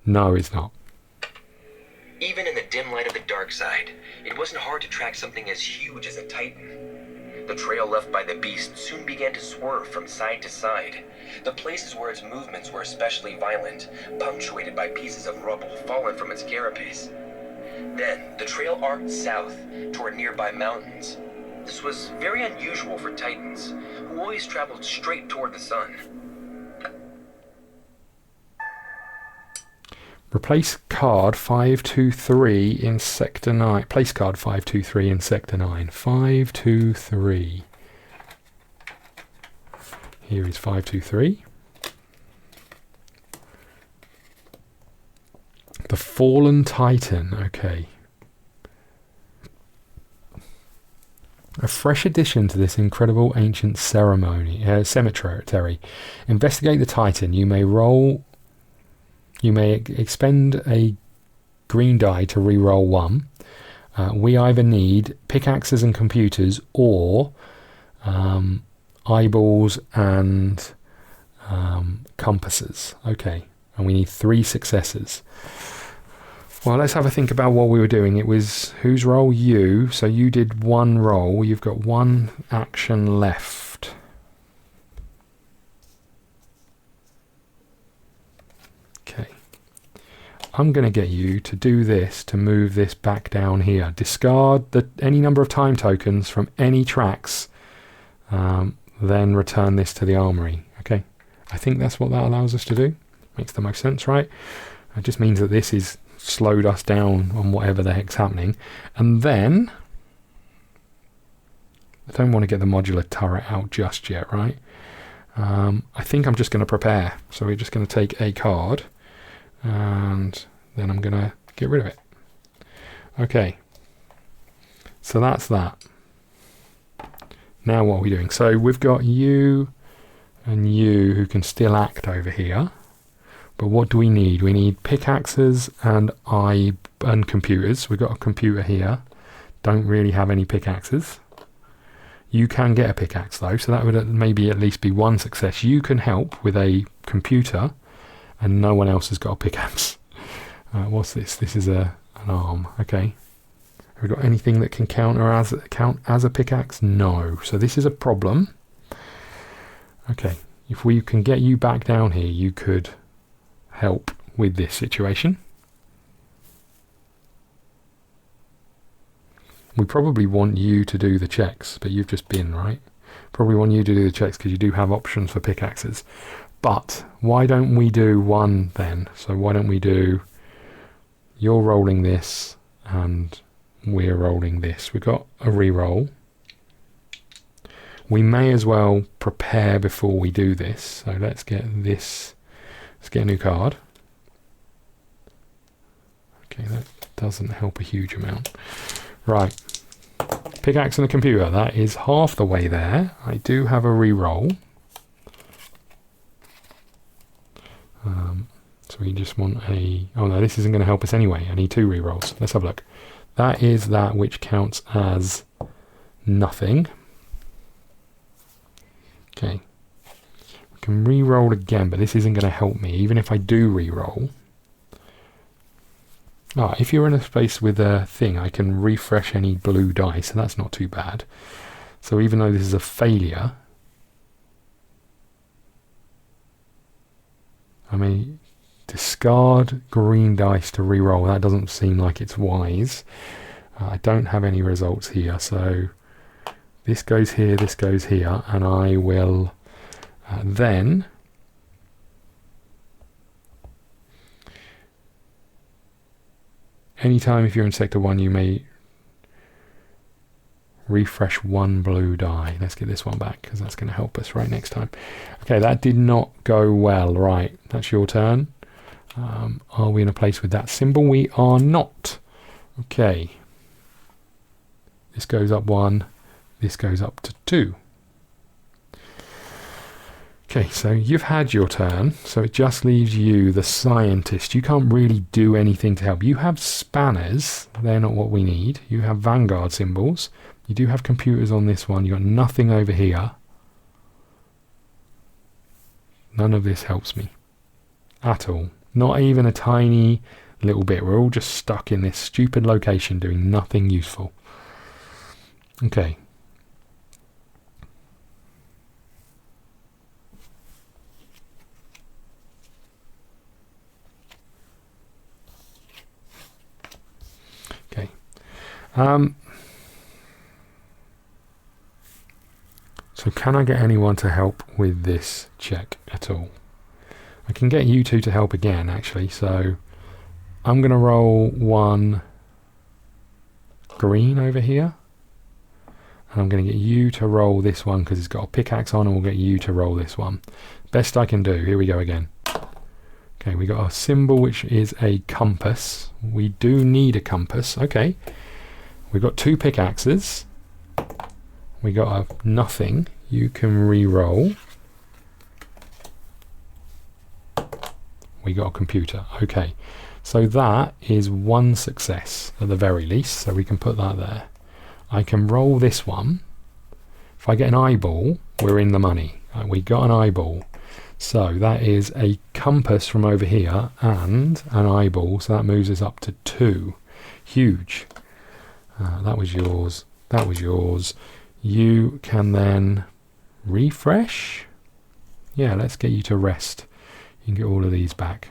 No, it's not. Even in the dim light of the dark side, it wasn't hard to track something as huge as a Titan. The trail left by the beast soon began to swerve from side to side. The places where its movements were especially violent, punctuated by pieces of rubble fallen from its carapace. Then, the trail arced south toward nearby mountains. This was very unusual for Titans, who always traveled straight toward the sun. Replace card 523 in Sector 9. Place card 523 in Sector 9. 523. Here is 523. The Fallen Titan. Okay. A fresh addition to this incredible ancient cemetery. Investigate the Titan. You may expend a green die to re-roll 1. We either need pickaxes and computers or eyeballs and compasses. Okay, and we need 3 successes. Well, let's have a think about what we were doing. It was whose roll? You. So you did 1 roll. You've got 1 action left. Okay. I'm going to get you to do this to move this back down here. Discard any number of time tokens from any tracks. Then return this to the armory. Okay. I think that's what that allows us to do. Makes the most sense, right? It just means that this is slowed us down on whatever the heck's happening. And then I don't want to get the modular turret out just yet, right? I think I'm just going to prepare. So we're just going to take a card and then I'm going to get rid of it. Okay. So that's that. Now what are we doing? So we've got you and you who can still act over here. But what do we need? We need pickaxes and computers. We've got a computer here. Don't really have any pickaxes. You can get a pickaxe though, so that would maybe at least be 1 success. You can help with a computer, and no one else has got a pickaxe. What's this? This is an arm. Okay. Have we got anything that can count as a pickaxe? No. So this is a problem. Okay. If we can get you back down here, you could help with this situation. We probably want you to do the checks, but you've just been, right? Probably want you to do the checks because you do have options for pickaxes. But why don't we do 1 then? So why don't we do, you're rolling this and we're rolling this. We've got a re-roll. We may as well prepare before we do this. So let's get this. Let's get a new card. Okay, that doesn't help a huge amount. Right. Pickaxe and a computer. That is half the way there. I do have a re-roll. So we just want a... Oh no, this isn't going to help us anyway. I need 2 re-rolls. Let's have a look. That is that which counts as nothing. Okay. We can re-roll again, but this isn't going to help me, even if I do re-roll. If you're in a space with a thing, I can refresh any blue die, so that's not too bad. So even though this is a failure, I may discard green dice to re-roll. That doesn't seem like it's wise. I don't have any results here, so this goes here, and I will then anytime if you're in Sector 1 you may refresh 1 blue die. Let's get this one back because that's going to help us right next time. Okay, that did not go well. Right, that's your turn. Are we in a place with that symbol? We are not. Okay. This goes up 1. This goes up to 2. Okay, so you've had your turn, so it just leaves you, the scientist. You can't really do anything to help. You have spanners, they're not what we need. You have Vanguard symbols. You do have computers on this one. You've got nothing over here. None of this helps me at all. Not even a tiny little bit. We're all just stuck in this stupid location doing nothing useful. Okay. Okay. So can I get anyone to help with this check at all? I can get you two to help again, actually. So I'm going to roll one green over here. And I'm going to get you to roll this one because it's got a pickaxe on, and we'll get you to roll this one. Best I can do. Here we go again. Okay, we got a symbol which is a compass. We do need a compass. Okay. We've got 2 pickaxes. We got a nothing. You can re-roll. We got a computer. Okay. So that is 1 success at the very least. So we can put that there. I can roll this one. If I get an eyeball, we're in the money. We got an eyeball. So that is a compass from over here and an eyeball. So that moves us up to 2. Huge. That was yours. That was yours. You can then refresh. Yeah, let's get you to rest. You can get all of these back.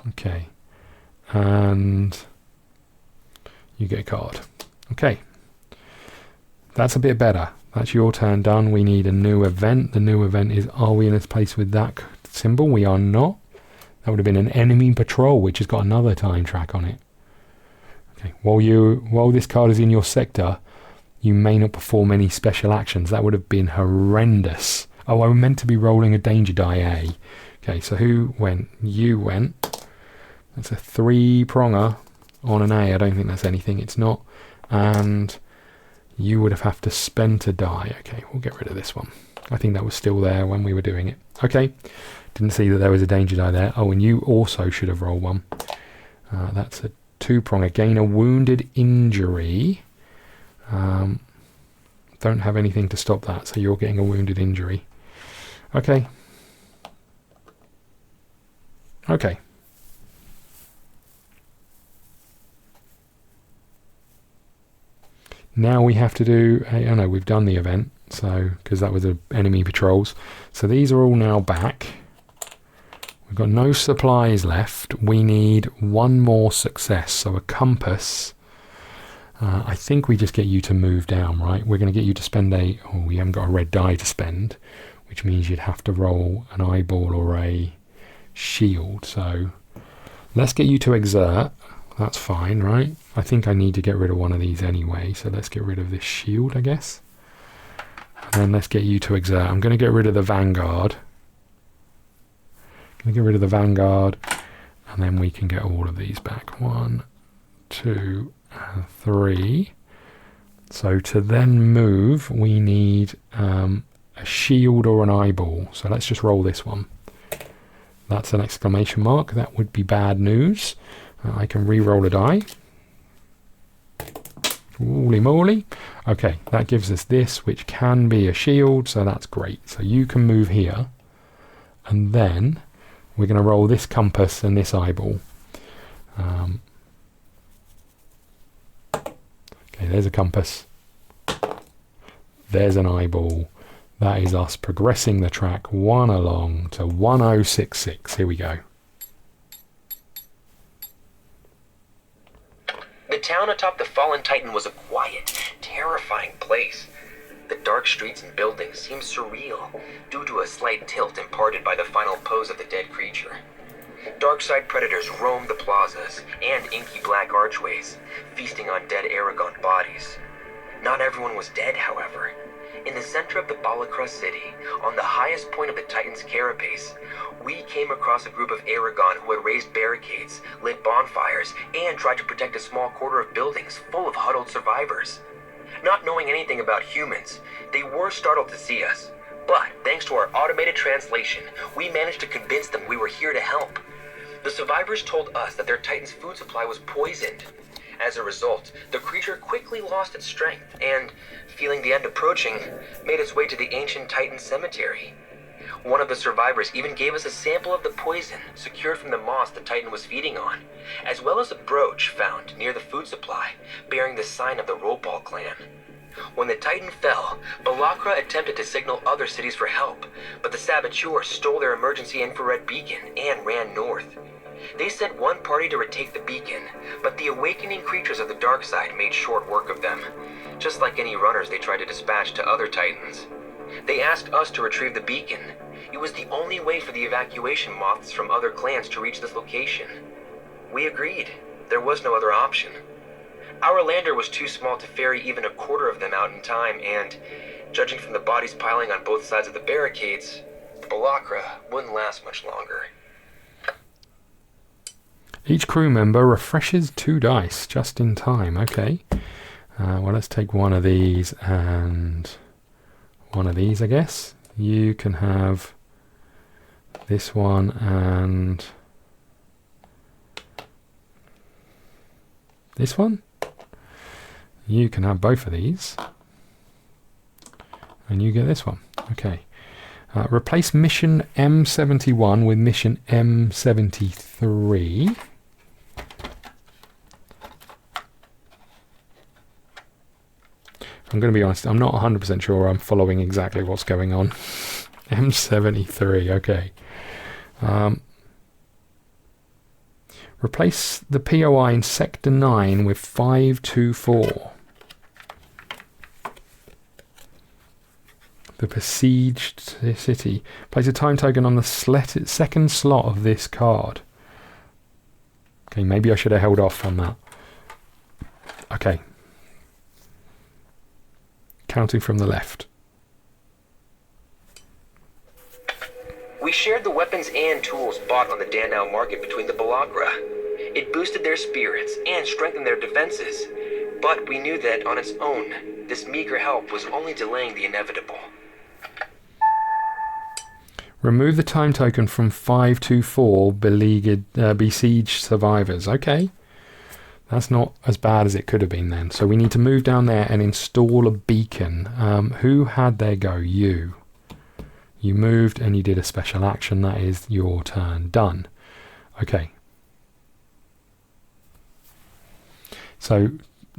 Okay. And you get a card. Okay. That's a bit better. That's your turn done. We need a new event. The new event is, are we in a place with that symbol? We are not. That would have been an enemy patrol, which has got another time track on it. Okay. While this card is in your sector, you may not perform any special actions. That would have been horrendous. Oh, I meant to be rolling a danger die A. Okay, so who went? You went. That's a 3-pronger on an A. I don't think that's anything. It's not. And you would have to spend a die. Okay, we'll get rid of this one. I think that was still there when we were doing it. Okay, didn't see that there was a danger die there. Oh, and you also should have rolled one. That's a 2-pronger. Gain a wounded injury. Don't have anything to stop that, so you're getting a wounded injury. Okay. Okay. Now we have to do oh no, we've done the event, so because that was the enemy patrols. So these are all now back. We've got no supplies left. We need 1 more success, so a compass. I think we just get you to move down, right? We're going to get you to spend we haven't got a red die to spend, which means you'd have to roll an eyeball or a shield. So let's get you to exert. That's fine, right? I think I need to get rid of one of these anyway, so let's get rid of this shield, I guess. And then let's get you to exert. I'm going to get rid of the Vanguard. Going to get rid of the Vanguard, and then we can get all of these back. 1, 2, and 3. So to then move, we need a shield or an eyeball. So let's just roll this one. That's an exclamation mark. That would be bad news. I can re-roll a die. Holy moly. Okay, that gives us this, which can be a shield, so that's great. So you can move here, and then we're going to roll this compass and this eyeball. Okay, there's a compass. There's an eyeball. That is us progressing the track 1 along to 1066. Here we go. The town atop the fallen Titan was a quiet, terrifying place. The dark streets and buildings seemed surreal due to a slight tilt imparted by the final pose of the dead creature. Dark-side predators roamed the plazas and inky black archways, feasting on dead Aragon bodies. Not everyone was dead, however. In the center of the Balacra city, on the highest point of the Titan's carapace, we came across a group of Aragon who had raised barricades, lit bonfires, and tried to protect a small quarter of buildings full of huddled survivors. Not knowing anything about humans, they were startled to see us. But thanks to our automated translation, we managed to convince them we were here to help. The survivors told us that their Titan's food supply was poisoned. As a result, the creature quickly lost its strength and, feeling the end approaching, made its way to the ancient Titan cemetery. One of the survivors even gave us a sample of the poison secured from the moths the Titan was feeding on, as well as a brooch found near the food supply, bearing the sign of the Roal clan. When the Titan fell, Balacra attempted to signal other cities for help, but the Sabatur stole their emergency infrared beacon and ran north. They sent one party to retake the beacon, but the awakening creatures of the dark side made short work of them, just like any runners they tried to dispatch to other Titans. They asked us to retrieve the beacon. It was the only way for the evacuation moths from other clans to reach this location. We agreed. There was no other option. Our lander was too small to ferry even a quarter of them out in time, and, judging from the bodies piling on both sides of the barricades, Balacra wouldn't last much longer. Each crew member refreshes 2 dice just in time. Okay. Well, let's take one of these and one of these, I guess. You can have this one and this one. You can have both of these. And you get this one. Okay. Replace mission M71 with mission M73. I'm going to be honest, I'm not 100% sure I'm following exactly what's going on. M73, okay. Replace the POI in Sector 9 with 524. The Besieged City. Place a time token on the second slot of this card. Okay, maybe I should have held off on that. Okay. Counting from the left. We shared the weapons and tools bought on the Danau market between the Balacra. It boosted their spirits and strengthened their defenses. But we knew that on its own, this meager help was only delaying the inevitable. Remove the time token from 524 besieged survivors. Okay. That's not as bad as it could have been then. So we need to move down there and install a beacon. Who had their go? You. You moved and you did a special action. That is your turn. Done. Okay. So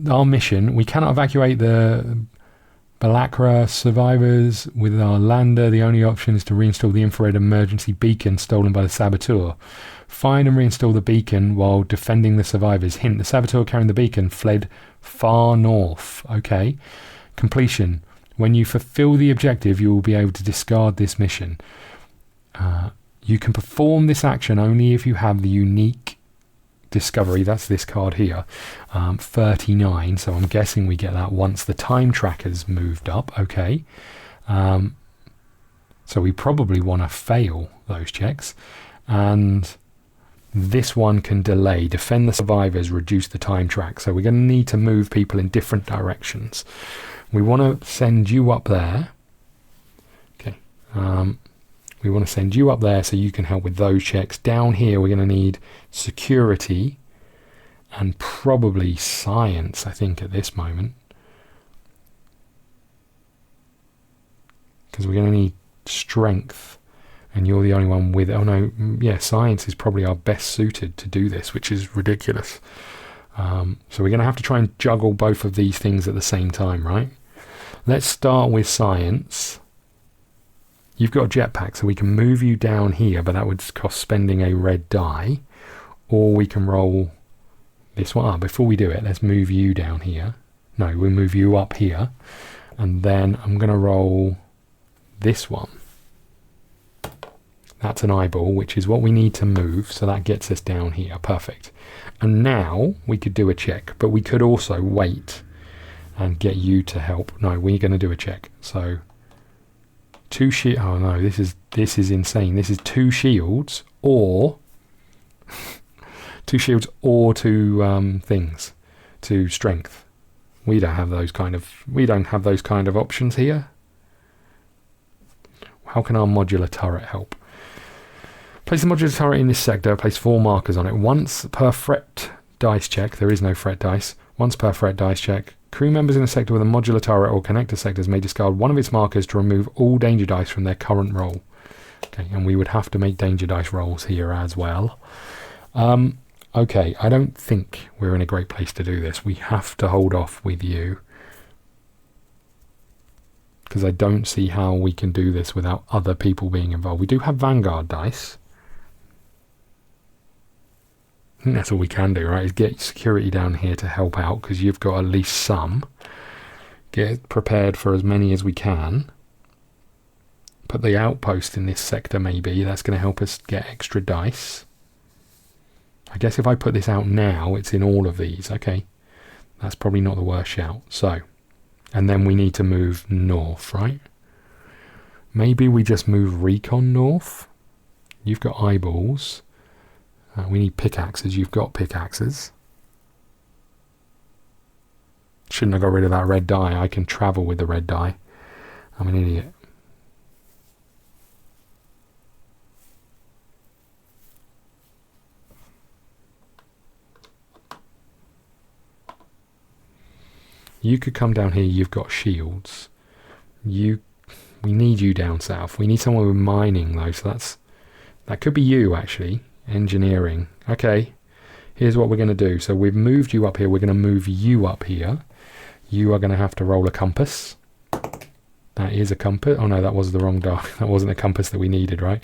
our mission, we cannot evacuate the Balacra survivors with our lander. The only option is to reinstall the infrared emergency beacon stolen by the Sabatur. Find and reinstall the beacon while defending the survivors. Hint, the Sabatur carrying the beacon fled far north. Okay. Completion. When you fulfill the objective, you will be able to discard this mission. You can perform this action only if you have the unique discovery. That's this card here. 39. So I'm guessing we get that once the time tracker's moved up. Okay. So we probably want to fail those checks. And this one can delay, defend the survivors, reduce the time track. So we're going to need to move people in different directions. We want to send you up there. Okay. We want to send you up there so you can help with those checks. Down here we're going to need security and probably science, I think, at this moment. Because we're going to need strength. And you're the only one with... Oh no, yeah, science is probably our best suited to do this, which is ridiculous. So we're going to have to try and juggle both of these things at the same time, right? Let's start with science. You've got a jetpack, so we can move you down here, but that would cost spending a red die. Or we can roll this one. Before we do it, let's move you down here. No, we'll move you up here. And then I'm going to roll this one. That's an eyeball, which is what we need to move, so that gets us down here. Perfect. And now we could do a check, but we could also wait and get you to help. No, we're going to do a check. So 2 shields. Oh no, this is insane. This is 2 shields or 2 shields or 2 things, 2 strength. We don't have those kind of options here. How can our modular turret help? Place the modular turret in this sector. Place 4 markers on it. Once per threat dice check. There is no threat dice. Once per threat dice check. Crew members in a sector with a modular turret or connector sectors may discard one of its markers to remove all danger dice from their current roll. Okay, and we would have to make danger dice rolls here as well. Okay, I don't think we're in a great place to do this. We have to hold off with you, because I don't see how we can do this without other people being involved. We do have Vanguard dice. I think that's all we can do, right? Is get security down here to help out, because you've got at least some. Get prepared for as many as we can. Put the outpost in this sector maybe. That's going to help us get extra dice. I guess if I put this out now, it's in all of these. Okay, that's probably not the worst shout. So, and then we need to move north, right? Maybe we just move recon north. You've got eyeballs. We need pickaxes. You've got pickaxes. Shouldn't have got rid of that red dye. I can travel with the red dye. I'm an idiot. You could come down here. You've got shields. We need you down south. We need someone with mining though. So that could be you actually. Engineering. Okay. Here's what we're going to do. So we've moved you up here. We're going to move you up here. You are going to have to roll a compass. That is a compass. Oh no, that was the wrong die. That wasn't a compass that we needed, right?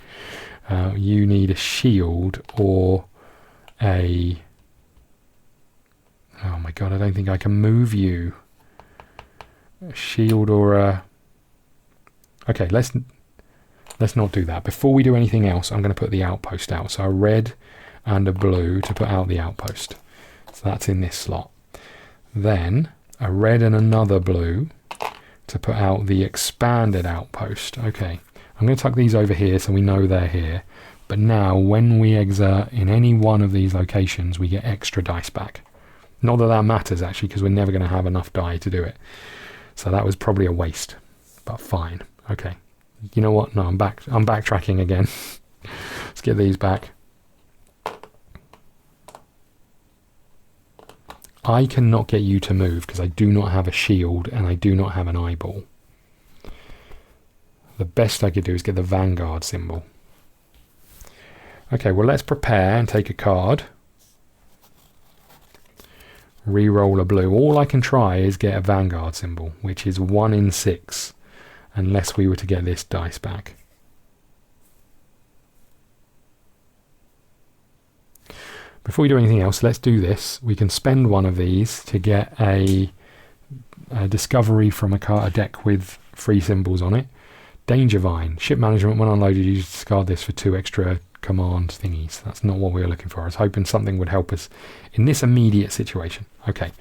You need a shield or a... Oh my god, I don't think I can move you. A shield or a... Okay, let's not do that. Before we do anything else, I'm going to put the outpost out. So a red and a blue to put out the outpost. So that's in this slot. Then a red and another blue to put out the expanded outpost. Okay, I'm going to tuck these over here so we know they're here. But now when we exert in any one of these locations, we get extra dice back. Not that that matters actually, because we're never going to have enough die to do it. So that was probably a waste, but fine. Okay. You know what? No, I'm backtracking again. Let's get these back. I cannot get you to move because I do not have a shield and I do not have an eyeball. The best I could do is get the Vanguard symbol. Okay, well let's prepare and take a card. Reroll a blue. All I can try is get a Vanguard symbol, which is 1 in 6, unless we were to get this dice back. Before we do anything else, let's do this. We can spend one of these to get a discovery from a deck with 3 symbols on it. Danger Vine. Ship management, when unloaded, you discard this for 2 extra command thingies. That's not what we were looking for. I was hoping something would help us in this immediate situation. Okay,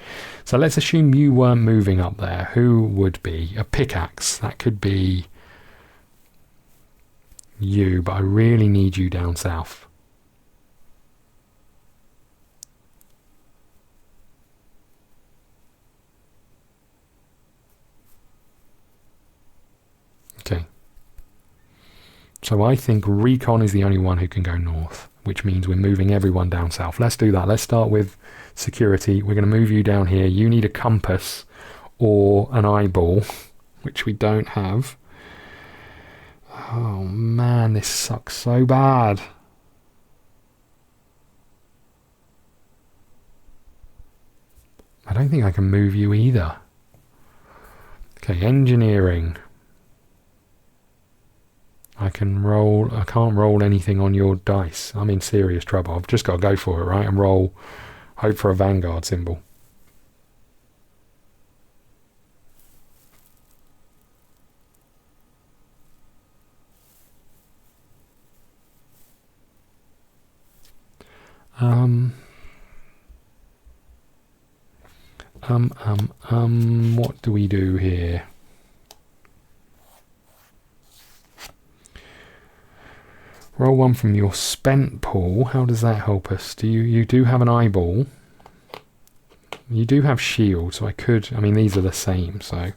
so let's assume you weren't moving up there. Who would be? A pickaxe. That could be you, but I really need you down south. Okay. So I think Recon is the only one who can go north, which means we're moving everyone down south. Let's do that. Let's start with security. We're going to move you down here. You need a compass or an eyeball, which we don't have. Oh man, this sucks so bad. I don't think I can move you either. Okay, engineering. I can't roll anything on your dice. I'm in serious trouble. I've just got to go for it, right? And roll, hope for a Vanguard symbol. What do we do here? Roll one from your spent pool. How does that help us? You do have an eyeball. You do have shield, so I could... I mean, these are the same, so...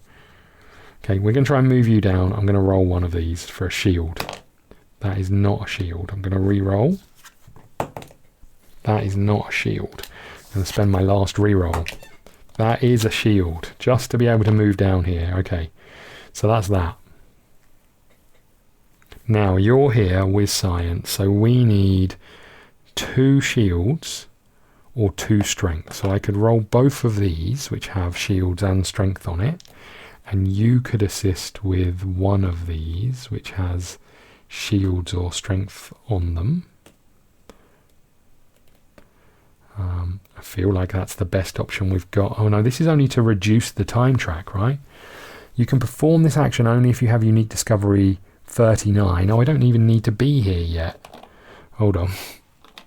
Okay, we're going to try and move you down. I'm going to roll one of these for a shield. That is not a shield. I'm going to re-roll. That is not a shield. I'm going to spend my last re-roll. That is a shield, just to be able to move down here. Okay, so that's that. Now, you're here with science, so we need 2 shields or 2 strength. So I could roll both of these, which have shields and strength on it, and you could assist with one of these, which has shields or strength on them. I feel like that's the best option we've got. Oh no, this is only to reduce the time track, right? You can perform this action only if you have unique discovery 39. Oh, I don't even need to be here yet. Hold on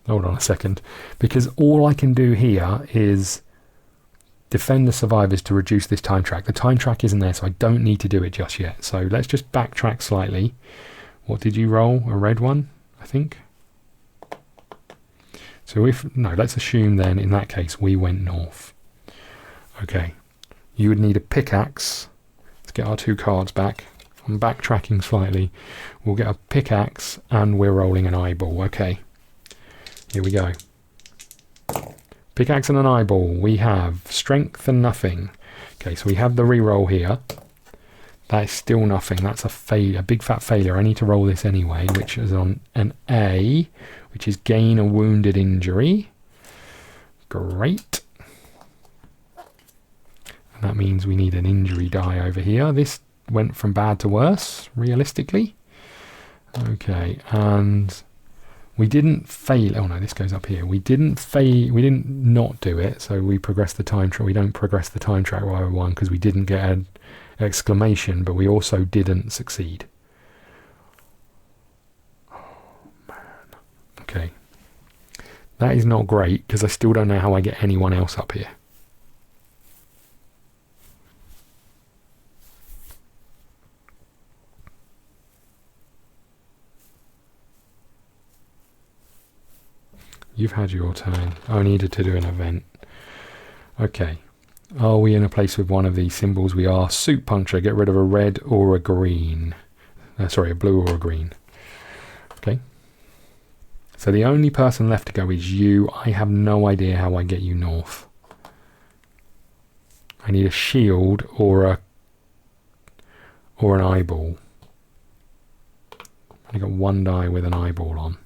a second, because all I can do here is defend the survivors to reduce this time track. The time track isn't there, so I don't need to do it just yet. So let's just backtrack slightly. What did you roll? A red one, I think. So let's assume then in that case we went north. Okay, you would need a pickaxe. Let's get our 2 cards back. I'm backtracking slightly. We'll get a pickaxe and we're rolling an eyeball. Okay, here we go. Pickaxe and an eyeball. We have strength and nothing. Okay, so we have the reroll here. That is still nothing. That's a big fat failure. I need to roll this anyway, which is on an A, which is gain a wounded injury. Great. And that means we need an injury die over here. This went from bad to worse, realistically. Okay, and we didn't fail. Oh no, this goes up here. We didn't fail. We didn't not do it. So we progressed the time track. We don't progress the time track by 1 because we didn't get an exclamation, but we also didn't succeed. Oh man. Okay. That is not great because I still don't know how I get anyone else up here. You've had your turn. I needed to do an event. Okay. Are we in a place with one of these symbols? We are. Suit puncture. Get rid of a red or a green. Sorry, a blue or a green. Okay. So the only person left to go is you. I have no idea how I get you north. I need a shield or an eyeball. I got 1 die with an eyeball on.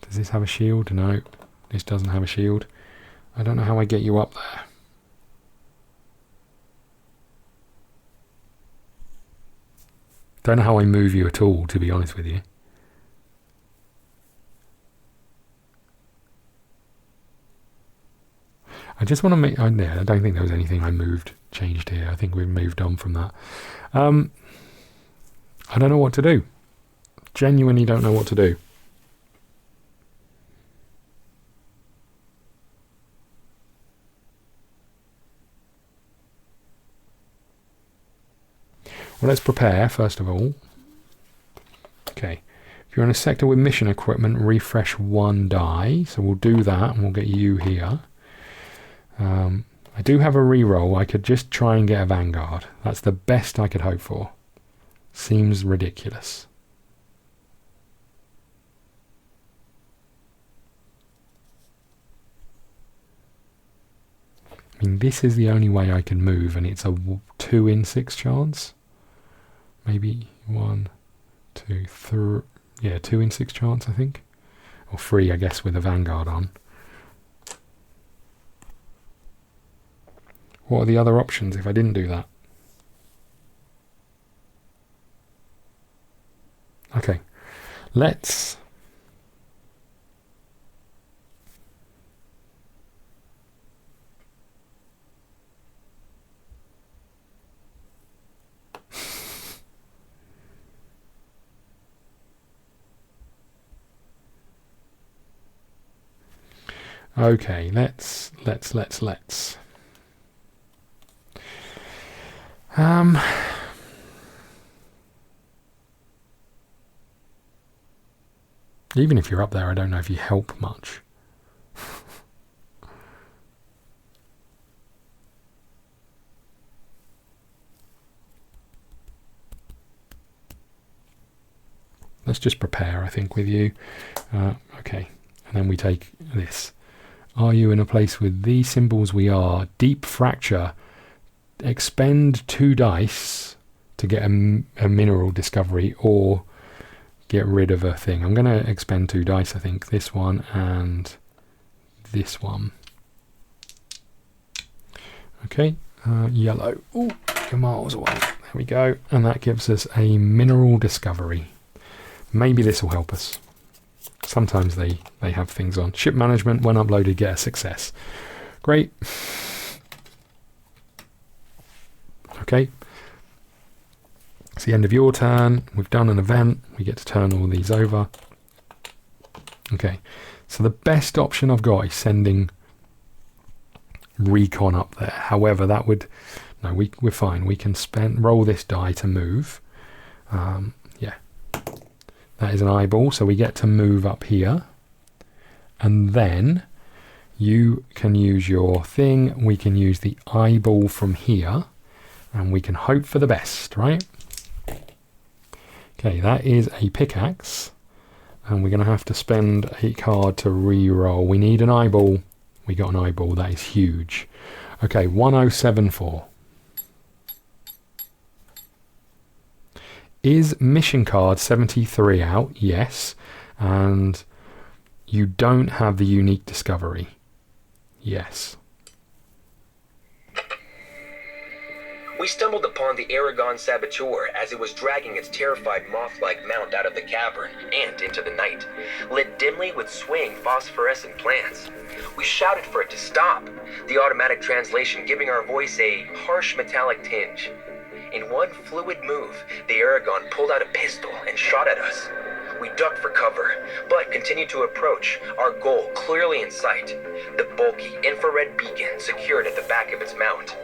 Does this have a shield? No, this doesn't have a shield. I don't know how I get you up there. Don't know how I move you at all, to be honest with you. I just want to make... I don't think there was anything I changed here. I think we've moved on from that. I don't know what to do. Genuinely don't know what to do. Well, let's prepare, first of all. Okay. If you're in a sector with mission equipment, refresh 1 die. So we'll do that, and we'll get you here. I do have a reroll. I could just try and get a Vanguard. That's the best I could hope for. Seems ridiculous. I mean, this is the only way I can move, and it's a 2 in 6 chance. Maybe 1, 2, 3. Yeah, 2 in 6 chance, I think. Or 3, I guess, with a Vanguard on. What are the other options if I didn't do that? Okay, let's... Okay, let's. Even if you're up there, I don't know if you help much. Let's just prepare, I think, with you. Okay, and then we take this. Are you in a place with these symbols? We are. Deep fracture. Expend 2 dice to get a mineral discovery, or get rid of a thing. I'm going to expend 2 dice, I think. This one and this one. Okay, yellow. Oh, you're miles away. There we go. And that gives us a mineral discovery. Maybe this will help us. Sometimes they have things on. Ship management, when uploaded, get a success. Great. Okay. It's the end of your turn. We've done an event. We get to turn all these over. Okay. So the best option I've got is sending recon up there. However, that would... No, we're fine. We can roll this die to move. Yeah. That is an eyeball, so we get to move up here. And then you can use your thing. We can use the eyeball from here. And we can hope for the best, right? Okay, that is a pickaxe. And we're going to have to spend a card to re-roll. We need an eyeball. We got an eyeball. That is huge. Okay, 1074. Is mission card 73 out? Yes. And you don't have the unique discovery. Yes. We stumbled upon the Aero Sabatur as it was dragging its terrified moth-like mount out of the cavern and into the night, lit dimly with swaying phosphorescent plants. We shouted for it to stop, the automatic translation giving our voice a harsh metallic tinge. In one fluid move, the Aragon pulled out a pistol and shot at us. We ducked for cover, but continued to approach, our goal clearly in sight, the bulky infrared beacon secured at the back of its mount.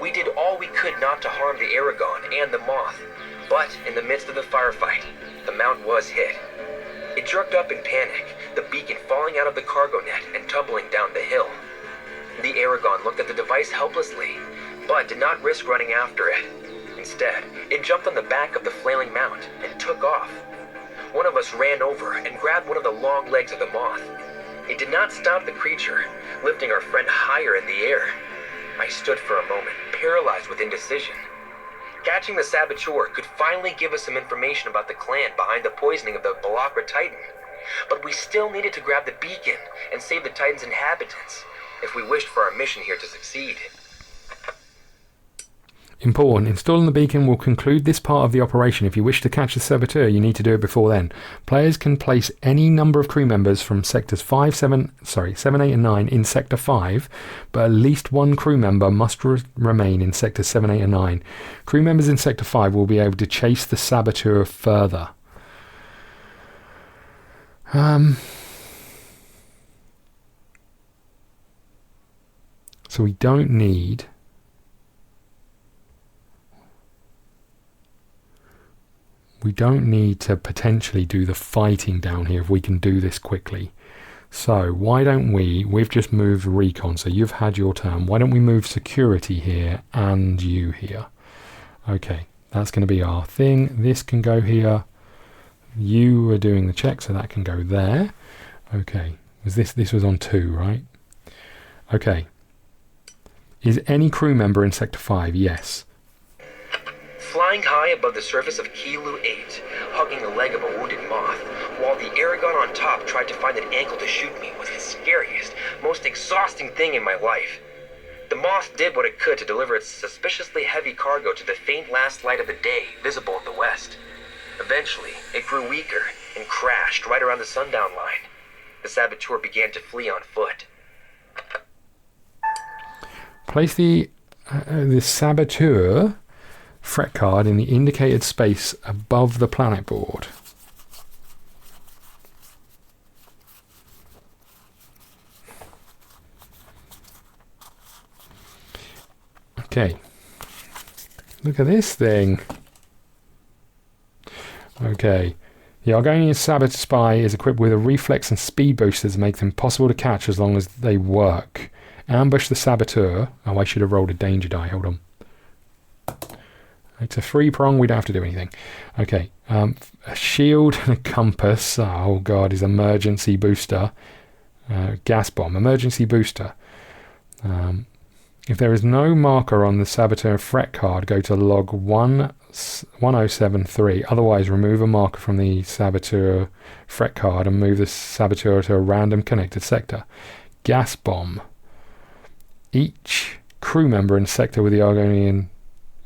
We did all we could not to harm the Aragon and the Moth, but in the midst of the firefight, the mount was hit. It jerked up in panic, the beacon falling out of the cargo net and tumbling down the hill. The Aragon looked at the device helplessly, but did not risk running after it. Instead, it jumped on the back of the flailing mount and took off. One of us ran over and grabbed one of the long legs of the Moth. It did not stop the creature, lifting our friend higher in the air. I stood for a moment, paralyzed with indecision. Catching the Sabatur could finally give us some information about the clan behind the poisoning of the Balacra Titan. But we still needed to grab the beacon and save the Titan's inhabitants, if we wished for our mission here to succeed. Important. Installing the beacon will conclude this part of the operation. If you wish to catch the Sabatur, you need to do it before then. Players can place any number of crew members from sectors 7, 8 and 9 in sector 5, but at least one crew member must remain in sectors 7, 8 and 9. Crew members in sector 5 will be able to chase the Sabatur further. So we don't need... We don't need to potentially do the fighting down here if we can do this quickly. So why don't we've just moved recon, so you've had your turn. Why don't we move security here and you here? Okay, that's going to be our thing. This can go here. You were doing the check, so that can go there. Okay, this was on 2, right? Okay. Is any crew member in Sector 5? Yes. Flying high above the surface of Kilu 8, hugging the leg of a wounded Moth, while the Aragon on top tried to find an angle to shoot me was the scariest, most exhausting thing in my life. The Moth did what it could to deliver its suspiciously heavy cargo to the faint last light of the day visible in the west. Eventually, it grew weaker and crashed right around the sundown line. The Sabatur began to flee on foot. Place the Sabatur fret card in the indicated space above the planet board. Okay. Look at this thing. Okay. The Argonian Sabatur Spy is equipped with a reflex and speed boosters that make them possible to catch as long as they work. Ambush the Sabatur. Oh, I should have rolled a danger die. Hold on. It's a 3-prong, we don't have to do anything. Okay, a shield and a compass. Oh god, is emergency booster. Gas bomb, emergency booster. If there is no marker on the Saboteur threat card, go to log 1073. Otherwise, remove a marker from the Saboteur threat card and move the Saboteur to a random connected sector. Gas bomb. Each crew member in sector with the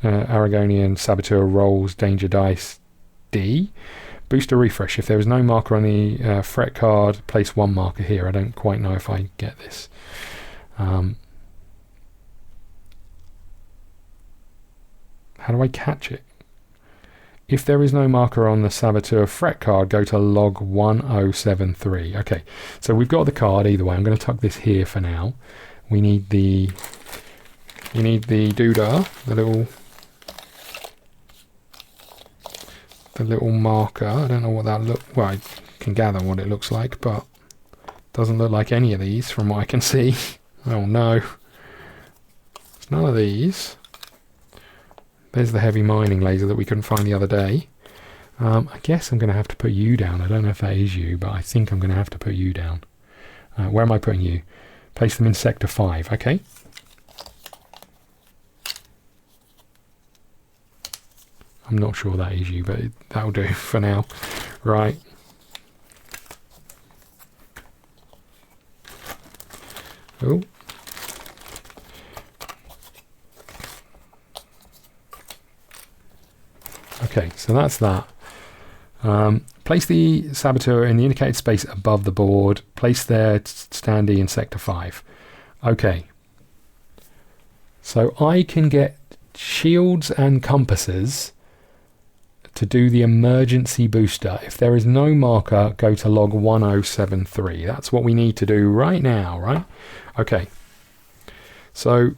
Aragonian Saboteur rolls danger dice D. Booster refresh. If there is no marker on the threat card, place 1 marker here. I don't quite know if I get this. How do I catch it? If there is no marker on the Saboteur threat card, go to log 1073. Okay, so we've got the card either way. I'm going to tuck this here for now. We need the doodah, the little marker. I don't know what that well, I can gather what it looks like, but it doesn't look like any of these from what I can see. Oh no. It's none of these. There's the heavy mining laser that we couldn't find the other day. I guess I'm going to have to put you down. I don't know if that is you, but I think I'm going to have to put you down. Where am I putting you? Place them in Sector 5, okay? I'm not sure that is you, but that'll do for now. Right. Oh. Okay, so that's that. Place the Saboteur in the indicated space above the board. Place their standee in Sector 5. Okay. So I can get shields and compasses to do the emergency booster. If there is no marker, go to log 1073. That's what we need to do right now, right? Okay. So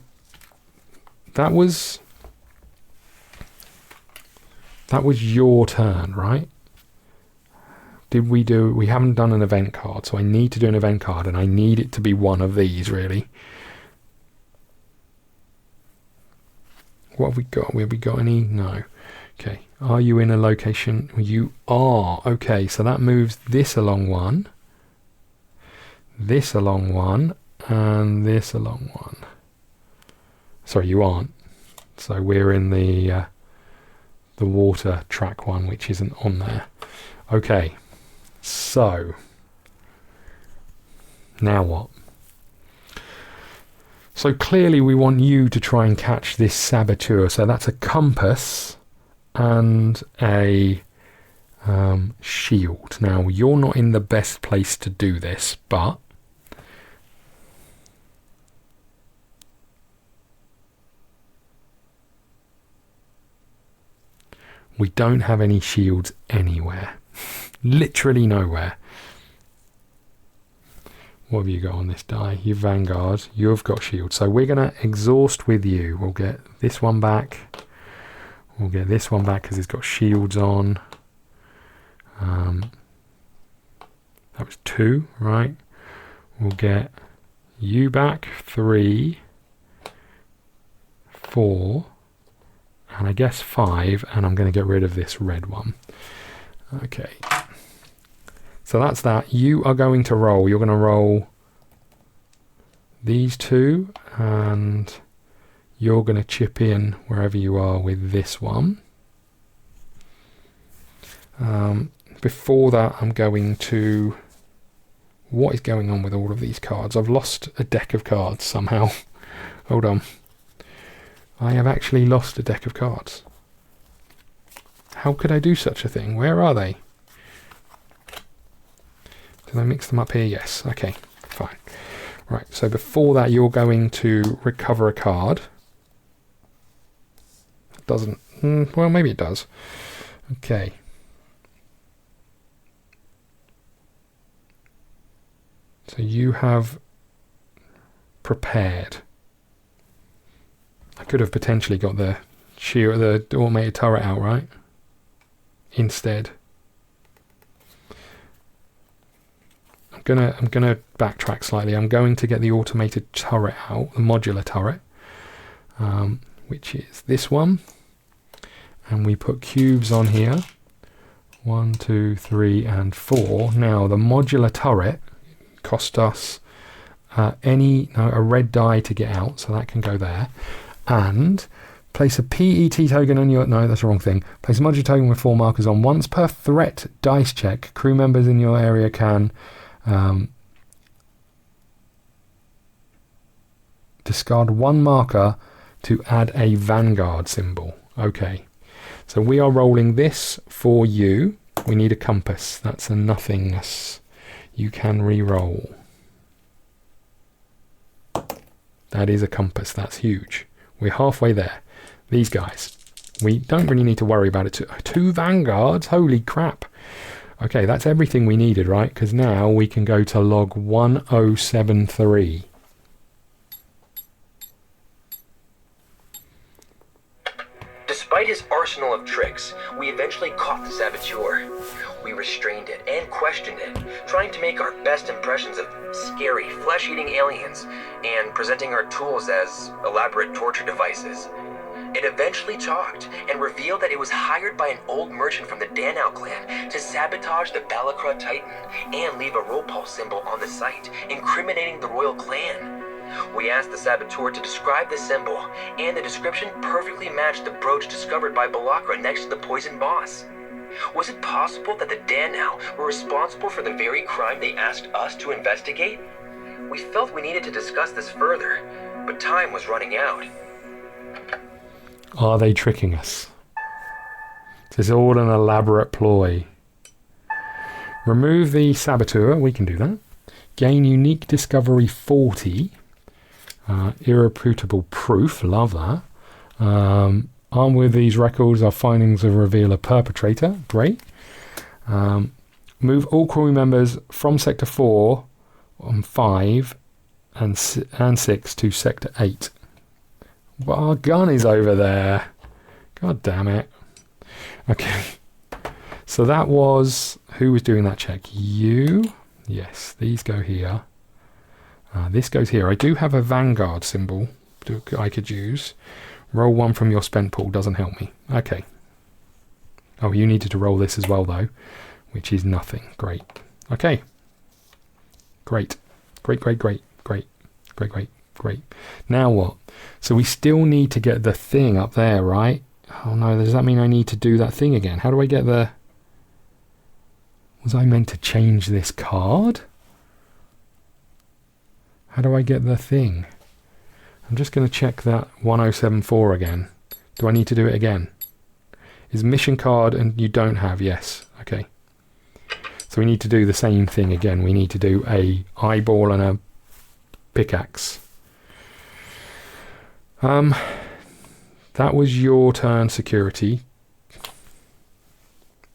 that was your turn, right? We haven't done an event card, so I need to do an event card, and I need it to be one of these, really. What have we got? Have we got any? No. Okay. Are you in a location? You are. Okay, so that moves this along one, this along one, and this along one. Sorry, you aren't. So we're in the water track one, which isn't on there. Okay, so now what? So clearly we want you to try and catch this Saboteur. So that's a compass and a shield. Now you're not in the best place to do this, but we don't have any shields anywhere. Literally nowhere. What have you got on this die? You Vanguard. You've got shields. So we're going to exhaust with you. We'll get this one back. We'll get this one back because it's got shields on. That was 2, right? We'll get you back 3, 4, and I guess 5, and I'm going to get rid of this red one. Okay. So that's that. You are going to roll. You're going to roll these 2, and you're going to chip in wherever you are with this one. Before that, I'm going to... What is going on with all of these cards? I've lost a deck of cards somehow. Hold on. I have actually lost a deck of cards. How could I do such a thing? Where are they? Did I mix them up here? Yes. Okay, fine. Right, so before that you're going to recover a card. It doesn't... well, maybe it does. Okay. So you have prepared. I could have potentially got the shield, the automated turret out, right? Instead. I'm gonna backtrack slightly. I'm going to get the automated turret out, the modular turret, which is this one. and we put cubes on here. 1, 2, 3, and 4. Now the modular turret cost us a red die to get out, so that can go there. And place a PET token on your... No, that's the wrong thing. Place a modular token with 4 markers on. Once per threat dice check, crew members in your area can discard 1 marker to add a Vanguard symbol. Okay. So we are rolling this for you. We need a compass. That's a nothingness. You can re-roll. That is a compass. That's huge. We're halfway there. These guys, we don't really need to worry about it. 2 Vanguards? Holy crap. Okay, that's everything we needed, right? Because now we can go to log 1073. Despite his arsenal of tricks, we eventually caught the Saboteur. We restrained it and questioned it, trying to make our best impressions of scary, flesh-eating aliens, and presenting our tools as elaborate torture devices. It eventually talked and revealed that it was hired by an old merchant from the Danau clan to sabotage the Balacra Titan and leave a Roal symbol on the site, incriminating the royal clan. We asked the Saboteur to describe the symbol, and the description perfectly matched the brooch discovered by Balacra next to the poison boss. Was it possible that the Danau were responsible for the very crime they asked us to investigate? We felt we needed to discuss this further, but time was running out. Are they tricking us? This is all an elaborate ploy. Remove the Saboteur. We can do that. Gain unique discovery 40. Irreputable proof. Love that. Armed with these records, our findings will reveal a perpetrator. Great. Move all crew members from Sector 4 on 5 and 6 to Sector 8. But our gun is over there. God damn it. Okay. So that was... Who was doing that check? You? Yes, these go here. This goes here. I do have a Vanguard symbol I could use. Roll 1 from your spent pool. Doesn't help me. Okay. Oh, you needed to roll this as well, though, which is nothing. Great. Okay. Great. Great, great, great, great, great, great, great. Now what? So we still need to get the thing up there, right? Oh no, does that mean I need to do that thing again? How do I get the... Was I meant to change this card? How do I get the thing? I'm just going to check that 1074 again. Do I need to do it again? Is mission card and you don't have? Yes. Okay. So we need to do the same thing again. We need to do a eyeball and a pickaxe. That was your turn, security.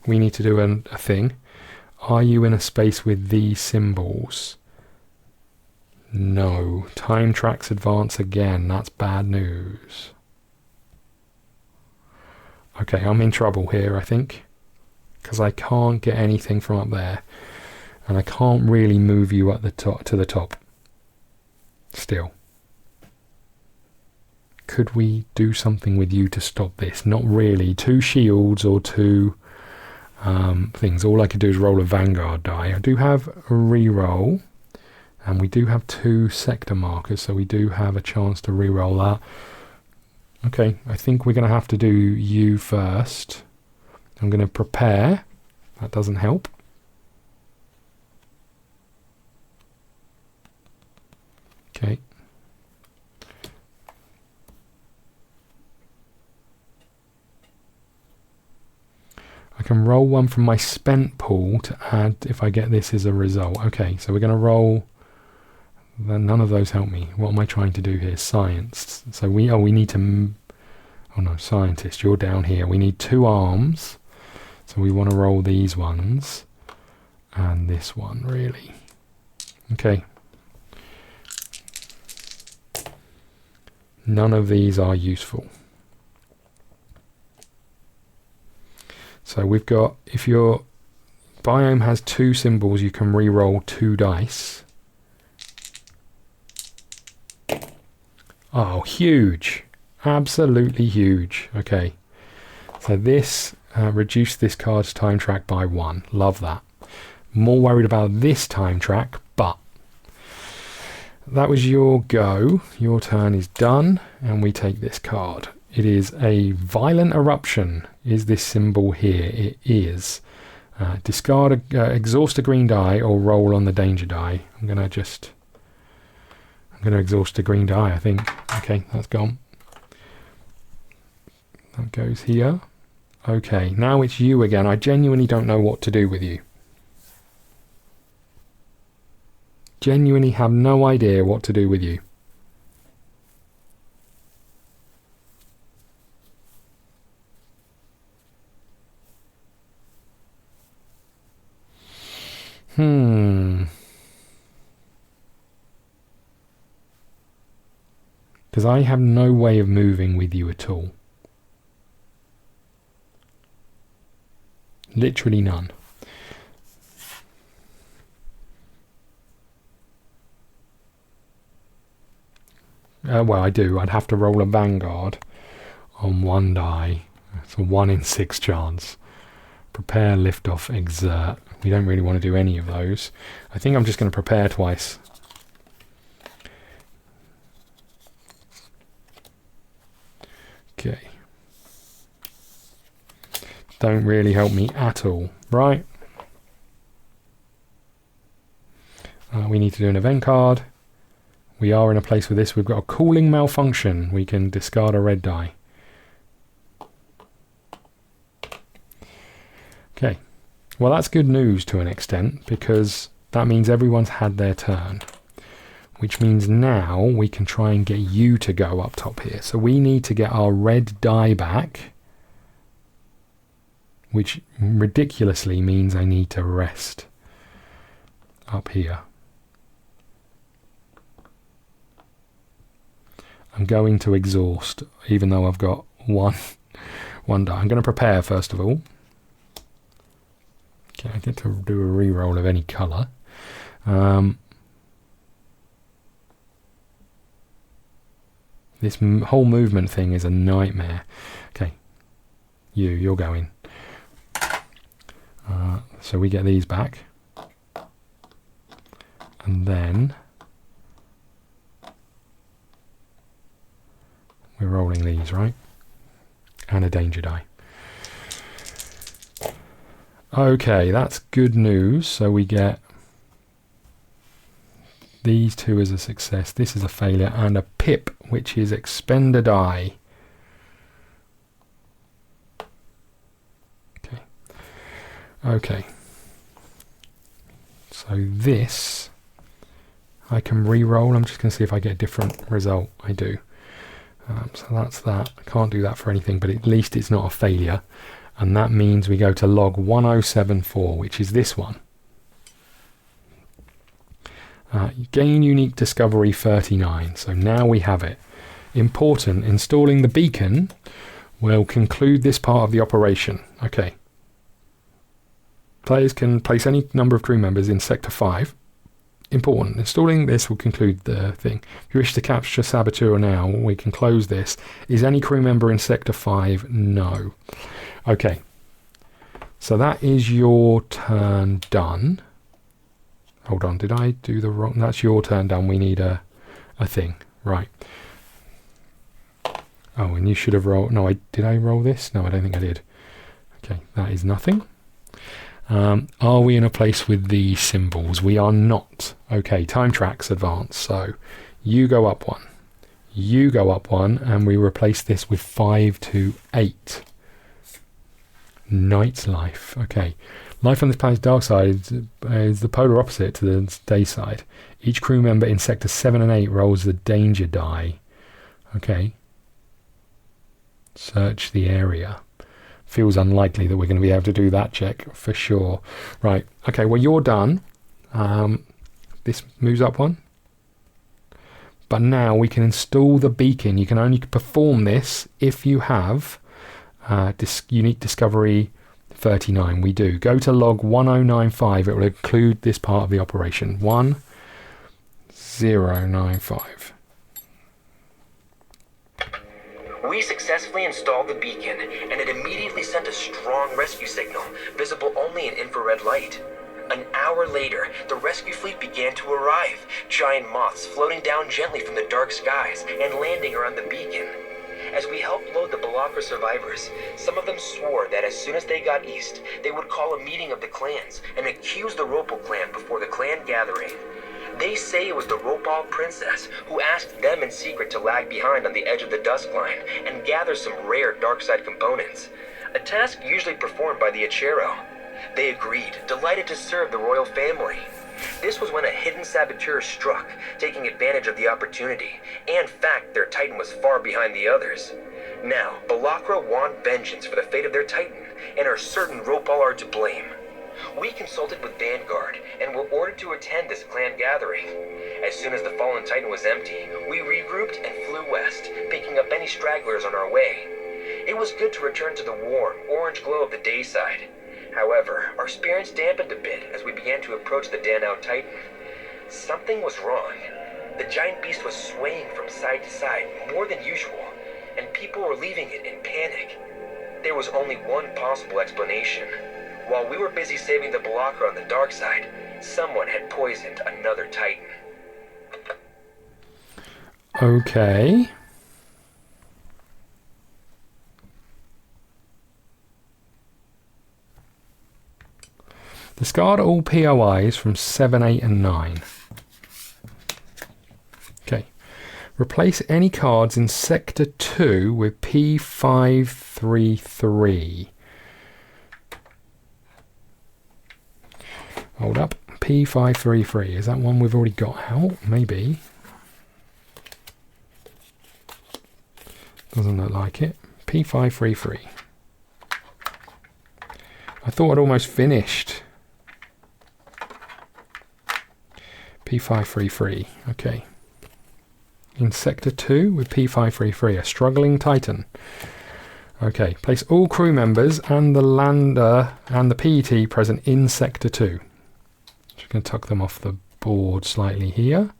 We need to do a thing. Are you in a space with these symbols? No. Time tracks advance again. That's bad news. Okay, I'm in trouble here, I think. Because I can't get anything from up there. And I can't really move you at the top to the top. Still. Could we do something with you to stop this? Not really. 2 shields or 2 things. All I could do is roll a Vanguard die. I do have a re-roll. And we do have 2 sector markers, so we do have a chance to re-roll that. Okay, I think we're going to have to do you first. I'm going to prepare. That doesn't help. Okay. I can roll 1 from my spent pool to add if I get this as a result. Okay, so we're going to roll... None of those help me. What am I trying to do here? Science. So we need to... Oh no, scientist, you're down here. We need 2 arms. So we want to roll these ones. And this one, really. Okay. None of these are useful. So we've got... If your biome has 2 symbols, you can re-roll 2 dice. Oh, huge. Absolutely huge. Okay. So this reduced this card's time track by 1. Love that. More worried about this time track, but that was your go. Your turn is done, and we take this card. It is a violent eruption. Is this symbol here? It is. Discard, exhaust a green die or roll on the danger die. I'm going to exhaust a green die, I think. Okay, that's gone. That goes here. Okay, now it's you again. I genuinely don't know what to do with you. Genuinely have no idea what to do with you. Because I have no way of moving with you at all. Literally none. Well, I do. I'd have to roll a Vanguard on 1 die. It's a 1 in 6 chance. Prepare, Liftoff, Exert. We don't really want to do any of those. I think I'm just going to prepare twice. Okay. Don't really help me at all, right? We need to do an event card. We are in a place with this. We've got a cooling malfunction. We can discard a red die. Okay. Well, that's good news to an extent, because that means everyone's had their turn. Which means now we can try and get you to go up top here. So we need to get our red die back, which ridiculously means I need to rest up here. I'm going to exhaust, even though I've got one die. I'm going to prepare first of all. Okay, I get to do a reroll of any colour. This whole movement thing is a nightmare. Okay, you're going. So we get these back. And then we're rolling these, right? And a danger die. Okay, that's good news. So we get these two as a success. This is a failure, and a pip, which is expend a die. Okay. Okay. So this I can re-roll. I'm just going to see if I get a different result. I do. So that's that. I can't do that for anything, but at least it's not a failure. And that means we go to log 1074, which is this one. Gain unique discovery 39. So now we have it. Important, installing the beacon will conclude this part of the operation. Okay. Players can place any number of crew members in Sector 5. Important, installing this will conclude the thing. If you wish to capture Sabatur now, we can close this. Is any crew member in Sector 5? No. Okay. So that is your turn done. Hold on, did I do the wrong? That's your turn done. We need a thing. Right. Oh, and you should have rolled. No, did I roll this? No, I don't think I did. Okay, that is nothing. Are we in a place with the symbols? We are not. Okay, time tracks advance. So you go up 1. You go up 1, and we replace this with 5 to 8. Night's life. Okay. Life on this planet's dark side is the polar opposite to the day side. Each crew member in Sector 7 and 8 rolls the danger die. Okay. Search the area. Feels unlikely that we're going to be able to do that check for sure. Right. Okay, well, you're done. This moves up 1. But now we can install the beacon. You can only perform this if you have unique discovery 39. We do. Go to log 1095. It will include this part of the operation. 1095. We successfully installed the beacon, and it immediately sent a strong rescue signal, visible only in infrared light. An hour later, the rescue fleet began to arrive, giant moths floating down gently from the dark skies and landing around the beacon. As we helped load the Balacra survivors, some of them swore that as soon as they got east, they would call a meeting of the clans and accuse the Roal clan before the clan gathering. They say it was the Roal princess who asked them in secret to lag behind on the edge of the Dusk line and gather some rare dark side components, a task usually performed by the Aero. They agreed, delighted to serve the royal family. This was when a hidden saboteur struck, taking advantage of the opportunity, and fact their Titan was far behind the others. Now, Balacra want vengeance for the fate of their Titan, and are certain Roal are to blame. We consulted with Vanguard, and were ordered to attend this clan gathering. As soon as the fallen Titan was empty, we regrouped and flew west, picking up any stragglers on our way. It was good to return to the warm, orange glow of the dayside. However, our spirits dampened a bit as we began to approach the Danau Titan. Something was wrong. The giant beast was swaying from side to side more than usual, and people were leaving it in panic. There was only one possible explanation. While we were busy saving the Balacra on the dark side, someone had poisoned another Titan. Okay. Discard all POIs from 7, 8 and 9. Okay. Replace any cards in Sector 2 with P533. Hold up. P533. Is that one we've already got out? Maybe. Doesn't look like it. P533. I thought I'd almost finished. P533, okay. In Sector 2 with P533, a struggling Titan. Okay, place all crew members and the lander and the PET present in Sector 2. Just going to tuck them off the board slightly here.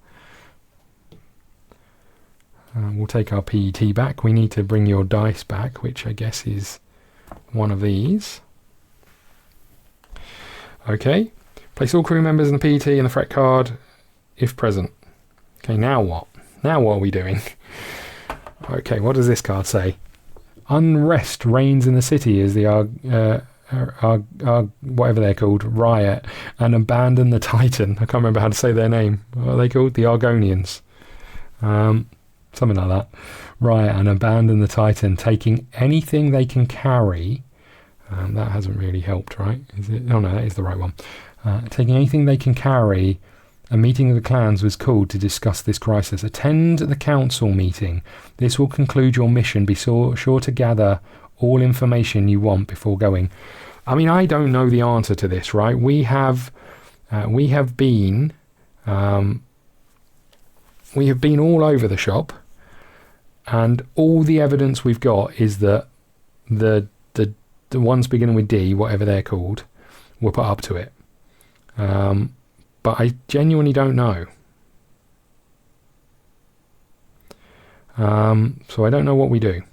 We'll take our PET back. We need to bring your dice back, which I guess is one of these. Okay, place all crew members and the PET in the threat card if present. Okay, now what? Now what are we doing? Okay, what does this card say? Unrest reigns in the city as the whatever they're called, riot, and abandon the Titan. I can't remember how to say their name. What are they called? The Argonians. Something like that. Riot and abandon the Titan, taking anything they can carry. That hasn't really helped, right? Is it? Oh no, that is the right one. Taking anything they can carry. A meeting of the clans was called to discuss this crisis. Attend the council meeting. This will conclude your mission. Be sure to gather all information you want before going. I mean, I don't know the answer to this, right? We have been all over the shop, and all the evidence we've got is that the ones beginning with D, whatever they're called, were put up to it. But I genuinely don't know. So I don't know what we do.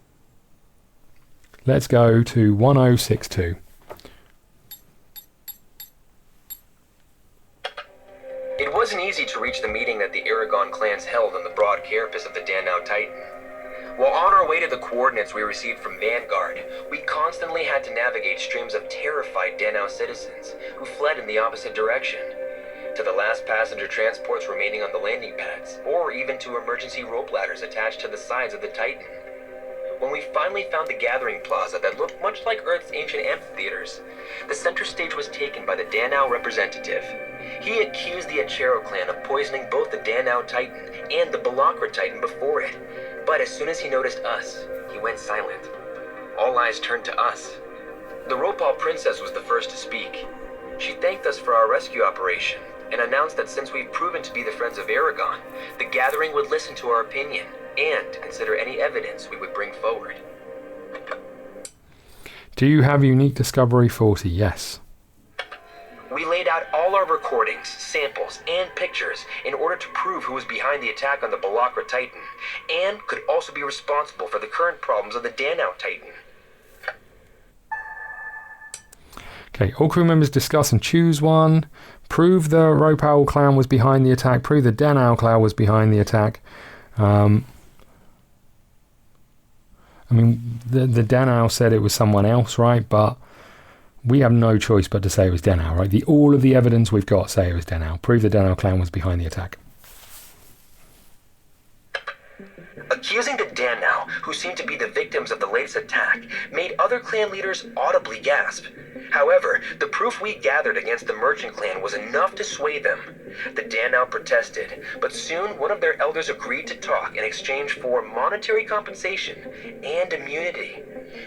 Let's go to 1062. It wasn't easy to reach the meeting that the Aragon clans held on the broad carapace of the Danau Titan. While on our way to the coordinates we received from Vanguard, we constantly had to navigate streams of terrified Danau citizens who fled in the opposite direction. To the last passenger transports remaining on the landing pads, or even to emergency rope ladders attached to the sides of the Titan. When we finally found the gathering plaza that looked much like Earth's ancient amphitheaters, the center stage was taken by the Danau representative. He accused the Aero clan of poisoning both the Danau Titan and the Balacra Titan before it, but as soon as he noticed us, he went silent. All eyes turned to us. The Roal princess was the first to speak. She thanked us for our rescue operation, and announced that since we've proven to be the friends of Aragon, the gathering would listen to our opinion and consider any evidence we would bring forward. Do you have unique discovery 40? Yes. We laid out all our recordings, samples, and pictures in order to prove who was behind the attack on the Balacra Titan, and could also be responsible for the current problems of the Danau Titan. Okay, all crew members discuss and choose one. Prove the Roal clan was behind the attack. Prove the Danau clan was behind the attack. I mean, the Danau said it was someone else, right? But we have no choice but to say it was Danau, right? All of the evidence we've got say it was Danau. Prove the Danau clan was behind the attack. Accusing the Danau, who seemed to be the victims of the latest attack, made other clan leaders audibly gasp. However, the proof we gathered against the merchant clan was enough to sway them. The Danau protested, but soon one of their elders agreed to talk in exchange for monetary compensation and immunity.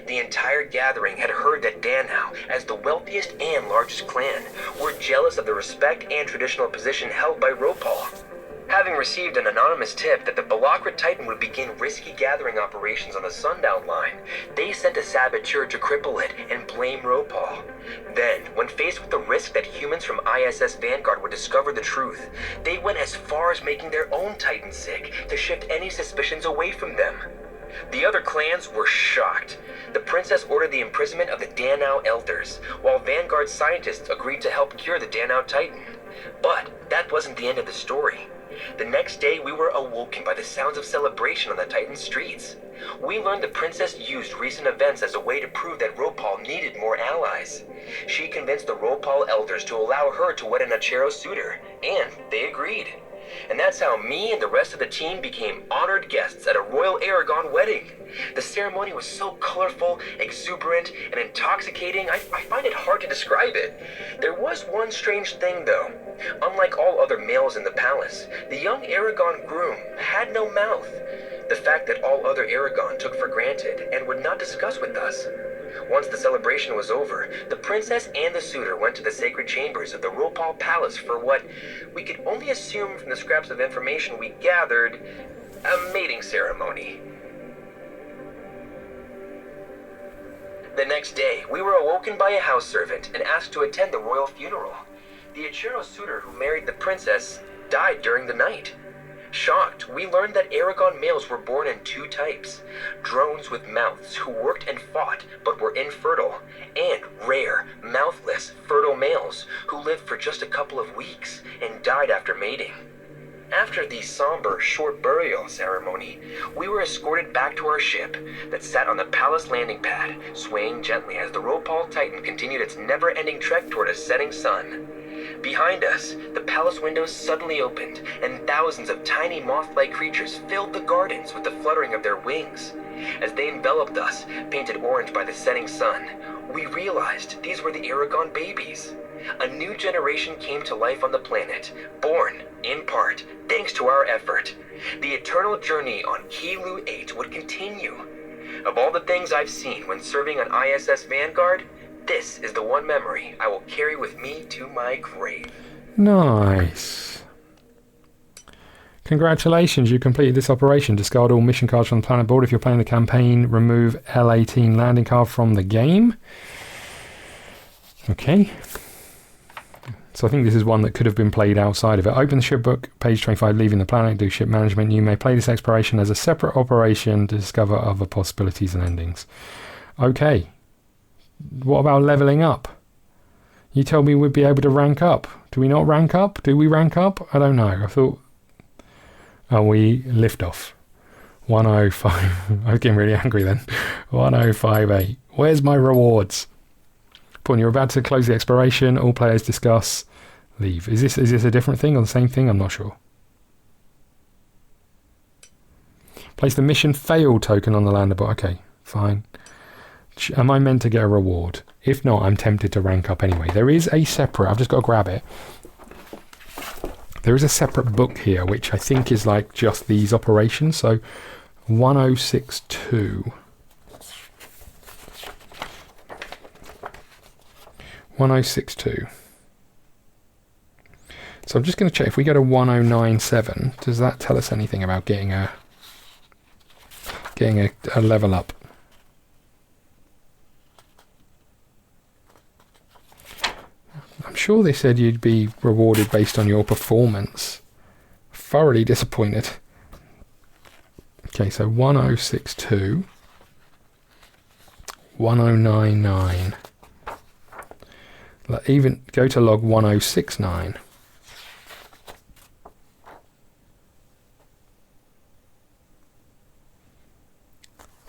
The entire gathering had heard that Danau, as the wealthiest and largest clan, were jealous of the respect and traditional position held by Roal. Having received an anonymous tip that the Balacra Titan would begin risky gathering operations on the Sundown Line, they sent a Sabatur to cripple it and blame Roal. Then, when faced with the risk that humans from ISS Vanguard would discover the truth, they went as far as making their own Titan sick to shift any suspicions away from them. The other clans were shocked. The princess ordered the imprisonment of the Danau elders, while Vanguard scientists agreed to help cure the Danau Titan. But that wasn't the end of the story. The next day, we were awoken by the sounds of celebration on the Titan streets. We learned the princess used recent events as a way to prove that Roal needed more allies. She convinced the Roal elders to allow her to wed an Aero Sabatur, and they agreed. And that's how me and the rest of the team became honored guests at a Royal Aragon wedding. The ceremony was so colorful, exuberant, and intoxicating, I find it hard to describe it. There was one strange thing, though. Unlike all other males in the palace, the young Aragon groom had no mouth. The fact that all other Aragon took for granted and would not discuss with us. Once the celebration was over, the princess and the suitor went to the sacred chambers of the Roal Palace for what we could only assume from the scraps of information we gathered, a mating ceremony. The next day, we were awoken by a house servant and asked to attend the royal funeral. The Aero Sabatur who married the princess died during the night. Shocked, we learned that Aragon males were born in two types: drones with mouths who worked and fought but were infertile, and rare, mouthless, fertile males who lived for just a couple of weeks and died after mating. After the somber, short burial ceremony, we were escorted back to our ship that sat on the palace landing pad, swaying gently as the Roal Titan continued its never-ending trek toward a setting sun. Behind us, the palace windows suddenly opened, and thousands of tiny moth-like creatures filled the gardens with the fluttering of their wings. As they enveloped us, painted orange by the setting sun, we realized these were the Aragon babies. A new generation came to life on the planet, born, in part, thanks to our effort. The eternal journey on Kilu 8 would continue. Of all the things I've seen when serving on ISS Vanguard, this is the one memory I will carry with me to my grave. Nice. Congratulations, you completed this operation. Discard all mission cards from the planet board. If you're playing the campaign, remove L18 landing card from the game. Okay. So I think this is one that could have been played outside of it. Open the ship book, page 25, leaving the planet, do ship management. You may play this exploration as a separate operation to discover other possibilities and endings. Okay. What about leveling up? You told me we'd be able to rank up. Do we not rank up? Do we rank up? I don't know. I thought... Oh, we Liftoff. 105. I was getting really angry then. 1058. Where's my rewards? When you're about to close the exploration, all players discuss, leave. Is this a different thing or the same thing? I'm not sure. Place the mission failed token on the lander board. Okay, fine. Am I meant to get a reward? If not, I'm tempted to rank up anyway. There is a separate, I've just got to grab it. There is a separate book here, which I think is like just these operations. So 1062. 1062. So I'm just going to check if we go to 1097. Does that tell us anything about getting a level up? sure they said you'd be rewarded based on your performance. Thoroughly disappointed. Okay, so 1062. 1099. Even go to log 1069.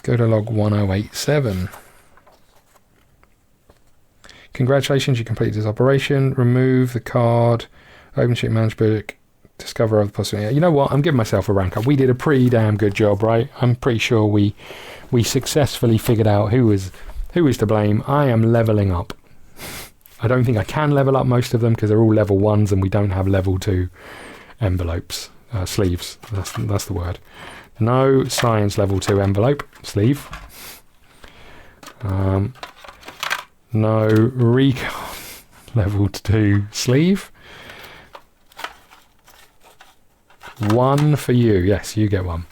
Go to log 1087. Congratulations, you completed this operation. Remove the card. Open sheet manage book. Discover other possibilities. You know what? I'm giving myself a rank up. We did a pretty damn good job, right? I'm pretty sure we successfully figured out who is to blame. I am leveling up. I don't think I can level up most of them because they're all level 1s and we don't have level 2 envelopes, sleeves. That's the word. No science level 2 envelope, sleeve. No recon level 2 sleeve. 1 for you. Yes, you get 1.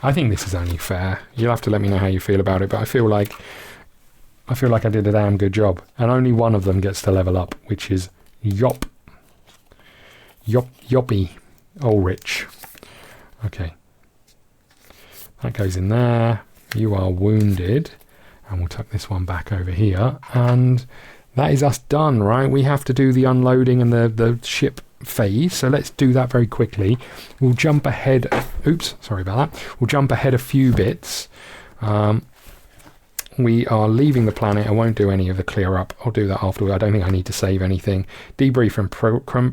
I think this is only fair. You'll have to let me know how you feel about it, but I feel like I did a damn good job. And only one of them gets to level up, which is Yoppy Ulrich. Okay. That goes in there. You are wounded. And we'll tuck this one back over here. And that is us done, right? We have to do the unloading and the ship phase. So let's do that very quickly. We'll jump ahead. Oops, sorry about that. We'll jump ahead a few bits. We are leaving the planet. I won't do any of the clear up. I'll do that afterward. I don't think I need to save anything. Debrief and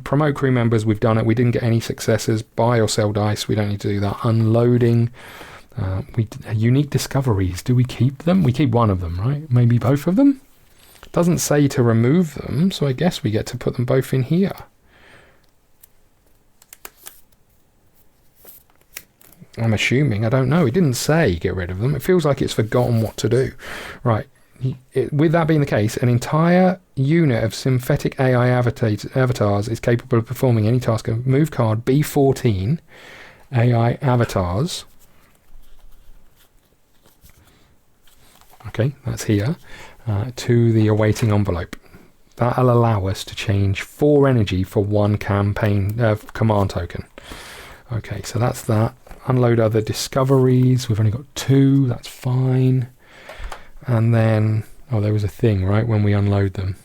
promote crew members. We've done it. We didn't get any successes. Buy or sell dice. We don't need to do that. Unloading. Unique discoveries. Do we keep them? We keep one of them, right? Maybe both of them? Doesn't say to remove them, so I guess we get to put them both in here. I'm assuming. I don't know. It didn't say get rid of them. It feels like it's forgotten what to do. Right. With that being the case, an entire unit of synthetic AI avatars is capable of performing any task. Move card B14 AI avatars. Okay, that's here. To the awaiting envelope. That'll allow us to change 4 energy for 1 campaign command token. Okay, so that's that. Unload other discoveries. We've only got 2. That's fine. And then, oh, there was a thing, right, when we unload them.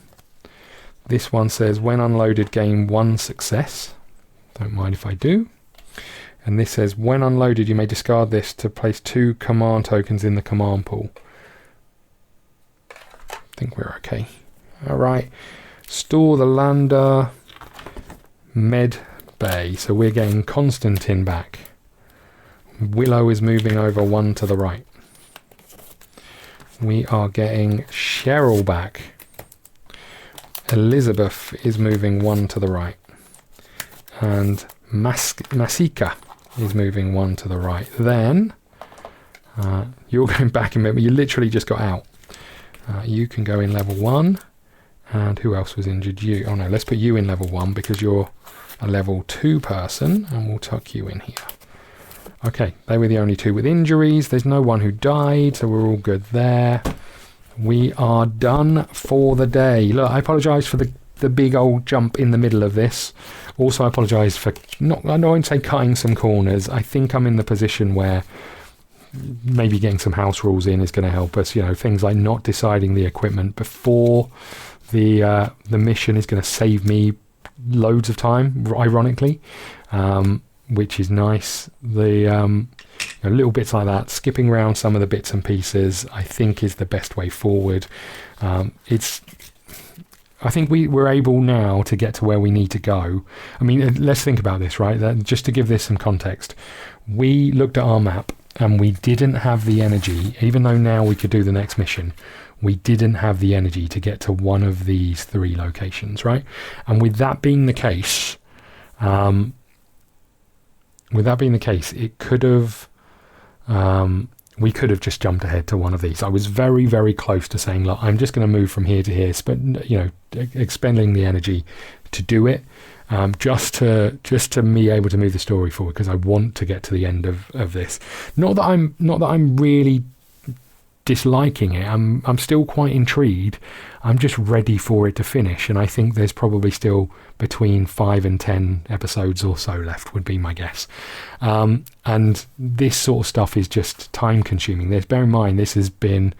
This one says, when unloaded, gain 1 success. Don't mind if I do. And this says, when unloaded, you may discard this to place 2 command tokens in the command pool. I think we're okay. All right. Store the lander. Med bay. So we're getting Constantine back. Willow is moving over 1 to the right. We are getting Cheryl back. Elizabeth is moving 1 to the right. And Masika is moving 1 to the right. Then, you're going back in, you literally just got out. You can go in level 1. And who else was injured? You. Oh no, let's put you in level 1 because you're a level 2 person. And we'll tuck you in here. Okay, they were the only 2 with injuries. There's no one who died, so we're all good there. We are done for the day. Look, I apologise for the big old jump in the middle of this. Also, I apologise for I won't say cutting some corners. I think I'm in the position where maybe getting some house rules in is going to help us. You know, things like not deciding the equipment before the mission is going to save me loads of time, ironically. Which is nice. The little bits like that, skipping around some of the bits and pieces, I think is the best way forward. I think we're able now to get to where we need to go. I mean, let's think about this, right? Just to give this some context, we looked at our map and we didn't have the energy, even though now we could do the next mission. We didn't have the energy to get to one of these 3 locations, right? And with that being the case, it could have, we could have just jumped ahead to one of these. I was very, very close to saying, look, I'm just going to move from here to here, expending the energy to do it, just to me able to move the story forward because I want to get to the end of this. Not that I'm really disliking it. I'm still quite intrigued. I'm just ready for it to finish, and I think there's probably still between 5 and 10 episodes or so left, would be my guess. And this sort of stuff is just time consuming. Bear in mind, this has been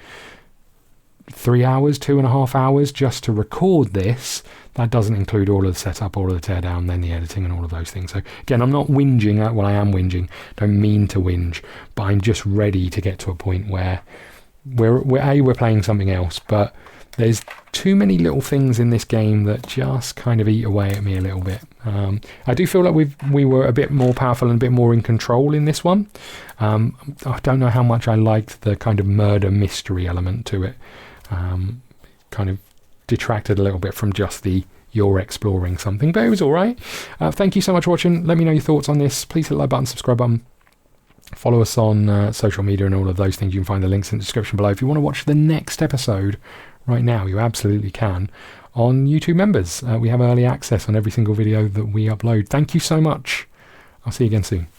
3 hours, 2.5 hours just to record this. That doesn't include all of the setup, all of the teardown, then the editing and all of those things. So again, I'm not whinging. Well, I am whinging. Don't mean to whinge, but I'm just ready to get to a point where we're playing something else, but there's too many little things in this game that just kind of eat away at me a little bit. I do feel like we were a bit more powerful and a bit more in control in this one. I don't know how much I liked the kind of murder mystery element to it. Kind of detracted a little bit from just you're exploring something, but it was all right. Thank you so much for watching. Let me know your thoughts on this. Please hit the like button, subscribe button. Follow us on social media and all of those things. You can find the links in the description below. If you want to watch the next episode right now, you absolutely can on YouTube members. We have early access on every single video that we upload. Thank you so much. I'll see you again soon.